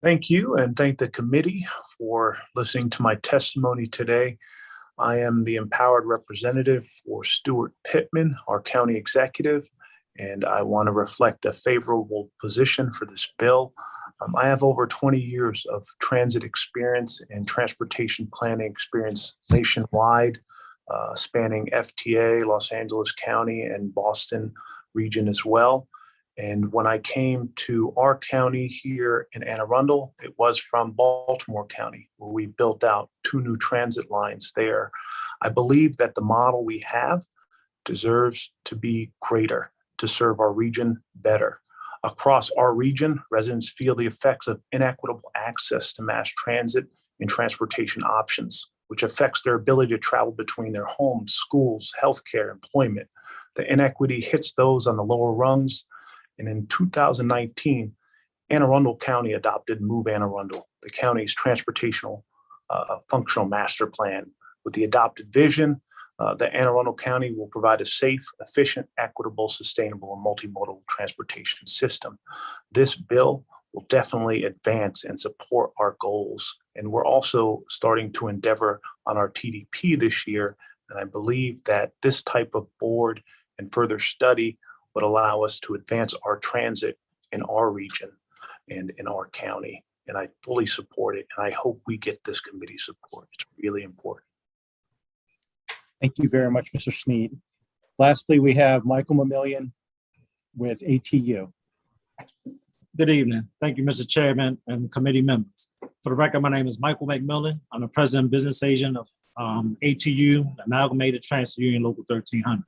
Thank you, and thank the committee for listening to my testimony today. I am the empowered representative for Stuart Pittman, our county executive, and I want to reflect a favorable position for this bill. I have over 20 years of transit experience and transportation planning experience nationwide, spanning FTA, Los Angeles County, and Boston region as well. And when I came to our county here in Anne Arundel, it was from Baltimore County, where we built out 2 new transit lines there. I believe that the model we have deserves to be greater, to serve our region better. Across our region, residents feel the effects of inequitable access to mass transit and transportation options, which affects their ability to travel between their homes, schools, healthcare, employment. The inequity hits those on the lower rungs. And in 2019, Anne Arundel County adopted Move Anne Arundel, the county's transportational functional master plan. With the adopted vision, that Anne Arundel County will provide a safe, efficient, equitable, sustainable, and multimodal transportation system. This bill will definitely advance and support our goals. And we're also starting to endeavor on our TDP this year. And I believe that this type of board and further study would allow us to advance our transit in our region and in our county. And I fully support it. And I hope we get this committee support. It's really important.
Thank you very much, Mr. Sneed. Lastly, we have Michael Mamillion with ATU.
Good evening. Thank you, Mr. Chairman and committee members. For the record, my name is Michael McMillan. I'm the president and business agent of ATU, Amalgamated Transit Union Local 1300.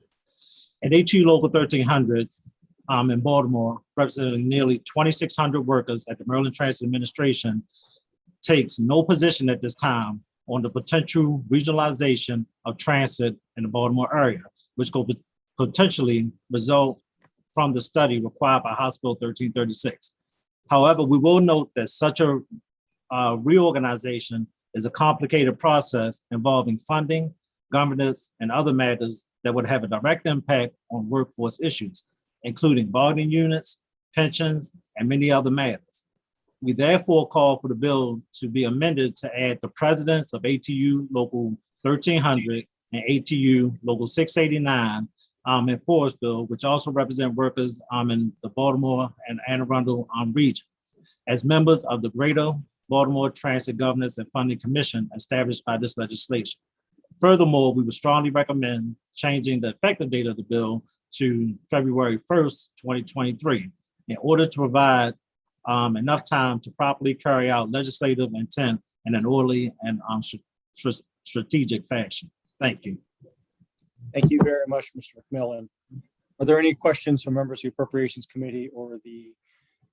At ATU Local 1300 in Baltimore, representing nearly 2,600 workers at the Maryland Transit Administration, takes no position at this time on the potential regionalization of transit in the Baltimore area, which could potentially result from the study required by House Bill 1336. However, we will note that such a reorganization is a complicated process involving funding, governance, and other matters that would have a direct impact on workforce issues, including bargaining units, pensions, and many other matters. We therefore call for the bill to be amended to add the presidents of ATU Local 1300 and ATU Local 689 in Forestville, which also represent workers in the Baltimore and Anne Arundel region, as members of the Greater Baltimore Transit Governance and Funding Commission established by this legislation. Furthermore, we would strongly recommend changing the effective date of the bill to February 1st, 2023, in order to provide enough time to properly carry out legislative intent in an orderly and strategic fashion. Thank you.
Thank you very much, Mr. McMillan. Are there any questions from members of the Appropriations Committee or the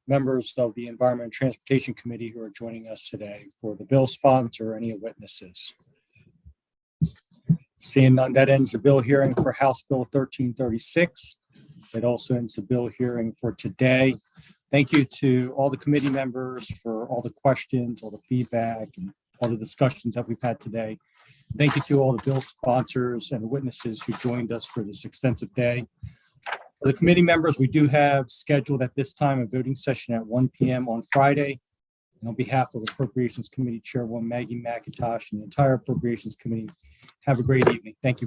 members of the Environment and Transportation Committee who are joining us today for the bill sponsor or any witnesses? Seeing none, that ends the bill hearing for House Bill 1336. It also ends the bill hearing for today. Thank you to all the committee members for all the questions, all the feedback, and all the discussions that we've had today. Thank you to all the bill sponsors and witnesses who joined us for this extensive day. For the committee members, we do have scheduled at this time a voting session at 1 p.m. on Friday. And on behalf of the Appropriations Committee Chairwoman Maggie McIntosh and the entire Appropriations Committee, have a great evening. Thank you.